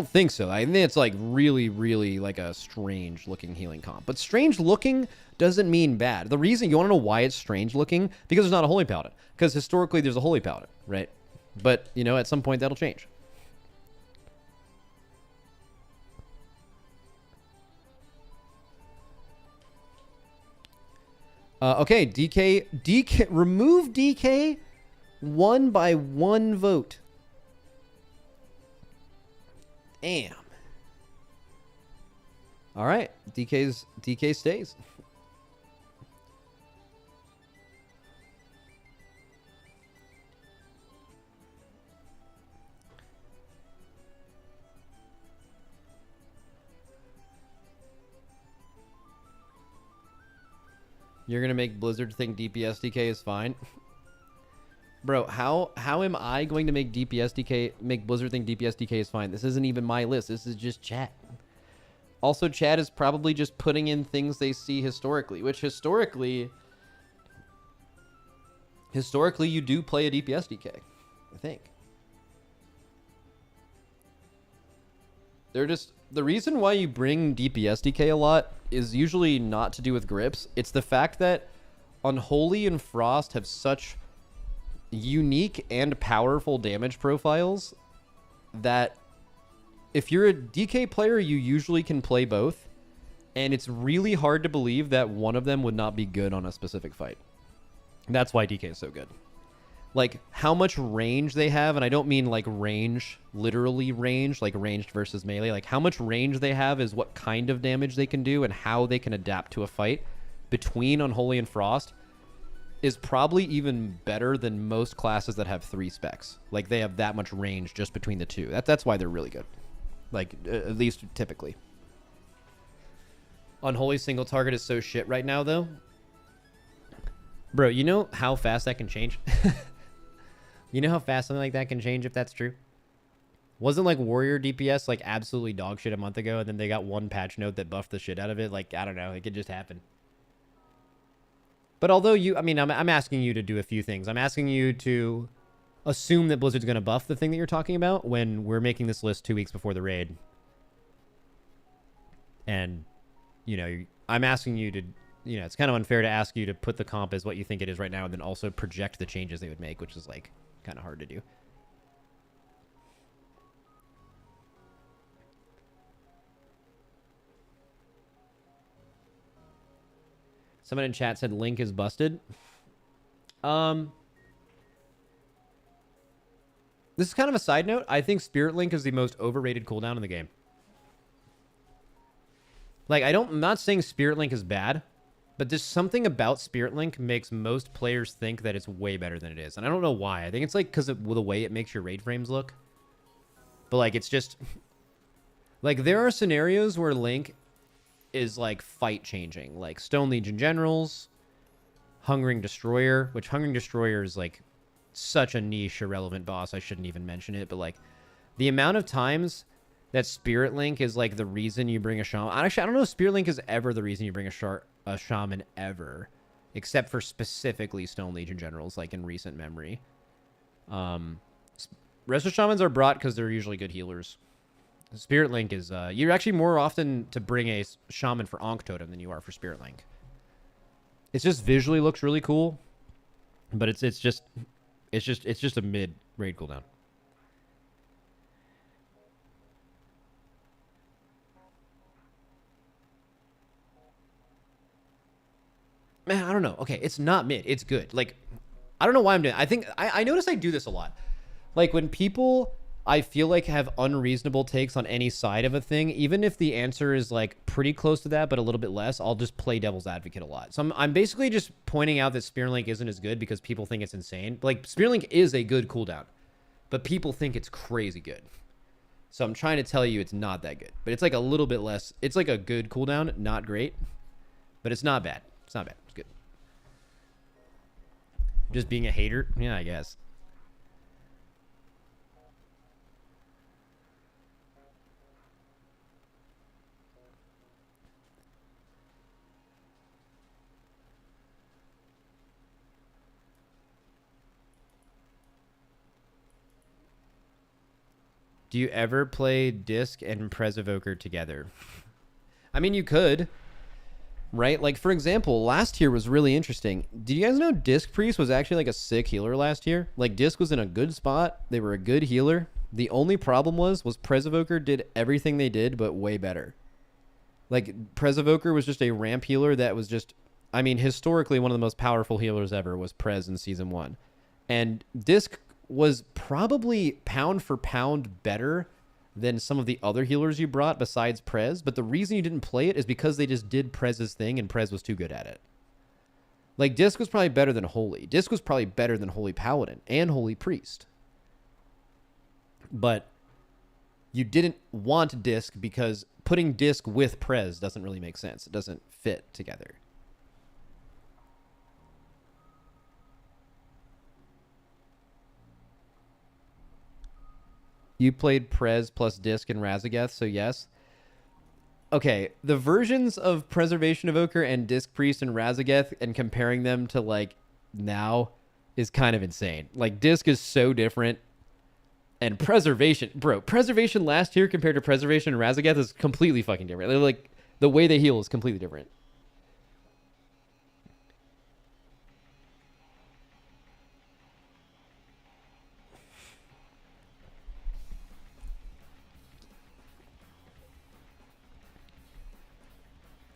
think so. I think it's like really, really like a strange looking healing comp. But strange looking doesn't mean bad. The reason, you want to know why it's strange looking? Because there's not a Holy Paladin. Because historically there's a Holy Paladin, right? But, you know, at some point that'll change. Okay, DK, remove DK Won by 1 vote. Damn. All right, DK stays. You're gonna make Blizzard think DPS DK is fine, bro. How am I going to make make Blizzard think DPS DK is fine? This isn't even my list. This is just chat. Also, chat is probably just putting in things they see historically, which historically you do play a DPS DK, I think. They're just, the reason why you bring DPS DK a lot is usually not to do with grips. It's the fact that Unholy and Frost have such unique and powerful damage profiles that if you're a DK player, you usually can play both, and it's really hard to believe that one of them would not be good on a specific fight. That's why DK is so good. Like, how much range they have, and I don't mean like range, literally range, like ranged versus melee. Like, how much range they have is what kind of damage they can do and how they can adapt to a fight between Unholy and Frost is probably even better than most classes that have 3 specs. Like, they have that much range just between the two. That's why they're really good. Like, at least typically. Unholy single target is so shit right now, though. Bro, you know how fast that can change? You know how fast something like that can change if that's true? Wasn't like Warrior DPS like absolutely dog shit a month ago, and then they got one patch note that buffed the shit out of it? Like, I don't know. It could just happen. But although you, I mean, I'm asking you to do a few things. I'm asking you to assume that Blizzard's going to buff the thing that you're talking about when we're making this list 2 weeks before the raid. And, you know, I'm asking you to, you know, it's kind of unfair to ask you to put the comp as what you think it is right now and then also project the changes they would make, which is like kind of hard to do. Someone in chat said Link is busted. This is kind of a side note. I think Spirit Link is the most overrated cooldown in the game. Like, I'm not saying Spirit Link is bad, but there's something about Spirit Link makes most players think that it's way better than it is. And I don't know why. I think it's like because of the way it makes your raid frames look. But like, it's just like there are scenarios where Link is like fight changing, like Stone Legion Generals, Hungering Destroyer, which Hungering Destroyer is like such a niche, irrelevant boss. I shouldn't even mention it, but like the amount of times that Spirit Link is like the reason you bring a shaman. Actually, I don't know if Spirit Link is ever the reason you bring a shaman ever, except for specifically Stone Legion Generals, like in recent memory. Rest of shamans are brought because they're usually good healers. Spirit Link is you're actually more often to bring a shaman for Ankh Totem than you are for Spirit Link. It's just visually looks really cool, but it's just a mid raid cooldown. Man, I don't know. Okay, it's not mid. It's good. Like, I don't know why I'm doing it. I think I notice I do this a lot. Like when people I feel like have unreasonable takes on any side of a thing, even if the answer is like pretty close to that but a little bit less, I'll just play devil's advocate a lot. So I'm basically just pointing out that Spear Link isn't as good because people think it's insane. Like Spear Link is a good cooldown, but people think it's crazy good. So I'm trying to tell you it's not that good, but it's like a little bit less. It's like a good cooldown, not great, but it's not bad. It's not bad. It's good. Just being a hater? Yeah, I guess. Do you ever play Disc and Prez Evoker together? I mean, you could, right? Like, for example, last year was really interesting. Did you guys know Disc Priest was actually like a sick healer last year? Like, Disc was in a good spot. They were a good healer. The only problem was Prez Evoker did everything they did, but way better. Like, Prez Evoker was just a ramp healer that was just, I mean, historically, one of the most powerful healers ever was Prez in Season 1. And Disc was probably pound for pound better than some of the other healers you brought besides Prez. But the reason you didn't play it is because they just did Prez's thing and Prez was too good at it. Like, Disc was probably better than Holy. Disc was probably better than Holy Paladin and Holy Priest. But you didn't want Disc because putting Disc with Prez doesn't really make sense. It doesn't fit together. You played Prez plus Disc and Razageth, so yes. Okay, the versions of Preservation Evoker and Disc Priest and Razageth and comparing them to, like, now is kind of insane. Like, Disc is so different. And Preservation, bro, Preservation last year compared to Preservation and Razageth is completely fucking different. They're like, the way they heal is completely different.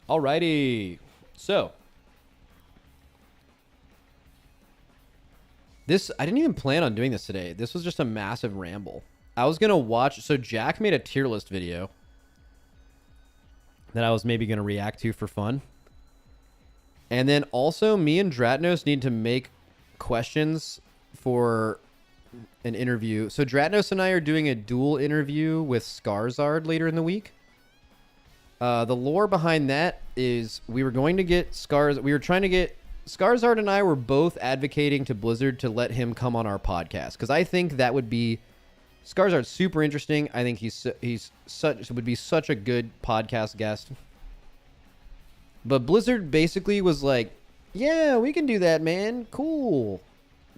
Alrighty. So, I didn't even plan on doing this today. This was just a massive ramble. I was going to watch, so Jack made a tier list video that I was maybe going to react to for fun. And then also me and Dratnos need to make questions for an interview. So Dratnos and I are doing a dual interview with Skarzard later in the week. The lore behind that is we were going to get Skarzard and I were both advocating to Blizzard to let him come on our podcast because I think that would be Skarzard's super interesting. I think would be such a good podcast guest. But Blizzard basically was like, "Yeah, we can do that, man. Cool.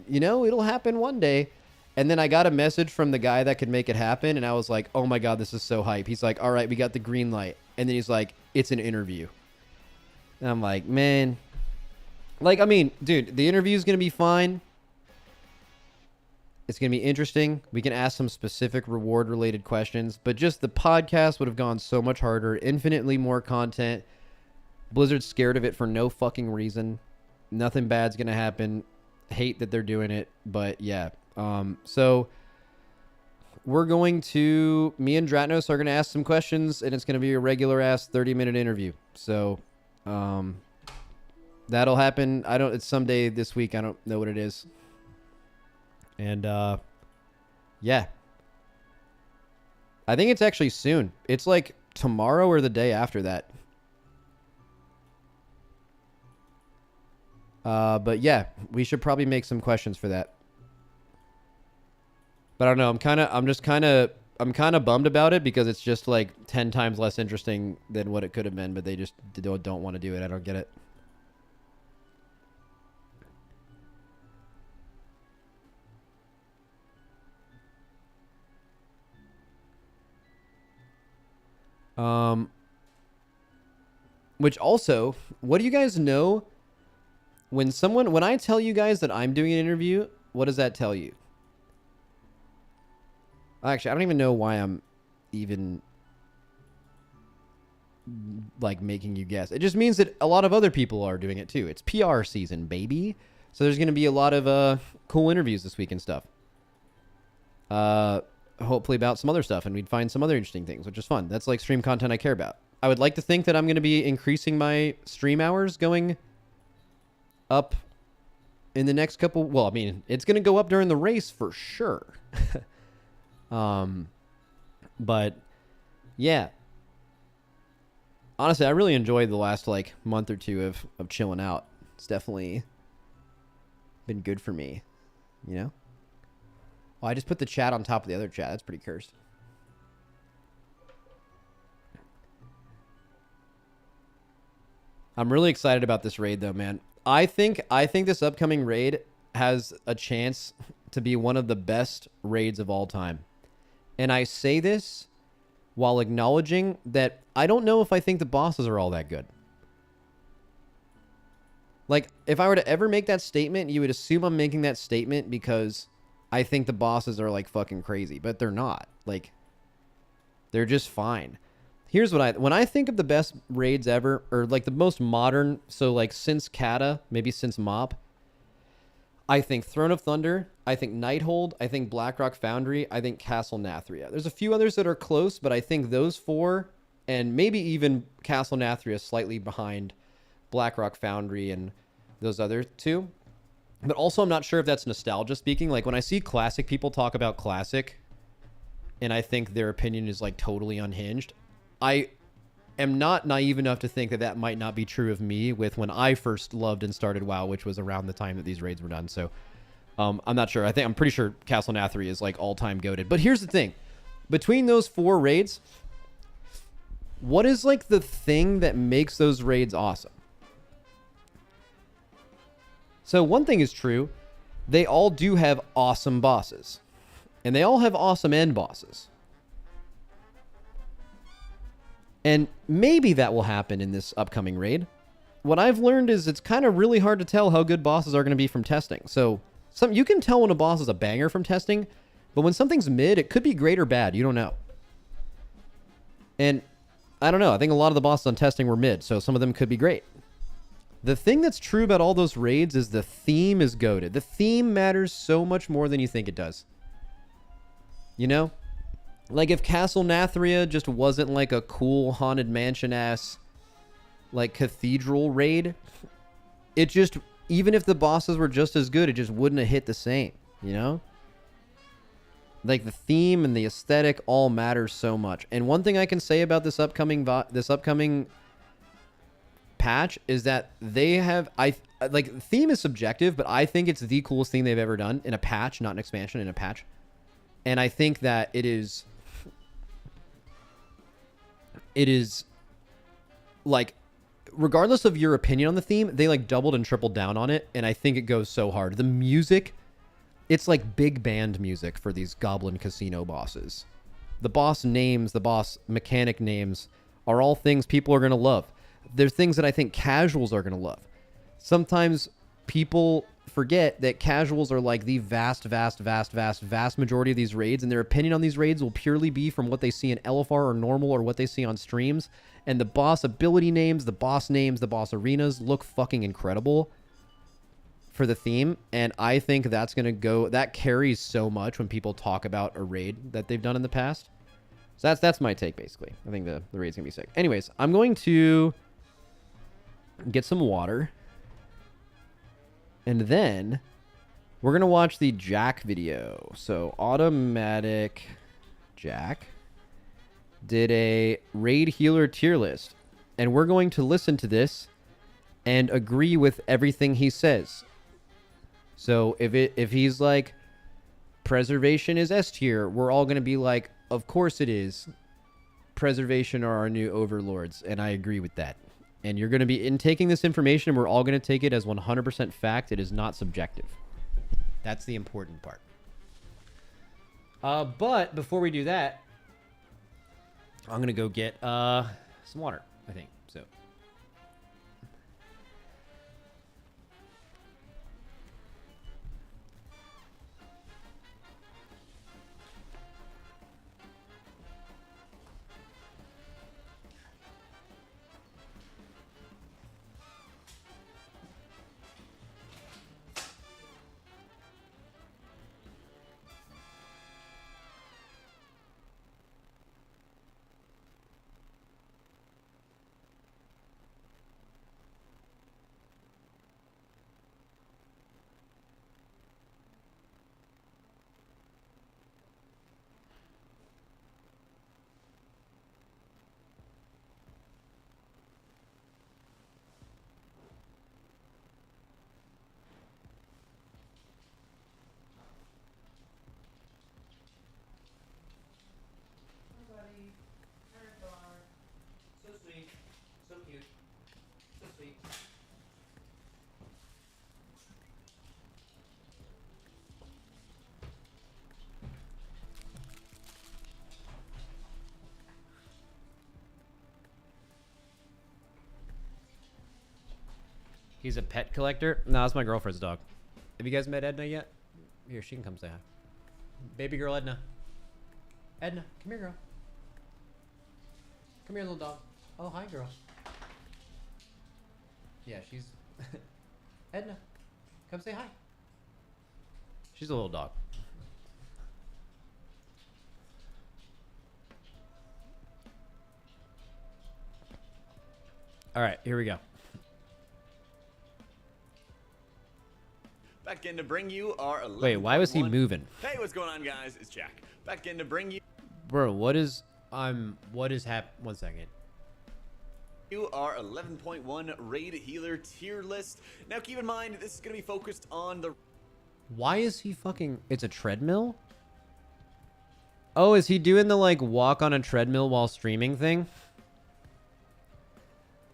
You know, it'll happen one day." And then I got a message from the guy that could make it happen, and I was like, "Oh my god, this is so hype." He's like, "All right, we got the green light." And then he's like, "It's an interview." And I'm like, "Man." Like, I mean, dude, the interview is going to be fine. It's going to be interesting. We can ask some specific reward-related questions, but just the podcast would have gone so much harder, infinitely more content. Blizzard's scared of it for no fucking reason. Nothing bad's going to happen. Hate that they're doing it, but yeah. So we're going to, me and Dratnos are going to ask some questions, and it's going to be a regular-ass 30-minute interview. So, that'll happen. It's someday this week. I don't know what it is. And, yeah. I think it's actually soon. It's like tomorrow or the day after that. But yeah, we should probably make some questions for that. But I don't know. I'm kind of bummed about it because it's just like 10 times less interesting than what it could have been, but they just don't want to do it. I don't get it. Which also, what do you guys know when I tell you guys that I'm doing an interview, what does that tell you? Actually, I don't even know why I'm even like making you guess. It just means that a lot of other people are doing it too. It's PR season, baby. So there's going to be a lot of cool interviews this week and stuff. Hopefully about some other stuff, and we'd find some other interesting things, which is fun. That's like stream content I care about. I would like to think that I'm going to be increasing my stream hours going up in the next couple. Well, I mean, it's going to go up during the race for sure. But yeah, honestly, I really enjoyed the last like month or two of chilling out. It's definitely been good for me, you know? Oh, I just put the chat on top of the other chat. That's pretty cursed. I'm really excited about this raid though, man. I think this upcoming raid has a chance to be one of the best raids of all time. And I say this while acknowledging that I don't know if I think the bosses are all that good. Like, if I were to ever make that statement, you would assume I'm making that statement because I think the bosses are like fucking crazy, but they're not. Like, they're just fine. Here's what when I think of the best raids ever, or like the most modern, so like since Kata, maybe since MoP, I think Throne of Thunder. I think Nighthold. I think Blackrock Foundry. I think Castle Nathria. There's a few others that are close, but I think those four, and maybe even Castle Nathria slightly behind Blackrock Foundry and those other two. But also, I'm not sure if that's nostalgia speaking. Like, when I see Classic people talk about Classic, and I think their opinion is, like, totally unhinged, I am not naive enough to think that that might not be true of me with when I first loved and started WoW, which was around the time that these raids were done. So I'm not sure. I'm pretty sure Castle Nathria is like all-time goated. But here's the thing. Between those 4 raids, what is like the thing that makes those raids awesome? So one thing is true. They all do have awesome bosses. And they all have awesome end bosses. And maybe that will happen in this upcoming raid. What I've learned is it's kind of really hard to tell how good bosses are going to be from testing. So you can tell when a boss is a banger from testing, but when something's mid, it could be great or bad. You don't know. And I don't know. I think a lot of the bosses on testing were mid, so some of them could be great. The thing that's true about all those raids is the theme is goated. The theme matters so much more than you think it does. You know? Like, if Castle Nathria just wasn't, like, a cool Haunted Mansion-ass, like, cathedral raid, it just, even if the bosses were just as good, it just wouldn't have hit the same, you know? Like, the theme and the aesthetic all matter so much. And one thing I can say about this upcoming patch is that they have, like, theme is subjective, but I think it's the coolest thing they've ever done in a patch, not an expansion, in a patch. And I think that it is like, regardless of your opinion on the theme, they like doubled and tripled down on it, and I think it goes so hard. The music, it's like big band music for these Goblin Casino bosses. The boss names, the boss mechanic names are all things people are going to love. They're things that I think casuals are going to love. Sometimes people forget that casuals are like the vast majority of these raids, and their opinion on these raids will purely be from what they see in LFR or normal or what they see on streams. And the boss ability names, the boss arenas look fucking incredible for the theme. And I think that's going to go, that carries so much when people talk about a raid that they've done in the past. So that's my take, basically. I think the raid's going to be sick. Anyways, I'm going to get some water. And then we're going to watch the Jack video. So Automatic Jack did a raid healer tier list. And we're going to listen to this and agree with everything he says. So if he's like, preservation is S tier, we're all going to be like, of course it is. Preservation are our new overlords. And I agree with that. And you're going to be taking this information, we're all going to take it as 100% fact. It is not subjective. That's the important part. But before we do that, I'm going to go get some water, I think. So. He's a pet collector? No, that's my girlfriend's dog. Have you guys met Edna yet? Here, she can come say hi. Baby girl Edna. Edna, come here, girl. Come here, little dog. Oh, hi, girl. Yeah, she's... Edna, come say hi. She's a little dog. All right, here we go. Back in to bring you our 11. Wait, why was he moving? Hey, what's going on, guys? It's Jack. Back in to bring you. Bro, what is hap? 1 second. You are 11.1 raid healer tier list. Now, keep in mind, this is going to be focused on the. Why is he fucking? It's a treadmill? Oh, is he doing the like walk on a treadmill while streaming thing?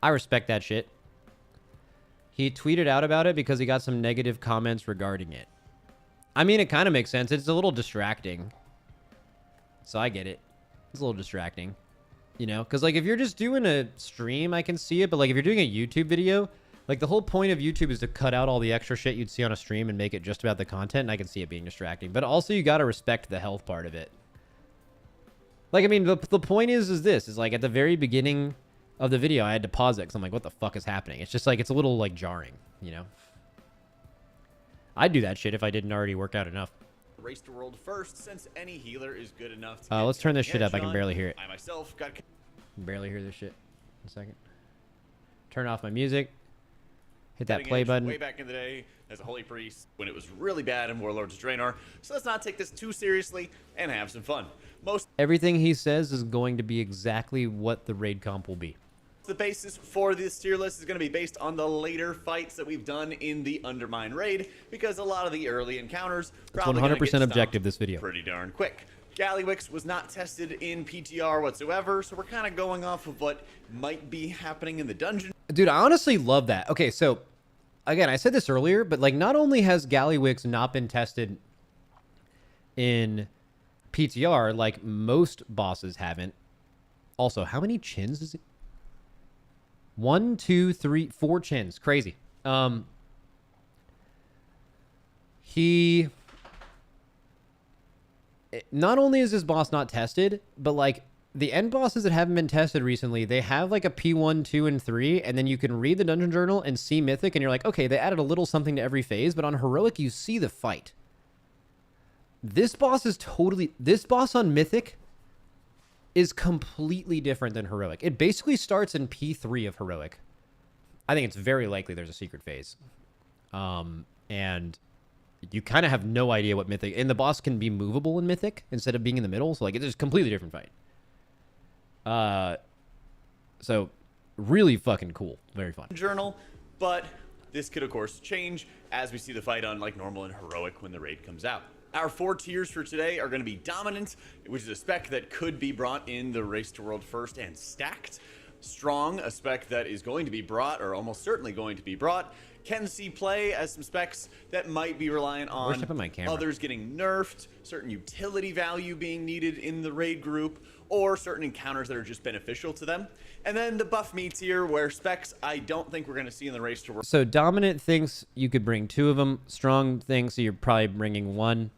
I respect that shit. He tweeted out about it because he got some negative comments regarding it. I mean, it kind of makes sense. It's a little distracting. So I get it. It's a little distracting. You know? Because, like, if you're just doing a stream, I can see it. But, like, if you're doing a YouTube video, like, the whole point of YouTube is to cut out all the extra shit you'd see on a stream and make it just about the content. And I can see it being distracting. But also, you got to respect the health part of it. Like, I mean, the point is this. Is, like, at the very beginning of the video, I had to pause it because I'm like, what the fuck is happening? It's just like, it's a little like jarring, you know? I'd do that shit if I didn't already work out enough. Race to world first, since any healer is good enough to let's turn this shit up. I can barely hear it. I myself got. Barely hear this shit. 1 second. Turn off my music. Hit that play button. Way back in the day as a holy priest when it was really bad in Warlords of Draenor. So let's not take this too seriously and have some fun. Everything he says is going to be exactly what the raid comp will be. The basis for this tier list is going to be based on the later fights that we've done in the Undermine raid, because a lot of the early encounters probably 100% objective this video. Pretty darn quick. Gallywix was not tested in PTR whatsoever, so we're kind of going off of what might be happening in the dungeon. Dude, I honestly love that. Okay, so again, I said this earlier, but like not only has Gallywix not been tested in PTR, like most bosses haven't. Also, how many chins is it? 1, 2, 3, 4 chins. Crazy. Not only is this boss not tested, but like the end bosses that haven't been tested recently, they have like a P1, 2, and 3, and then you can read the dungeon journal and see Mythic, and you're like, okay, they added a little something to every phase, but on Heroic, you see the fight. This boss on Mythic is completely different than Heroic. It basically starts in P3 of Heroic. I think it's very likely there's a secret phase. And you kind of have no idea what Mythic... And the boss can be movable in Mythic instead of being in the middle. So, like, it's just a completely different fight. So, really fucking cool. Very fun. Journal, but this could, of course, change as we see the fight on, like, normal and Heroic when the raid comes out. Our 4 tiers for today are going to be Dominant, which is a spec that could be brought in the Race to World first and stacked. Strong, a spec that is going to be brought, or almost certainly going to be brought. Can see play as some specs that might be reliant on others getting nerfed, certain utility value being needed in the raid group, or certain encounters that are just beneficial to them. And then the buff me tier, where specs I don't think we're going to see in the Race to World. So Dominant thinks you could bring 2 of them. Strong thinks you're probably bringing 1.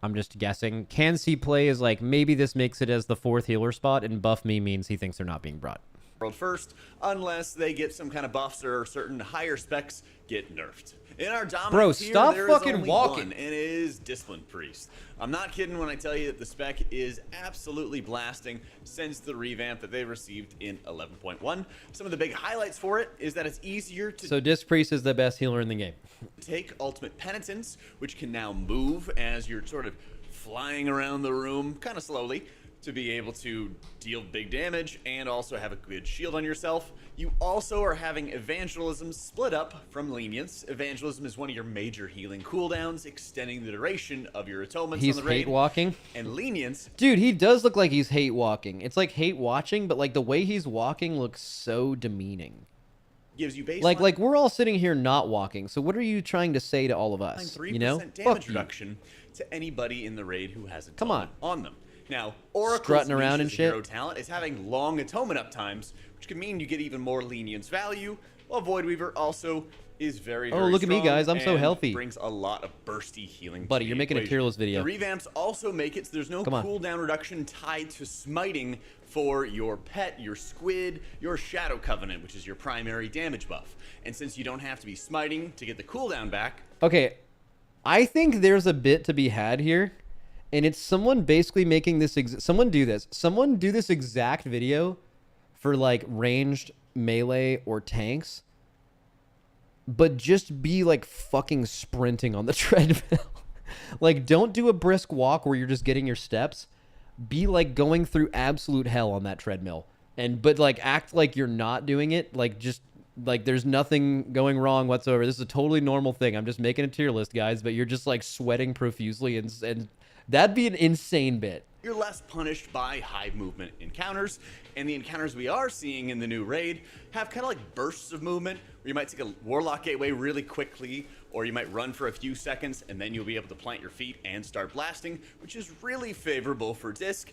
I'm just guessing. Can see play is like, maybe this makes it as the 4th healer spot, and buff me means he thinks they're not being brought. World first, unless they get some kind of buffs or certain higher specs get nerfed. In our Dominant tier, stop there fucking is only walking. one, and it is Discipline Priest. I'm not kidding when I tell you that the spec is absolutely blasting since the revamp that they received in 11.1. Some of the big highlights for it is that it's easier to... So Disc Priest is the best healer in the game. Take Ultimate Penitence, which can now move as you're sort of flying around the room kind of slowly, to be able to deal big damage and also have a good shield on yourself. You also are having Evangelism split up from Lenience. Evangelism is one of your major healing cooldowns, extending the duration of your atonements on the raid. He's hate walking. And Lenience... Dude, he does look like he's hate walking. It's like hate watching, but like the way he's walking looks so demeaning. Gives you baseline... Like we're all sitting here not walking, so what are you trying to say to all of us? 3% you know? damage reduction to anybody in the raid who has atonement on them. Now, Oracle's strutting around and shit. Hero talent is having long atonement uptimes, which could mean you get even more Lenience value, while Voidweaver also is very look at me, guys. I'm so healthy. Brings a lot of bursty healing. Buddy, you're making a tier list video. The revamps also make it so there's no cooldown reduction tied to smiting for your pet, your squid, your Shadow Covenant, which is your primary damage buff. And since you don't have to be smiting to get the cooldown back... Okay, I think there's a bit to be had here, and it's someone basically making this. Someone do this. Someone do this exact video for like ranged melee or tanks, but just be like fucking sprinting on the treadmill. Like, don't do a brisk walk where you're just getting your steps. Be like going through absolute hell on that treadmill, but like act like you're not doing it. Like, just like there's nothing going wrong whatsoever. This is a totally normal thing. I'm just making a tier list, guys, but you're just like sweating profusely, and that'd be an insane bit. You're less punished by high movement encounters, and the encounters we are seeing in the new raid have kind of like bursts of movement where you might take a Warlock Gateway really quickly, or you might run for a few seconds and then you'll be able to plant your feet and start blasting, which is really favorable for Disc.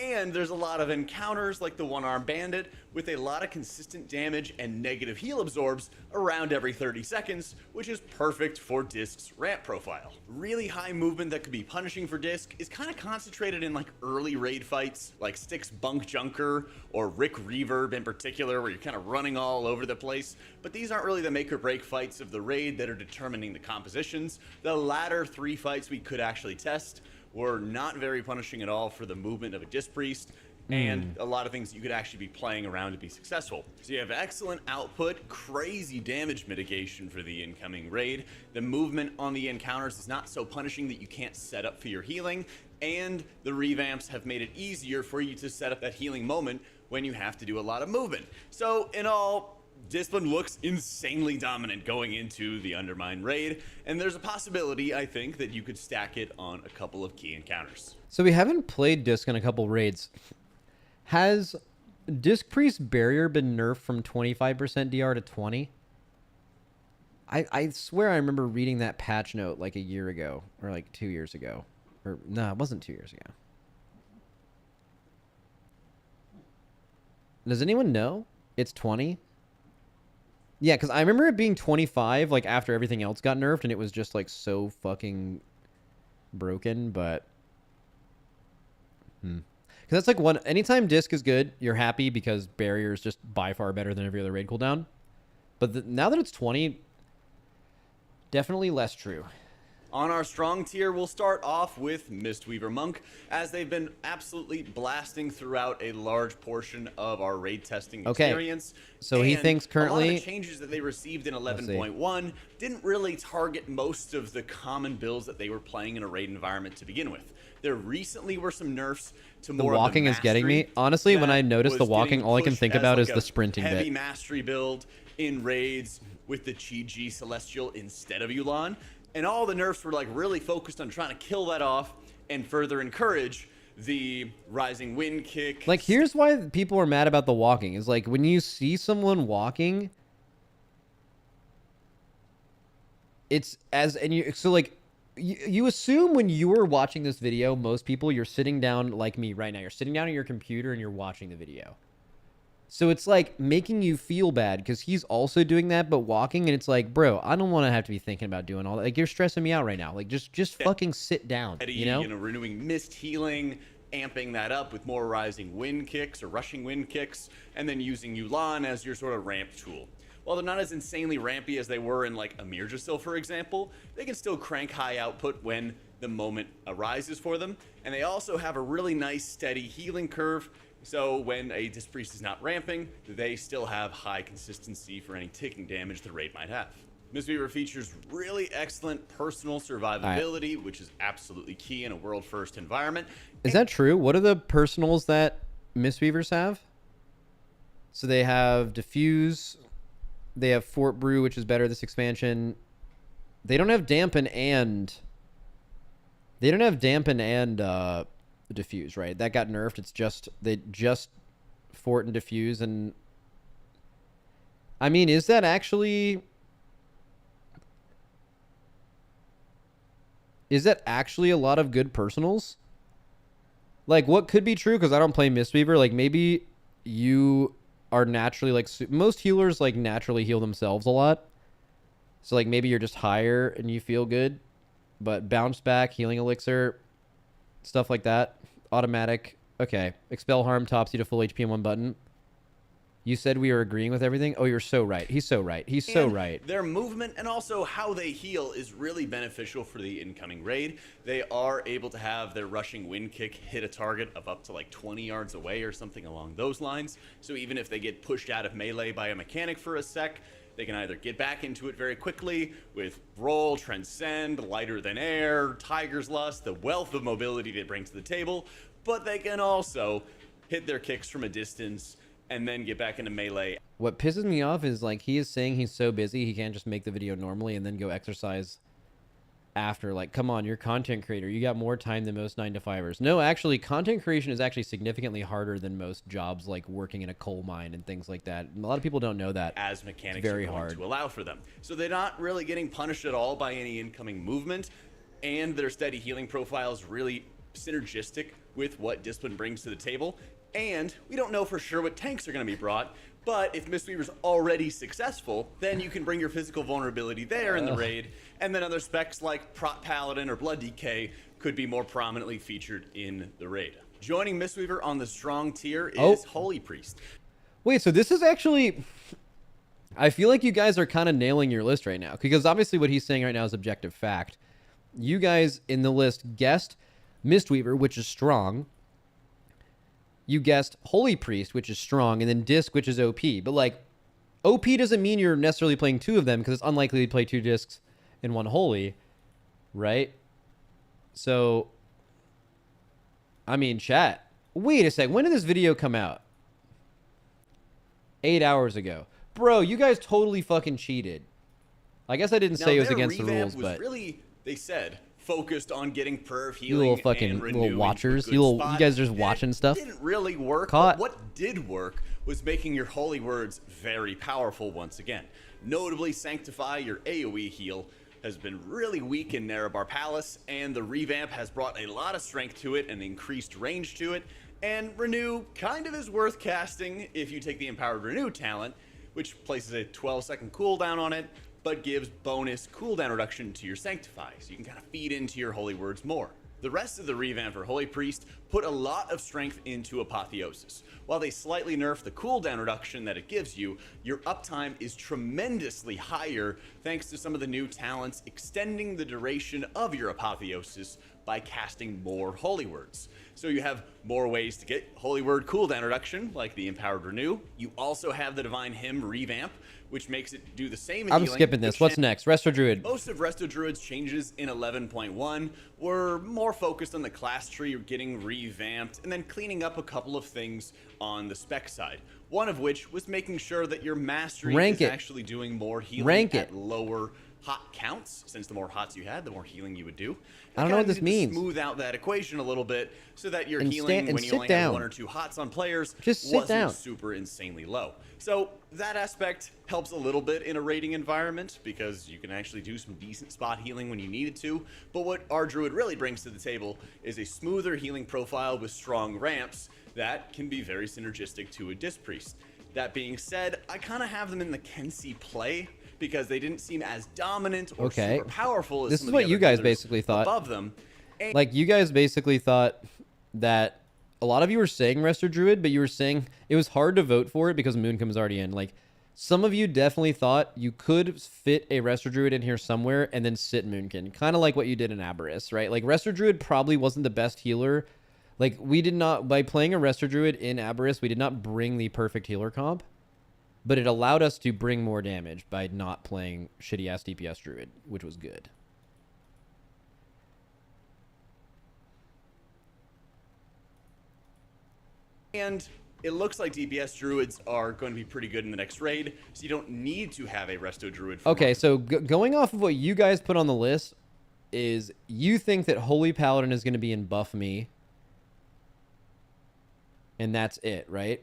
And there's a lot of encounters like the One-Armed Bandit with a lot of consistent damage and negative heal absorbs around every 30 seconds, which is perfect for Disc's ramp profile. Really high movement that could be punishing for Disc is kind of concentrated in like early raid fights, like Styx Bunk Junker or Rick Reverb in particular, where you're kind of running all over the place. But these aren't really the make or break fights of the raid that are determining the compositions. The latter 3 fights we could actually test were not very punishing at all for the movement of a Disc Priest, and a lot of things you could actually be playing around to be successful. So you have excellent output, crazy damage mitigation for the incoming raid. The movement on the encounters is not so punishing that you can't set up for your healing, and the revamps have made it easier for you to set up that healing moment when you have to do a lot of movement. So in all, Discipline looks insanely dominant going into the Undermine raid, and there's a possibility, I think, that you could stack it on a couple of key encounters. So we haven't played Disc in a couple raids. Has Disc Priest Barrier been nerfed from 25% DR to 20? I swear I remember reading that patch note like a year ago, or like 2 years ago. Or no, it wasn't 2 years ago. Does anyone know? It's 20? Yeah, because I remember it being 25, like, after everything else got nerfed, and it was just, like, so fucking broken, but... Because that's, like, one... Anytime Disc is good, you're happy because Barrier is just by far better than every other raid cooldown. But now that it's 20, definitely less true. On our strong tier, we'll start off with Mistweaver Monk, as they've been absolutely blasting throughout a large portion of our raid testing experience. So he thinks currently... A lot of the changes that they received in 11.1 didn't really target most of the common builds that they were playing in a raid environment to begin with. There recently were some nerfs to more the walking of the is getting me. Honestly, when I notice the walking, all I can think about like is the sprinting bit. Heavy mastery build in raids with the Chi-Ji Celestial instead of Yu'lon. And all the nerfs were like really focused on trying to kill that off and further encourage the Rising Wind Kick. Like, here's why people are mad about the walking. Is like, when you see someone walking, it's as... And you... So, like, you assume when you are watching this video, most people, you're sitting down like me right now. You're sitting down at your computer and you're watching the video. So it's like making you feel bad because he's also doing that, but walking, and it's like, bro, I don't want to have to be thinking about doing all that. Like, you're stressing me out right now. Like, just fucking sit down, you know? Renewing Mist Healing, amping that up with more Rising Wind Kicks or Rushing Wind Kicks, and then using Yu'lon as your sort of ramp tool. While they're not as insanely rampy as they were in, like, Amirjasil, for example, they can still crank high output when the moment arises for them. And they also have a really nice, steady healing curve. So when a Disc Priest is not ramping, they still have high consistency for any ticking damage the raid might have. Mistweaver features really excellent personal survivability, which is absolutely key in a world-first environment. Is that true? What are the personals that Mistweavers have? So they have Diffuse, they have Fort Brew, which is better this expansion. They don't have Dampen and... They don't have Dampen and... Diffuse, right? That got nerfed. It's just Fort and Diffuse, and I mean, is that actually a lot of good personals? Like, what could be true? Because I don't play Mistweaver. Like, maybe you are naturally like most healers like naturally heal themselves a lot. So like maybe you're just higher and you feel good, but bounce back, healing elixir, stuff like that. Automatic. Okay. Expel harm tops you to full HP in one button. You said we were agreeing with everything. Oh, you're so right. He's so right. He's so right. Their movement and also how they heal is really beneficial for the incoming raid. They are able to have their rushing wind kick hit a target of up to like 20 yards away or something along those lines. So even if they get pushed out of melee by a mechanic for a sec, they can either get back into it very quickly with roll, transcend, lighter than air, tiger's lust, the wealth of mobility they bring to the table, but they can also hit their kicks from a distance and then get back into melee. What pisses me off is like he is saying he's so busy he can't just make the video normally and then go exercise after. Like, come on, you're a content creator. You got more time than most 9-to-5ers. No, actually, content creation is actually significantly harder than most jobs, like working in a coal mine and things like that. A lot of people don't know that. As mechanics it's very are going hard to allow for them. So they're not really getting punished at all by any incoming movement, and their steady healing profile is really synergistic with what Discipline brings to the table. And we don't know for sure what tanks are going to be brought, but if Mistweaver's already successful, then you can bring your physical vulnerability there in the raid, and then other specs like Prot Paladin or Blood DK could be more prominently featured in the raid. Joining Mistweaver on the strong tier is Holy Priest. Wait, so this is actually... I feel like you guys are kind of nailing your list right now, because obviously what he's saying right now is objective fact. You guys in the list guessed Mistweaver, which is strong. You guessed Holy Priest, which is strong, and then Disc, which is OP. But, like, OP doesn't mean you're necessarily playing two of them, because it's unlikely to play two Discs and one Holy, right? So, I mean, chat. Wait a sec. When did this video come out? 8 hours ago. Bro, you guys totally fucking cheated. I guess I didn't say it was against the rules, but... really, they said... focused on getting perf healing, you little fucking and little watchers. You guys are just watching stuff. Didn't really work. Caught. But what did work was making your holy words very powerful once again. Notably, Sanctify, your AoE heal, has been really weak in Nerebar Palace, and the revamp has brought a lot of strength to it and increased range to it. And Renew kind of is worth casting if you take the Empowered Renew talent, which places a 12-second cooldown on it, but gives bonus cooldown reduction to your Sanctify, so you can kind of feed into your holy words more. The rest of the revamp for Holy Priest put a lot of strength into Apotheosis. While they slightly nerf the cooldown reduction that it gives you, your uptime is tremendously higher thanks to some of the new talents extending the duration of your Apotheosis by casting more holy words. So you have more ways to get holy word cooldown reduction, like the Empowered Renew. You also have the Divine Hymn revamp, which makes it do the same I'm skipping this. What's next? Resto Druid. Most of Resto Druid's changes in 11.1 were more focused on the class tree getting revamped and then cleaning up a couple of things on the spec side. One of which was making sure that your mastery is actually doing more healing at lower hot counts, since the more hots you had, the more healing you would do. I don't know what this means. Smooth out that equation a little bit so that your healing when you only have 1 or 2 hots on players wasn't super insanely low. So that aspect helps a little bit in a raiding environment because you can actually do some decent spot healing when you needed to. But what our Druid really brings to the table is a smoother healing profile with strong ramps that can be very synergistic to a Disc Priest. That being said, I kind of have them in the Kensi play because they didn't seem as dominant or super powerful as this is what you guys basically thought above them. And like, you guys basically thought that a lot of you were saying Resto Druid, but you were saying it was hard to vote for it because Mooncome's already in. Like, some of you definitely thought you could fit a Resto Druid in here somewhere and then sit Moonkin. Kind of like what you did in Aberrus, right? Like, Resto Druid probably wasn't the best healer. Like, we did not, by playing a Resto Druid in Aberrus, we did not bring the perfect healer comp. But it allowed us to bring more damage by not playing shitty-ass DPS Druid, which was good. And it looks like DPS Druids are going to be pretty good in the next raid, so you don't need to have a Resto Druid. Okay, so going off of what you guys put on the list, is you think that Holy Paladin is going to be in Buff Me. And that's it, right?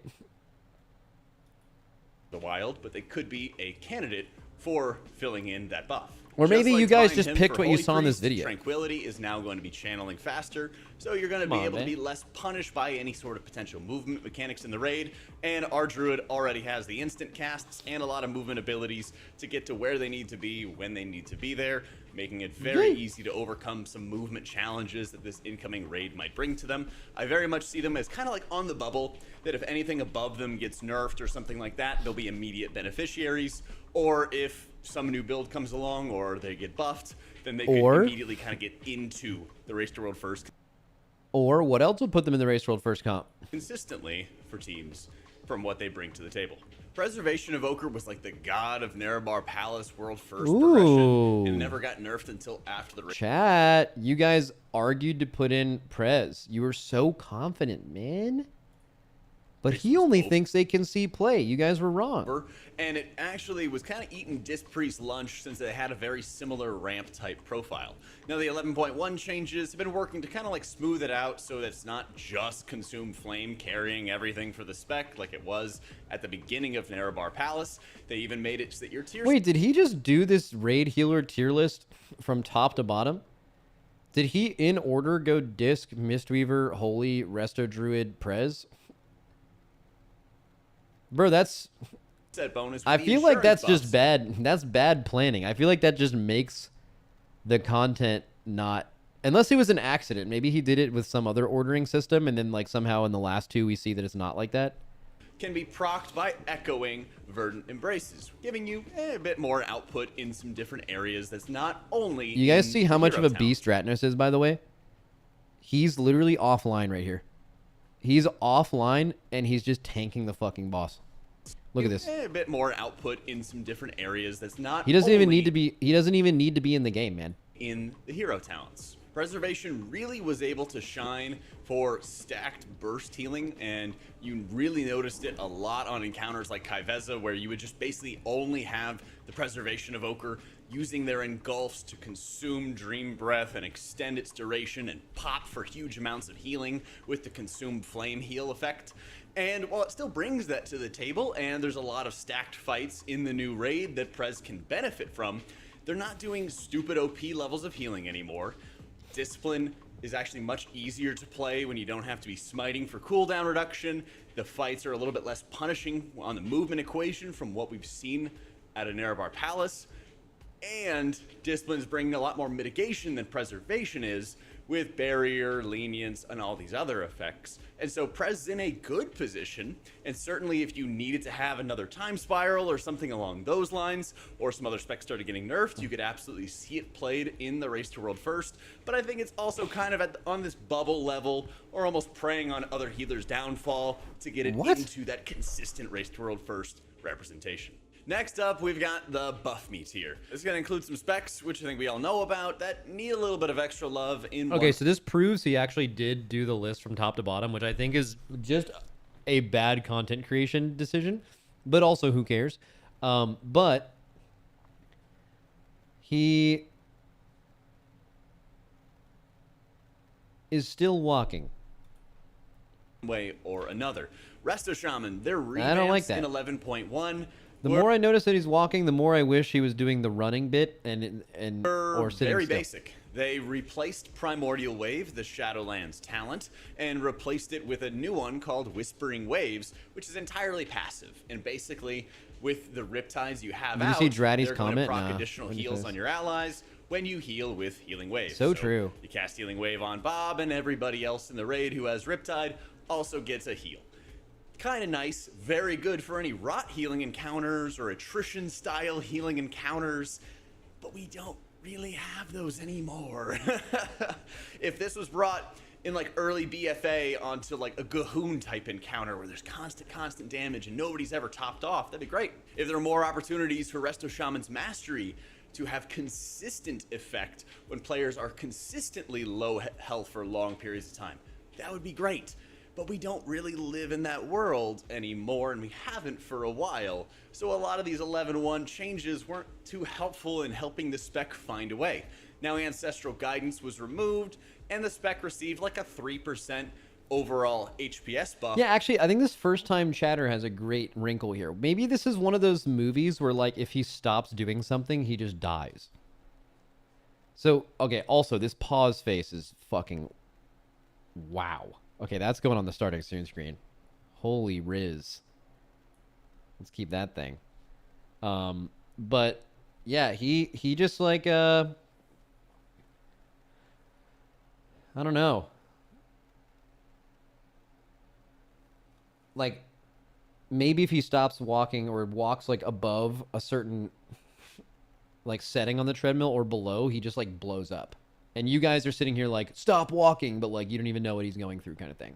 The wild, but they could be a candidate for filling in that buff. Or maybe Just you like guys Divine just Hymn picked for what you Holy saw in this Priest, video. Tranquility is now going to be channeling faster, so you're going to be able to be less punished by any sort of potential movement mechanics in the raid, and our druid already has the instant casts and a lot of movement abilities to get to where they need to be when they need to be there, making it very easy to overcome some movement challenges that this incoming raid might bring to them. I very much see them as kind of like on the bubble, that if anything above them gets nerfed or something like that, they'll be immediate beneficiaries, or if some new build comes along or they get buffed, then they can immediately kind of get into the Race to World First. Or what else would put them in the Race to World First comp? Consistently for teams from what they bring to the table. Preservation of Ochre was like the god of Nerebar Palace World First progression, and never got nerfed until after the raid. Chat, you guys argued to put in Prez. You were so confident, man. But he only thinks they can see play. You guys were wrong. And it actually was kind of eating Disc Priest's lunch since they had a very similar ramp type profile. Now the 11.1 changes have been working to kind of like smooth it out so that it's not just Consumed Flame carrying everything for the spec like it was at the beginning of Nerebar Palace. They even made it so that your tiers... Wait, did he just do this raid healer tier list from top to bottom? Did he in order go Disc, Mistweaver, Holy, Resto Druid, Prez? Bro, that's... bonus I feel like that's just bad. That's bad planning. I feel like that just makes the content not... Unless it was an accident. Maybe he did it with some other ordering system, and then like somehow in the last two we see that it's not like that. Can be procced by echoing Verdant Embraces, giving you a bit more output in some different areas that's not only... You guys see how much of a beast Ratnos is, by the way? He's literally offline right here. He's offline, and he's just tanking the fucking boss. Look at this. A bit more output in some different areas that's not... He doesn't even need to be... He doesn't even need to be in the game, man. In the hero talents. Preservation really was able to shine for stacked burst healing, and you really noticed it a lot on encounters like Kaiveza, where you would just basically only have the Preservation of Ochre using their engulfs to consume Dream Breath and extend its duration and pop for huge amounts of healing with the Consumed Flame heal effect. And while it still brings that to the table, and there's a lot of stacked fights in the new raid that Prez can benefit from, they're not doing stupid OP levels of healing anymore. Discipline is actually much easier to play when you don't have to be smiting for cooldown reduction. The fights are a little bit less punishing on the movement equation from what we've seen at a Nerebar Palace. And Discipline's bringing a lot more mitigation than Preservation is, with barrier, lenience, and all these other effects. And so Prez is in a good position, and certainly if you needed to have another time spiral or something along those lines, or some other specs started getting nerfed, you could absolutely see it played in the Race to World First. But I think it's also kind of on this bubble level, or almost preying on other healers' downfall to get it into that consistent Race to World First representation. Next up, we've got the buff me tier. This is going to include some specs, which I think we all know about, that need a little bit of extra love in... Okay, so this proves he actually did do the list from top to bottom, which I think is just a bad content creation decision, but also who cares? But he is still walking. Way or another. Resto Shaman, their revamps I don't like that. in 11.1... The more I notice that he's walking, the more I wish he was doing the running bit or sitting very still. basic. They replaced Primordial Wave, the Shadowlands talent, and replaced it with a new one called Whispering Waves, which is entirely passive. And basically, with the Riptides you have Did out, you see Draddy's they're going to comment? proc Nah, additional heals on your allies when you heal with Healing Wave. So true. You cast Healing Wave on Bob, and everybody else in the raid who has Riptide also gets a heal. Kind of nice, very good for any rot healing encounters or attrition style healing encounters, but we don't really have those anymore. If this was brought in like early BFA onto like a Gahoon type encounter where there's constant damage and nobody's ever topped off, that'd be great. If there are more opportunities for Resto Shaman's Mastery to have consistent effect when players are consistently low health for long periods of time, that would be great. But we don't really live in that world anymore, and we haven't for a while. So a lot of these 11.1 changes weren't too helpful in helping the spec find a way. Now Ancestral Guidance was removed, and the spec received like a 3% overall HPS buff. Yeah, actually, I think this first time chatter has a great wrinkle here. Maybe this is one of those movies where, like, if he stops doing something, he just dies. So, okay, also, this pause face is fucking... Wow. Okay, that's going on the starting soon screen. Holy Riz. Let's keep that thing. But, yeah, he just, like, I don't know. Like, maybe if he stops walking or walks, like, above a certain... like setting on the treadmill or below, he just like blows up. And you guys are sitting here like, stop walking, but like you don't even know what he's going through kind of thing.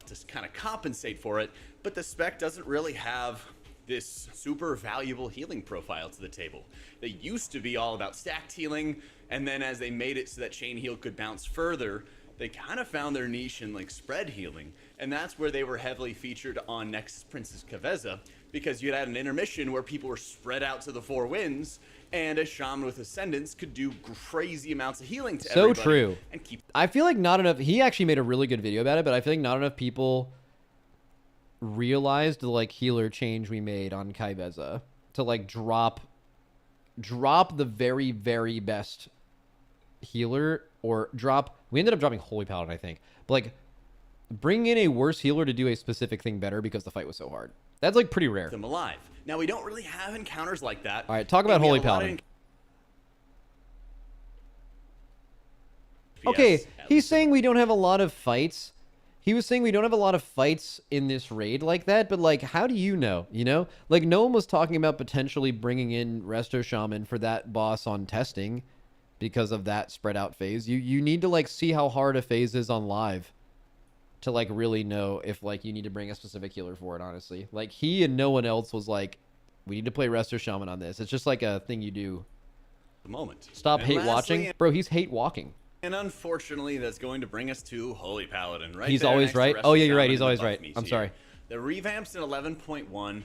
To kind of compensate for it, but the spec doesn't really have this super valuable healing profile to the table. They used to be all about stacked healing, and then as they made it so that chain heal could bounce further, they kind of found their niche in like spread healing, and that's where they were heavily featured on Nexus Princess Kaveza, because you'd had an intermission where people were spread out to the 4 winds, and a shaman with ascendance could do crazy amounts of healing to everybody. So true. And keep... I feel like not enough... He actually made a really good video about it, but I feel like not enough people realized the like healer change we made on Kaveza to like drop the very, very best healer, or drop... We ended up dropping Holy Paladin, I think. But like, bring in a worse healer to do a specific thing better because the fight was so hard. That's like pretty rare. Them alive. Now we don't really have encounters like that. All right, talk about Holy Paladin. Okay, he's saying we don't have a lot of fights. He was saying we don't have a lot of fights in this raid like that, but like, how do you know? You know, like no one was talking about potentially bringing in Resto Shaman for that boss on testing because of that spread out phase. You need to like see how hard a phase is on live to like really know if like you need to bring a specific healer for it, honestly. Like he and no one else was like, we need to play Resto Shaman on this. It's just like a thing you do. The moment. Stop hate watching. Bro, he's hate walking. And unfortunately, that's going to bring us to Holy Paladin, right? He's always right. Oh yeah, you're right. He's always right. I'm sorry. The revamps in 11.1,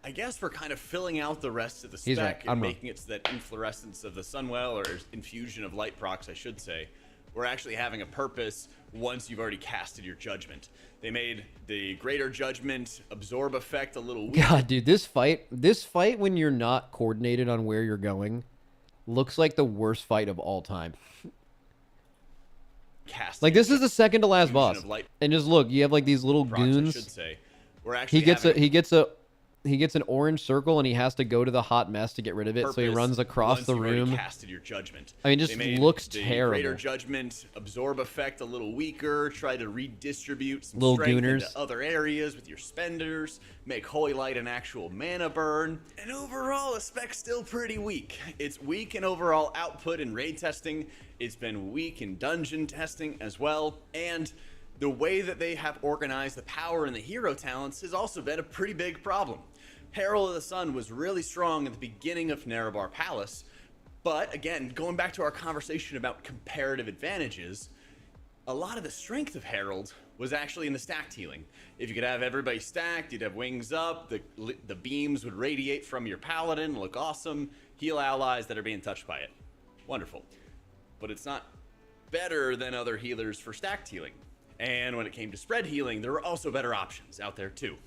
I guess we're kind of filling out the rest of the spec He's right. and making it so that inflorescence of the Sunwell, or infusion of light procs, I should say, we're actually having a purpose once you've already casted your judgment. They made the greater judgment absorb effect a little weak. God, dude, this fight when you're not coordinated on where you're going looks like the worst fight of all time. Like this is the second to last boss. And just look, you have like these little goons. I should say. We're actually he gets an orange circle and he has to go to the hot mess to get rid of it, so he runs across the room. Casted your judgment. I mean, just looks terrible. Greater judgment absorb effect a little weaker. Try to redistribute some little strength gooners into other areas with your spenders. Make Holy Light an actual mana burn. And overall, the spec's still pretty weak. It's weak in overall output in raid testing. It's been weak in dungeon testing as well. And the way that they have organized the power and the hero talents has also been a pretty big problem. Herald of the Sun was really strong at the beginning of Nerebar Palace, but again, going back to our conversation about comparative advantages, a lot of the strength of Herald was actually in the stacked healing. If you could have everybody stacked, you'd have wings up, the beams would radiate from your paladin, look awesome, heal allies that are being touched by it. Wonderful. But it's not better than other healers for stacked healing. And when it came to spread healing, there were also better options out there too.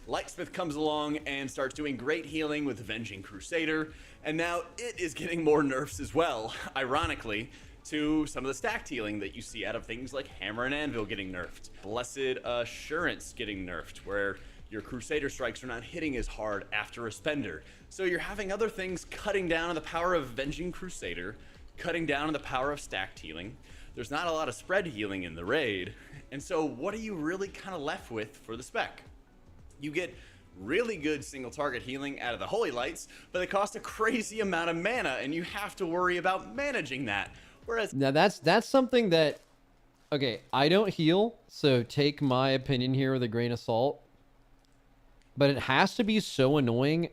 Lightsmith comes along and starts doing great healing with Avenging Crusader, and now it is getting more nerfs as well, ironically, to some of the stacked healing that you see out of things like Hammer and Anvil getting nerfed, Blessed Assurance getting nerfed, where your Crusader strikes are not hitting as hard after a spender. So you're having other things cutting down on the power of Avenging Crusader, cutting down on the power of stacked healing. There's not a lot of spread healing in the raid, and so what are you really kind of left with for the spec? You get really good single target healing out of the Holy Lights, but they cost a crazy amount of mana, and you have to worry about managing that. Whereas now that's something that, okay, I don't heal, so take my opinion here with a grain of salt, but it has to be so annoying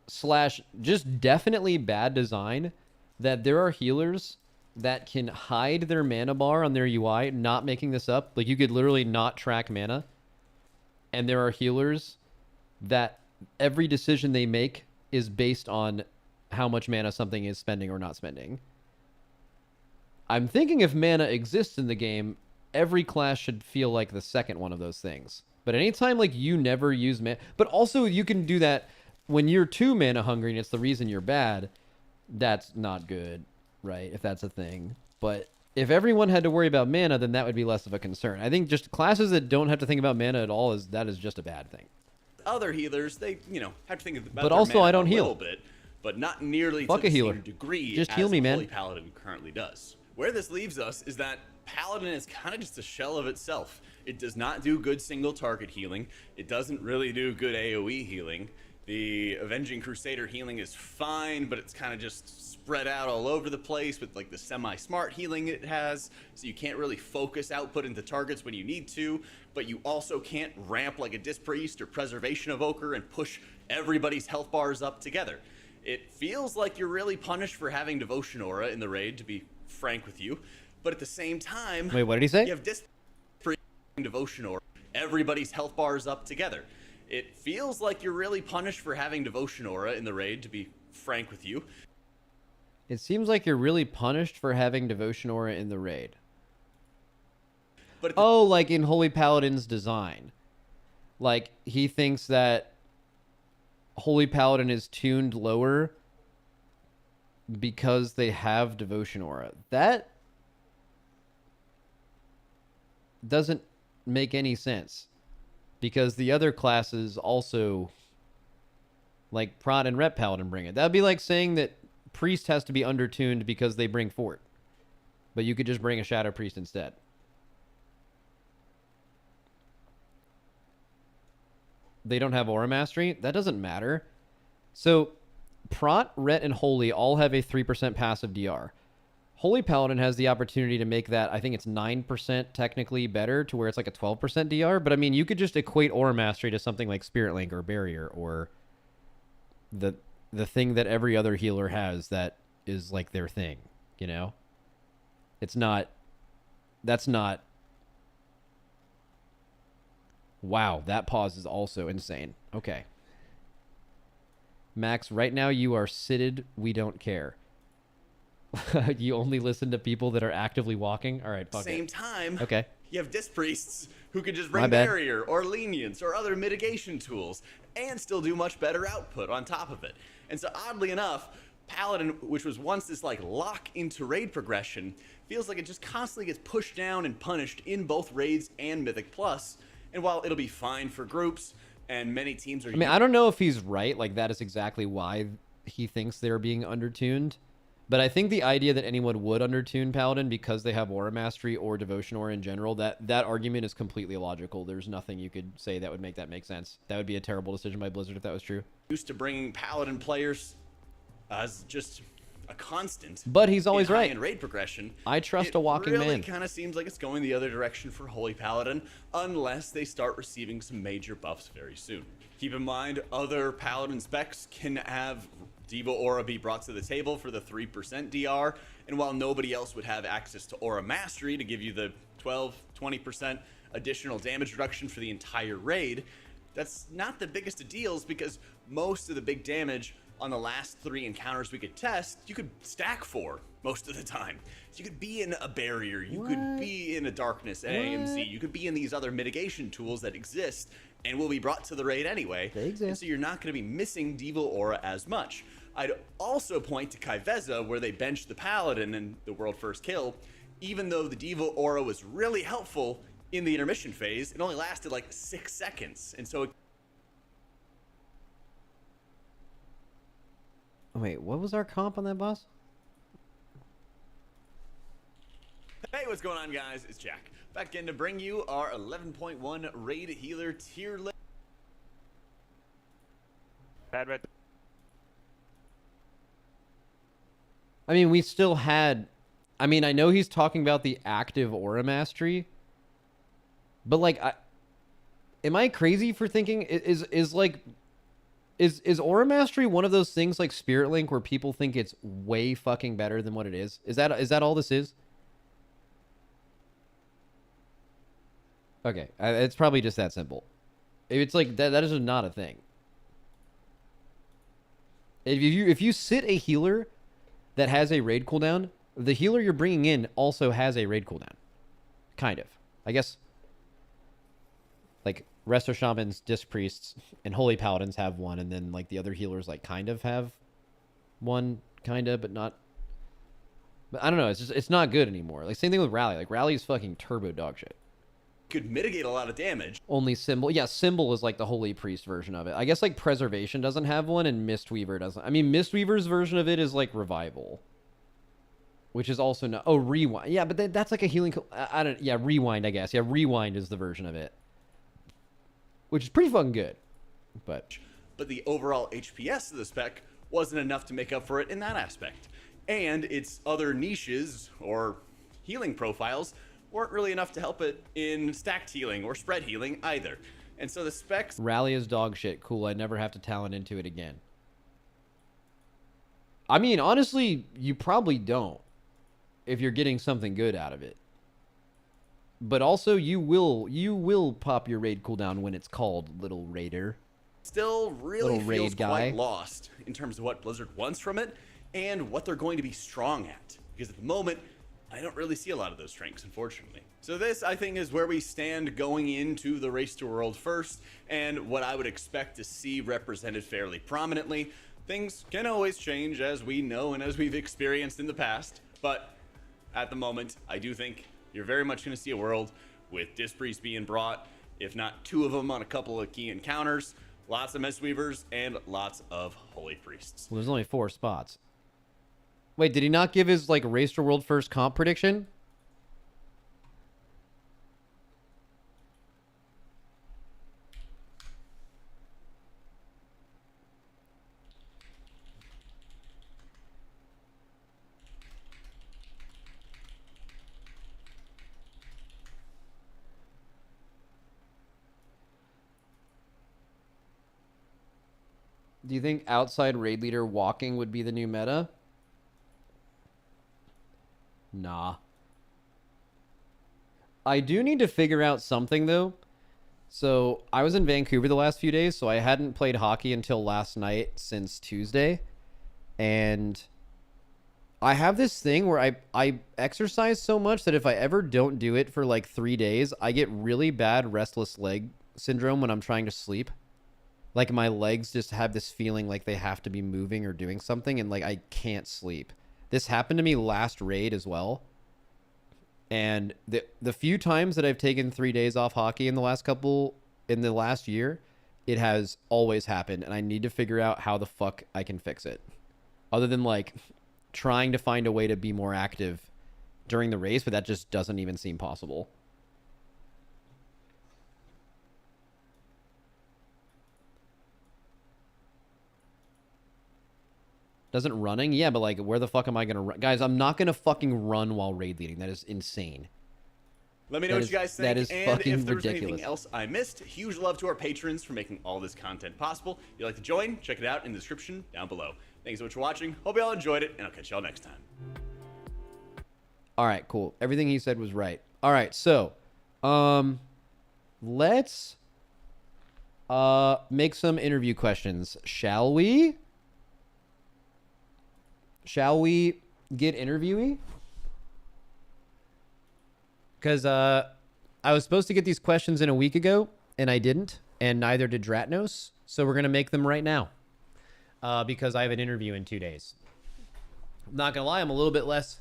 / just definitely bad design that there are healers that can hide their mana bar on their UI, not making this up. Like you could literally not track mana. And there are healers that every decision they make is based on how much mana something is spending or not spending. I'm thinking if mana exists in the game, every class should feel like the second one of those things. But anytime like you never use mana, but also you can do that when you're too mana hungry and it's the reason you're bad, that's not good. right? If that's a thing. But if everyone had to worry about mana, then that would be less of a concern. I think just classes that don't have to think about mana at all is just a bad thing. Other healers, they, you know, have to think about But their also, mana I don't a heal. little bit, but not nearly Fuck to a the healer. same degree Just as heal me, the man. Holy Paladin currently does. Where this leaves us is that Paladin is kind of just a shell of itself. It does not do good single target healing. It doesn't really do good AoE healing. The Avenging Crusader healing is fine, but it's kind of just spread out all over the place with like the semi-smart healing it has, so you can't really focus output into targets when you need to, but you also can't ramp like a Disc Priest or Preservation Evoker and push everybody's health bars up together. It feels like you're really punished for having Devotion Aura in the raid, to be frank with you, but at the same time... Wait, what did he say? You have Disc Priest and Devotion Aura, everybody's health bars up together. It feels like you're really punished for having Devotion Aura in the raid, to be frank with you. It seems like you're really punished for having Devotion Aura in the raid. But Oh, like in Holy Paladin's design. Like, he thinks that Holy Paladin is tuned lower because they have Devotion Aura. That doesn't make any sense. Because the other classes also, like Prot and Rep Paladin, bring it. That'd be like saying that Priest has to be undertuned because they bring Fort. But you could just bring a Shadow Priest instead. They don't have Aura Mastery? That doesn't matter. So, Prot, Ret, and Holy all have a 3% passive DR. Holy Paladin has the opportunity to make that, I think it's 9% technically better, to where it's like a 12% DR. But I mean, you could just equate Aura Mastery to something like Spirit Link or Barrier, or the thing that every other healer has that is like their thing, you know? It's not... That's not... Wow, that pause is also insane. Okay. Max, right now you are sitted. We don't care. You only listen to people that are actively walking? All right, fuck same it. time, Okay. you have Disc Priests who can just My bring bad. Barrier or Lenience or other mitigation tools and still do much better output on top of it. And so oddly enough, Paladin, which was once this like lock into raid progression, feels like it just constantly gets pushed down and punished in both raids and Mythic Plus. And while it'll be fine for groups and many teams are... I mean, I don't know if he's right. Like, that is exactly why he thinks they're being undertuned. But I think the idea that anyone would undertune Paladin because they have Aura Mastery or Devotion Aura in general, that argument is completely illogical. There's nothing you could say that would make that make sense. That would be a terrible decision by Blizzard if that was true. Used to bringing Paladin players as just a constant. But he's always in right. high-end raid progression. I trust a walking man. It man. really kind of seems like it's going the other direction for Holy Paladin, unless they start receiving some major buffs very soon. Keep in mind, other Paladin specs can have Diva Aura be brought to the table for the 3% DR, and while nobody else would have access to Aura Mastery to give you the 12-20% additional damage reduction for the entire raid, that's not the biggest of deals, because most of the big damage on the last 3 encounters we could test, you could stack for most of the time. So you could be in a Barrier, you could be in a Darkness, an AMC, you could be in these other mitigation tools that exist and will be brought to the raid anyway. They exist. And so you're not going to be missing Devil Aura as much. I'd also point to Kaiveza, where they benched the Paladin in the World First Kill. Even though the Devil Aura was really helpful in the intermission phase, it only lasted like 6 seconds. And so... Wait, what was our comp on that boss? Hey, what's going on, guys? It's Jack. Back in to bring you our 11.1 Raid Healer tier list. Bad. I mean, we still had... I mean, I know he's talking about the active Aura Mastery. But, like, am I crazy for thinking... Is Aura Mastery one of those things like Spirit Link where people think it's way fucking better than what it is? Is that all this is? Okay, it's probably just that simple. It's like that is not a thing. If you sit a healer that has a raid cooldown, the healer you're bringing in also has a raid cooldown. Kind of. I guess like Resto Shamans, Disc Priests, and Holy Paladins have one, and then like the other healers like kind of have one, kind of, but not But I don't know. It's just it's not good anymore. Like same thing with Rally. Like Rally is fucking turbo dog shit. Could mitigate a lot of damage. Only Symbol. Yeah, Symbol is like the Holy Priest version of it. I guess like Preservation doesn't have one and Mistweaver doesn't. I mean, Mistweaver's version of it is like Revival. Which is also not... Oh, Rewind. Yeah, but that's like a healing... I don't... Yeah, Rewind, I guess. Yeah, Rewind is the version of it. Which is pretty fucking good. But the overall HPS of the spec wasn't enough to make up for it in that aspect. And its other niches, or healing profiles, weren't really enough to help it in stacked healing or spread healing either. And so the specs... Rally is dog shit. Cool, I never have to talent into it again. I mean, honestly, you probably don't. If you're getting something good out of it. But also, you will pop your raid cooldown when it's called, little raider. Still really feels quite lost in terms of what Blizzard wants from it and what they're going to be strong at. Because at the moment, I don't really see a lot of those strengths, unfortunately. So this, I think, is where we stand going into the Race to World first, and what I would expect to see represented fairly prominently. Things can always change, as we know and as we've experienced in the past, but at the moment, I do think you're very much going to see a world with Disc Priests being brought, if not 2 of them on a couple of key encounters, lots of Mistweavers, and lots of Holy Priests. Well, there's only 4 spots. Wait, did he not give his, like, Race to World first comp prediction? Do you think outside raid leader walking would be the new meta? Nah. I do need to figure out something, though. So, I was in Vancouver the last few days, so I hadn't played hockey until last night since Tuesday. And I have this thing where I exercise so much that if I ever don't do it for like 3 days, I get really bad restless leg syndrome when I'm trying to sleep. Like my legs just have this feeling like they have to be moving or doing something, and like I can't sleep. This happened to me last raid as well. And the few times that I've taken 3 days off hockey in the last year, it has always happened, and I need to figure out how the fuck I can fix it. Other than like trying to find a way to be more active during the race, but that just doesn't even seem possible. Doesn't running? Yeah, but like, where the fuck am I going to run? Guys, I'm not going to fucking run while raid leading. That is insane. Let me know what you guys think. That is and fucking if there's ridiculous. Anything else I missed, huge love to our patrons for making all this content possible. If you'd like to join, check it out in the description down below. Thanks so much for watching. Hope you all enjoyed it, and I'll catch y'all next time. All right, cool. Everything he said was right. All right, so let's make some interview questions, shall we? Shall we get interviewee? Because I was supposed to get these questions in a week ago, and I didn't, and neither did Dratnos. So we're going to make them right now because I have an interview in 2 days. I'm not going to lie, I'm a little bit less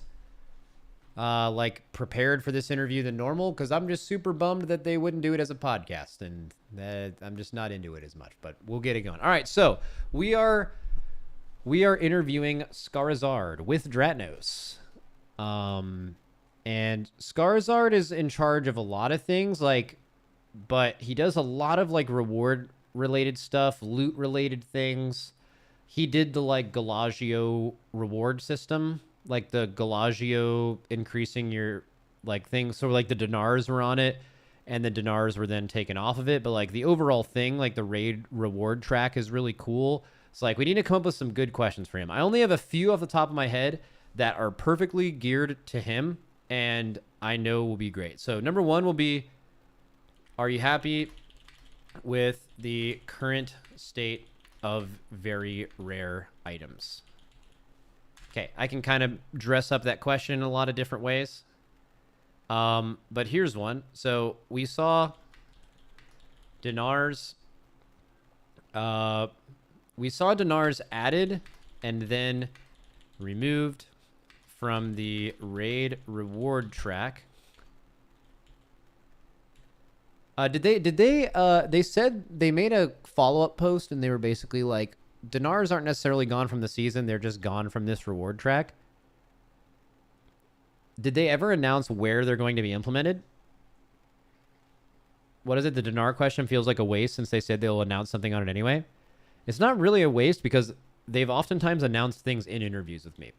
like prepared for this interview than normal because I'm just super bummed that they wouldn't do it as a podcast, and that I'm just not into it as much, but we'll get it going. All right, so we are interviewing Skarazard with Dratnos. And Skarazard is in charge of a lot of things, like, but he does a lot of like reward related stuff, loot related things. He did the like Galagio reward system, like the Galagio increasing your like things. So like the dinars were on it and the dinars were then taken off of it. But like the overall thing, like the raid reward track is really cool. It's like, we need to come up with some good questions for him. I only have a few off the top of my head that are perfectly geared to him, and I know will be great. So number one will be, are you happy with the current state of very rare items? Okay, I can kind of dress up that question in a lot of different ways. But here's one. So we saw dinars. We saw dinars added and then removed from the raid reward track. They said they made a follow-up post and they were basically like, dinars aren't necessarily gone from the season, they're just gone from this reward track. Did they ever announce where they're going to be implemented? What is it? The dinar question feels like a waste since they said they'll announce something on it anyway. It's not really a waste because they've oftentimes announced things in interviews with me.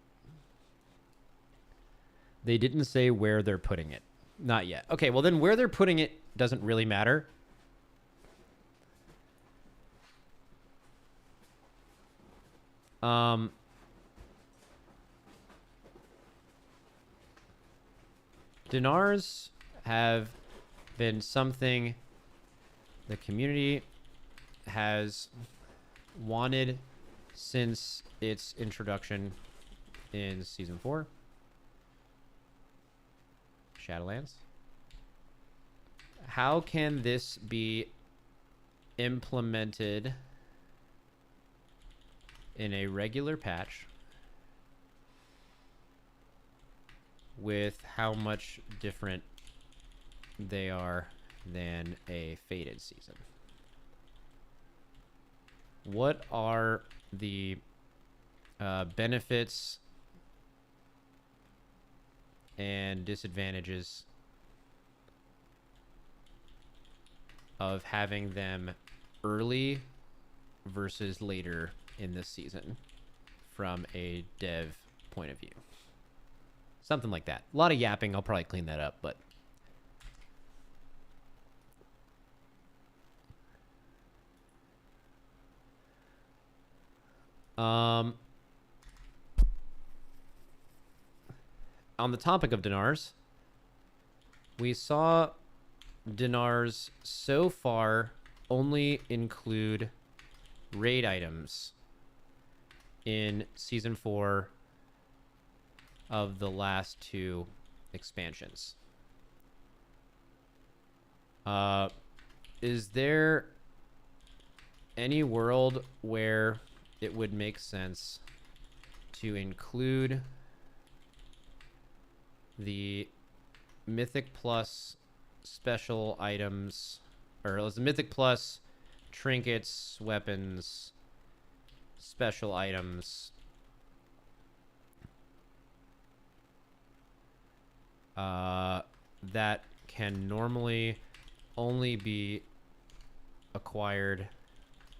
They didn't say where they're putting it. Not yet. Okay, well then where they're putting it doesn't really matter. Dinars have been something the community has wanted since its introduction in Season 4. Shadowlands. How can this be implemented in a regular patch with how much different they are than a faded season? What are the benefits and disadvantages of having them early versus later in this season from a dev point of view? Something like that. A lot of yapping. I'll probably clean that up, but on the topic of dinars, we saw dinars so far only include raid items in Season 4 of the last 2 expansions. Is there any world where it would make sense to include the Mythic Plus special items, or it was the Mythic Plus trinkets, weapons, special items that can normally only be acquired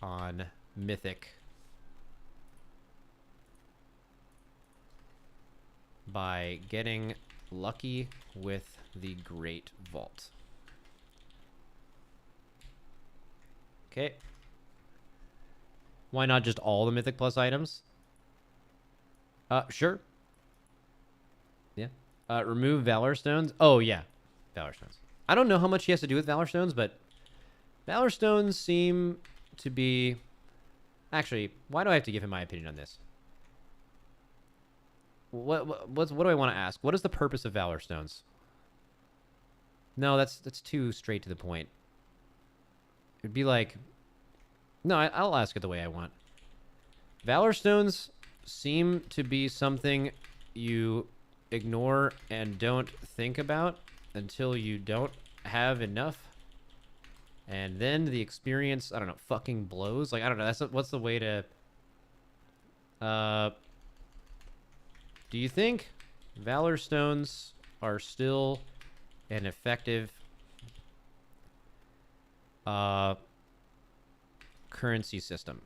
on Mythic by getting lucky with the Great Vault? Okay. Why not just all the Mythic Plus items? Sure. Yeah. Remove Valor Stones. Oh, yeah. Valor Stones. I don't know how much he has to do with Valor Stones, but Valor Stones seem to be... Actually, why do I have to give him my opinion on this? What do I want to ask? What is the purpose of Valor Stones? No, that's too straight to the point. It'd be like... No, I'll ask it the way I want. Valor Stones seem to be something you ignore and don't think about until you don't have enough. And then the experience, I don't know, fucking blows. Like, I don't know. What's the way to... do you think Valor Stones are still an effective currency system?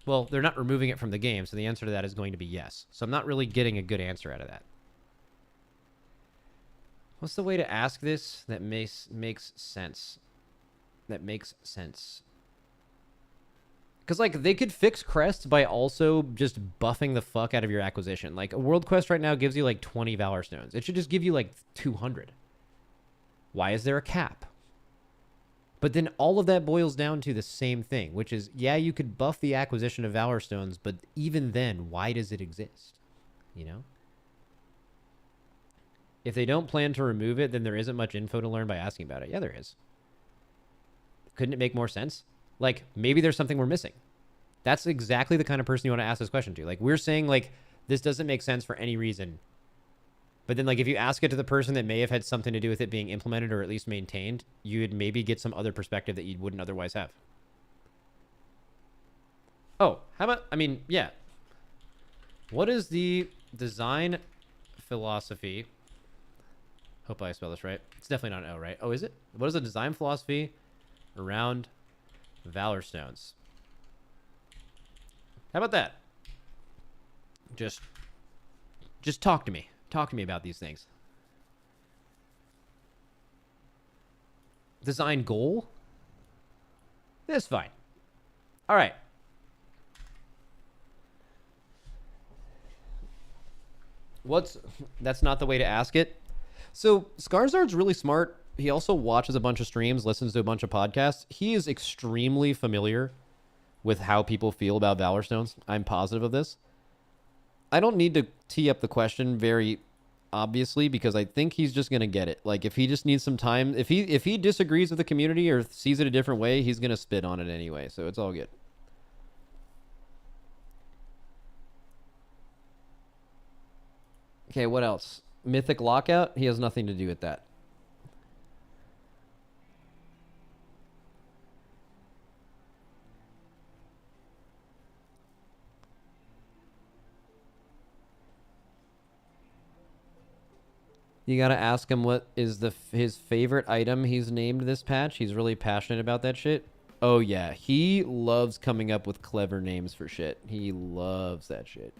Well, they're not removing it from the game, so the answer to that is going to be yes. So I'm not really getting a good answer out of that. What's the way to ask this that makes sense? That makes sense. Because, like, they could fix crests by also just buffing the fuck out of your acquisition. Like, a world quest right now gives you, like, 20 Valor Stones. It should just give you, like, 200. Why is there a cap? But then all of that boils down to the same thing, which is, yeah, you could buff the acquisition of Valor Stones, but even then, why does it exist? You know? If they don't plan to remove it, then there isn't much info to learn by asking about it. Yeah, there is. Couldn't it make more sense? Like, maybe there's something we're missing. That's exactly the kind of person you want to ask this question to. Like, we're saying, like, this doesn't make sense for any reason. But then, like, if you ask it to the person that may have had something to do with it being implemented or at least maintained, you'd maybe get some other perspective that you wouldn't otherwise have. Oh, how about, I mean, yeah. What is the design philosophy? Hope I spell this right. It's definitely not an O, right? Oh, is it? What is the design philosophy around Valor Stones? How about that? Just talk to me. Talk to me about these things. Design goal? That's fine. All right. That's not the way to ask it. So Skarsgård's really smart. He also watches a bunch of streams, listens to a bunch of podcasts. He is extremely familiar with how people feel about Valor Stones. I'm positive of this. I don't need to tee up the question very obviously because I think he's just going to get it. Like if he just needs some time, if he disagrees with the community or sees it a different way, he's going to spit on it anyway. So it's all good. Okay, what else? Mythic Lockout? He has nothing to do with that. You gotta ask him what is his favorite item he's named this patch. He's really passionate about that shit. Oh yeah, he loves coming up with clever names for shit. He loves that shit.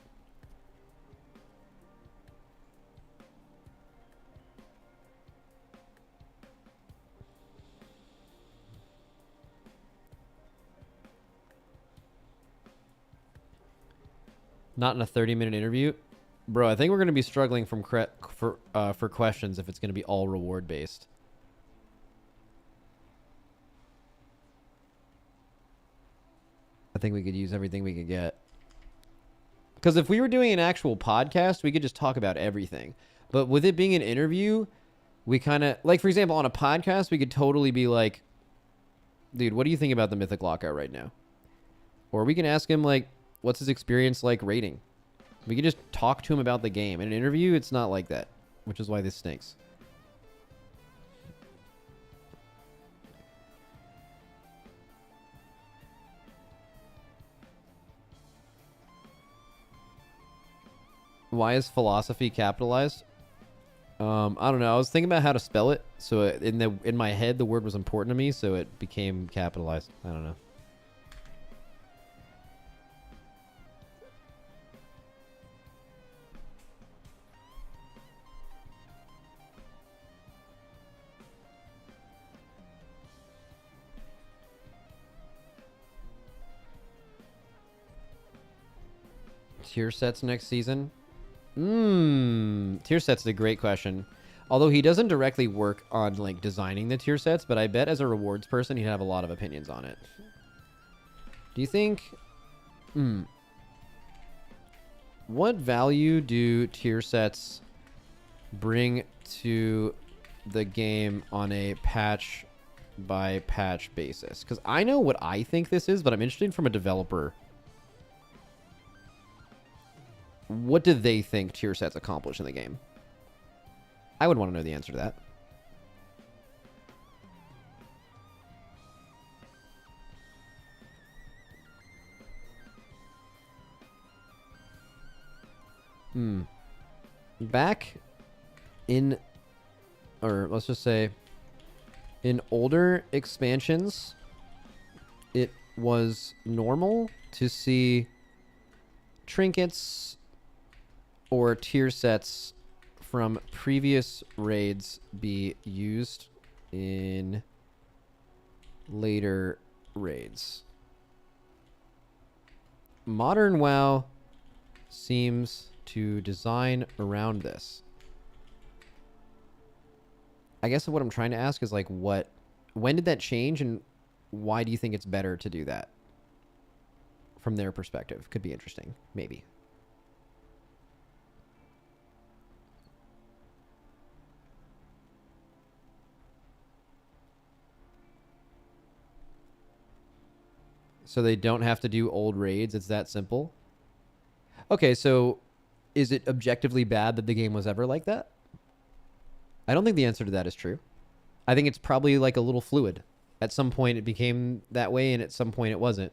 Not in a 30-minute interview. Bro, I think we're going to be struggling for questions if it's going to be all reward based. I think we could use everything we could get. Because if we were doing an actual podcast, we could just talk about everything. But with it being an interview, we kind of... Like, for example, on a podcast, we could totally be like, dude, what do you think about the Mythic Lockout right now? Or we can ask him, like, what's his experience like rating? We can just talk to him about the game. In an interview, it's not like that, which is why this stinks. Why is philosophy capitalized? I don't know. I was thinking about how to spell it, so in my head the word was important to me, so it became capitalized. I don't know. Tier sets next season? Tier sets is a great question. Although he doesn't directly work on like designing the tier sets, but I bet as a rewards person he'd have a lot of opinions on it. Do you think... What value do tier sets bring to the game on a patch by patch basis? Because I know what I think this is, but I'm interested from a developer. What do they think tier sets accomplish in the game? I would want to know the answer to that. Back in, or let's just say, in older expansions, it was normal to see trinkets or tier sets from previous raids be used in later raids. Modern WoW seems to design around this. I guess what I'm trying to ask is like when did that change and why do you think it's better to do that? From their perspective. Could be interesting. Maybe. So they don't have to do old raids. It's that simple. Okay, so is it objectively bad that the game was ever like that? I don't think the answer to that is true. I think it's probably like a little fluid. At some point it became that way, and at some point it wasn't.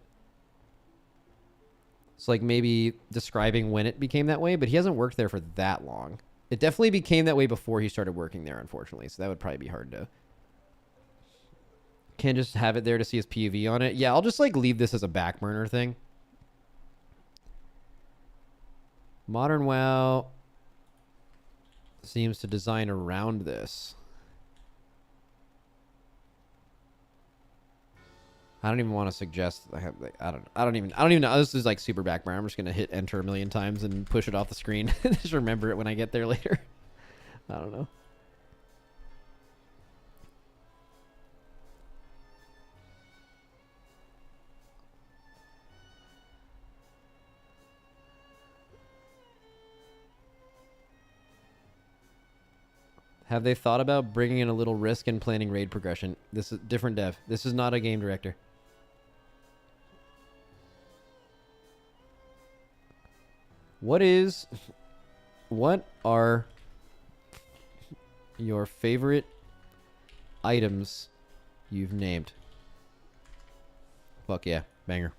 It's like maybe describing when it became that way, but he hasn't worked there for that long. It definitely became that way before he started working there, unfortunately. So that would probably be hard to... Can't just have it there to see his POV on it. Yeah, I'll just like leave this as a back burner thing. Modern WoW seems to design around this. I don't even want to suggest. I don't even know. This is like super back burner. I'm just gonna hit enter a million times and push it off the screen. Just remember it when I get there later. I don't know. Have they thought about bringing in a little risk and planning raid progression? This is different dev. This is not a game director. What are your favorite items you've named? Fuck yeah, banger.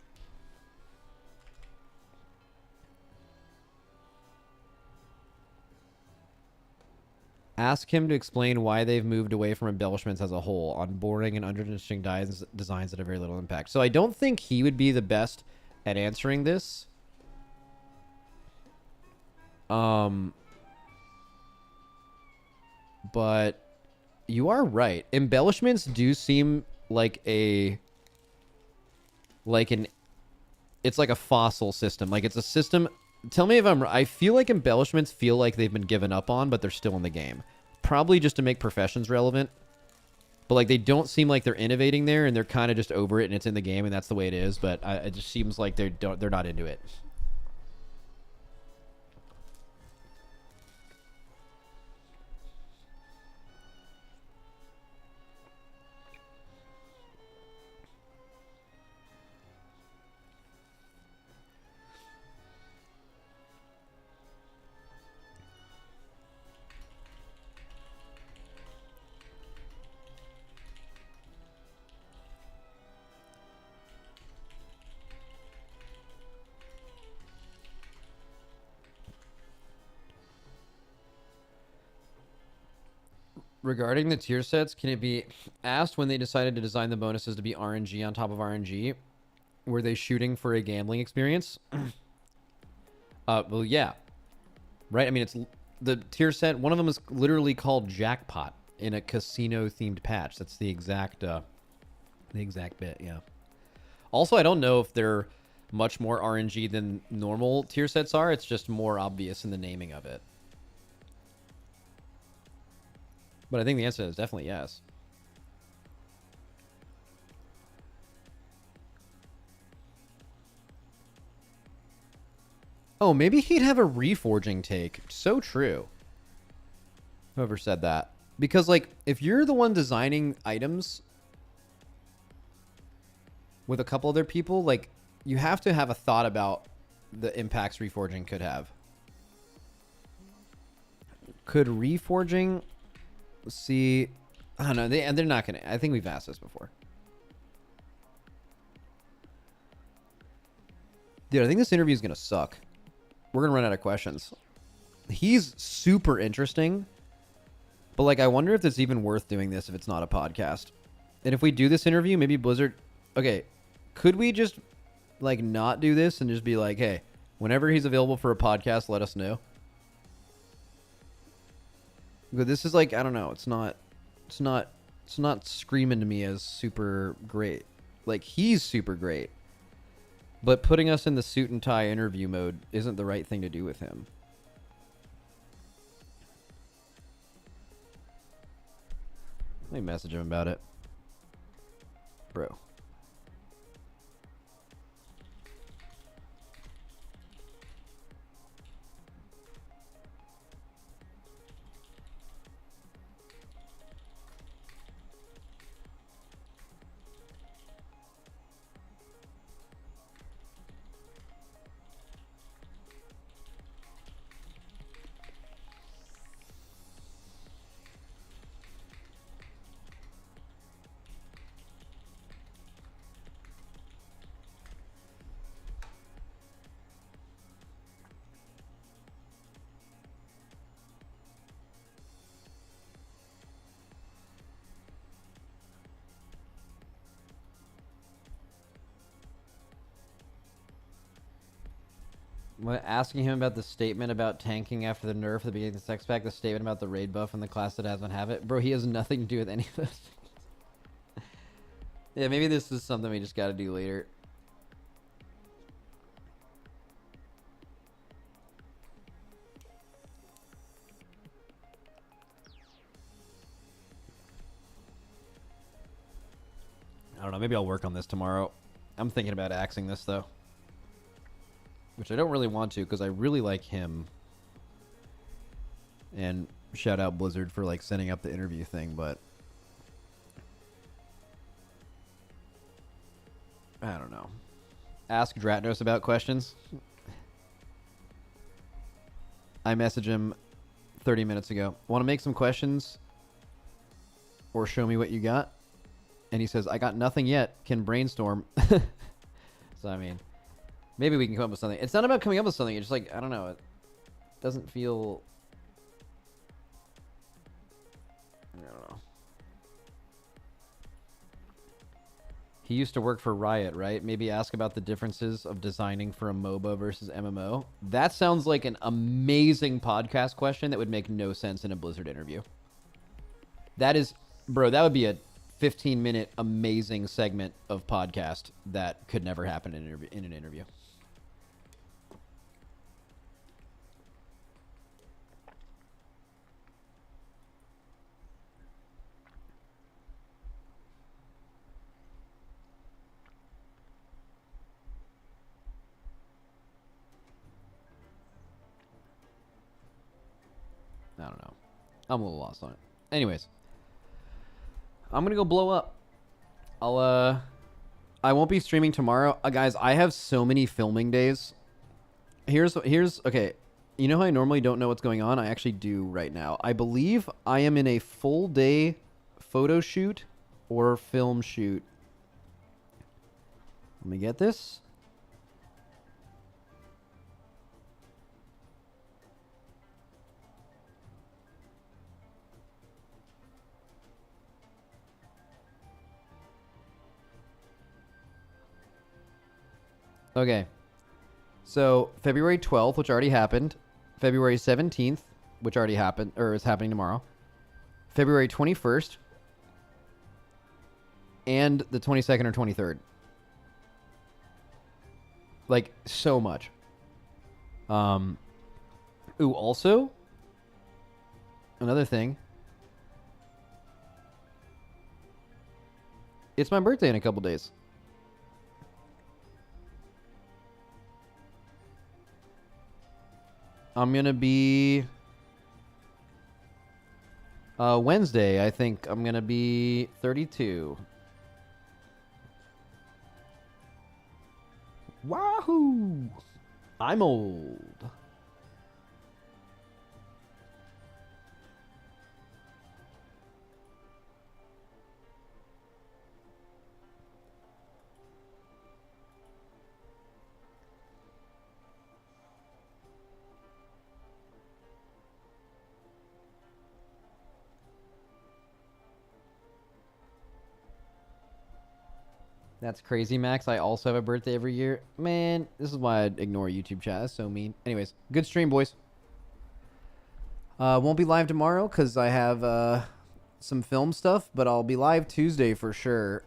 Ask him to explain why they've moved away from embellishments as a whole on boring and uninteresting designs that have very little impact. So I don't think he would be the best at answering this. But you are right. Embellishments do seem like it's like a fossil system. Like it's a system. Tell me if I feel like embellishments feel like they've been given up on, but they're still in the game. Probably just to make professions relevant. But like they don't seem like they're innovating there, and they're kind of just over it, and it's in the game, and that's the way it is. But it just seems like they're not into it. Regarding the tier sets, can it be asked when they decided to design the bonuses to be RNG on top of RNG? Were they shooting for a gambling experience? Well, yeah. Right? I mean, it's the tier set. One of them is literally called Jackpot in a casino-themed patch. That's the exact bit, yeah. Also, I don't know if they're much more RNG than normal tier sets are. It's just more obvious in the naming of it. But I think the answer is definitely yes. Oh, maybe he'd have a reforging take. So true. Whoever said that. Because, like, if you're the one designing items with a couple other people, like, you have to have a thought about the impacts reforging could have. Could reforging... See, I don't know. They're not gonna. I think we've asked this before. Dude, I think this interview is gonna suck. We're gonna run out of questions. He's super interesting, but like, I wonder if it's even worth doing this if it's not a podcast. And if we do this interview, maybe Blizzard. Okay, could we just like not do this and just be like, hey, whenever he's available for a podcast, let us know. But this is like, I don't know. It's not screaming to me as super great. Like, he's super great. But putting us in the suit and tie interview mode isn't the right thing to do with him. Let me message him about it. Bro. Asking him about the statement about tanking after the nerf at the beginning of the sex pack, the statement about the raid buff in the class that doesn't have it. Bro, he has nothing to do with any of those things. Yeah, maybe this is something we just gotta do later. I don't know, maybe I'll work on this tomorrow. I'm thinking about axing this, though. Which I don't really want to, because I really like him. And shout out Blizzard for, like, setting up the interview thing, but... I don't know. Ask Dratnos about questions. I messaged him 30 minutes ago. Want to make some questions? Or show me what you got? And he says, I got nothing yet. Can brainstorm. So, I mean, maybe we can come up with something. It's not about coming up with something. It's just like, I don't know. It doesn't feel... I don't know. He used to work for Riot, right? Maybe ask about the differences of designing for a MOBA versus MMO. That sounds like an amazing podcast question that would make no sense in a Blizzard interview. That is... Bro, that would be a 15-minute amazing segment of podcast that could never happen in an interview. I don't know. I'm a little lost on it. Anyways. I'm gonna go blow up. I won't be streaming tomorrow. Guys, I have so many filming days. Here's okay. You know how I normally don't know what's going on? I actually do right now. I believe I am in a full day photo shoot or film shoot. Let me get this. Okay, so February 12th, which already happened, February 17th, which already happened, or is happening tomorrow, February 21st, and the 22nd or 23rd. Like, so much. Ooh, also, another thing. It's my birthday in a couple days. I'm going to be... Wednesday, I think I'm going to be 32. Wahoo! I'm old. That's crazy, Max. I also have a birthday every year. Man, this is why I ignore YouTube chat. That's so mean. Anyways, good stream, boys. Won't be live tomorrow because I have some film stuff, but I'll be live Tuesday for sure.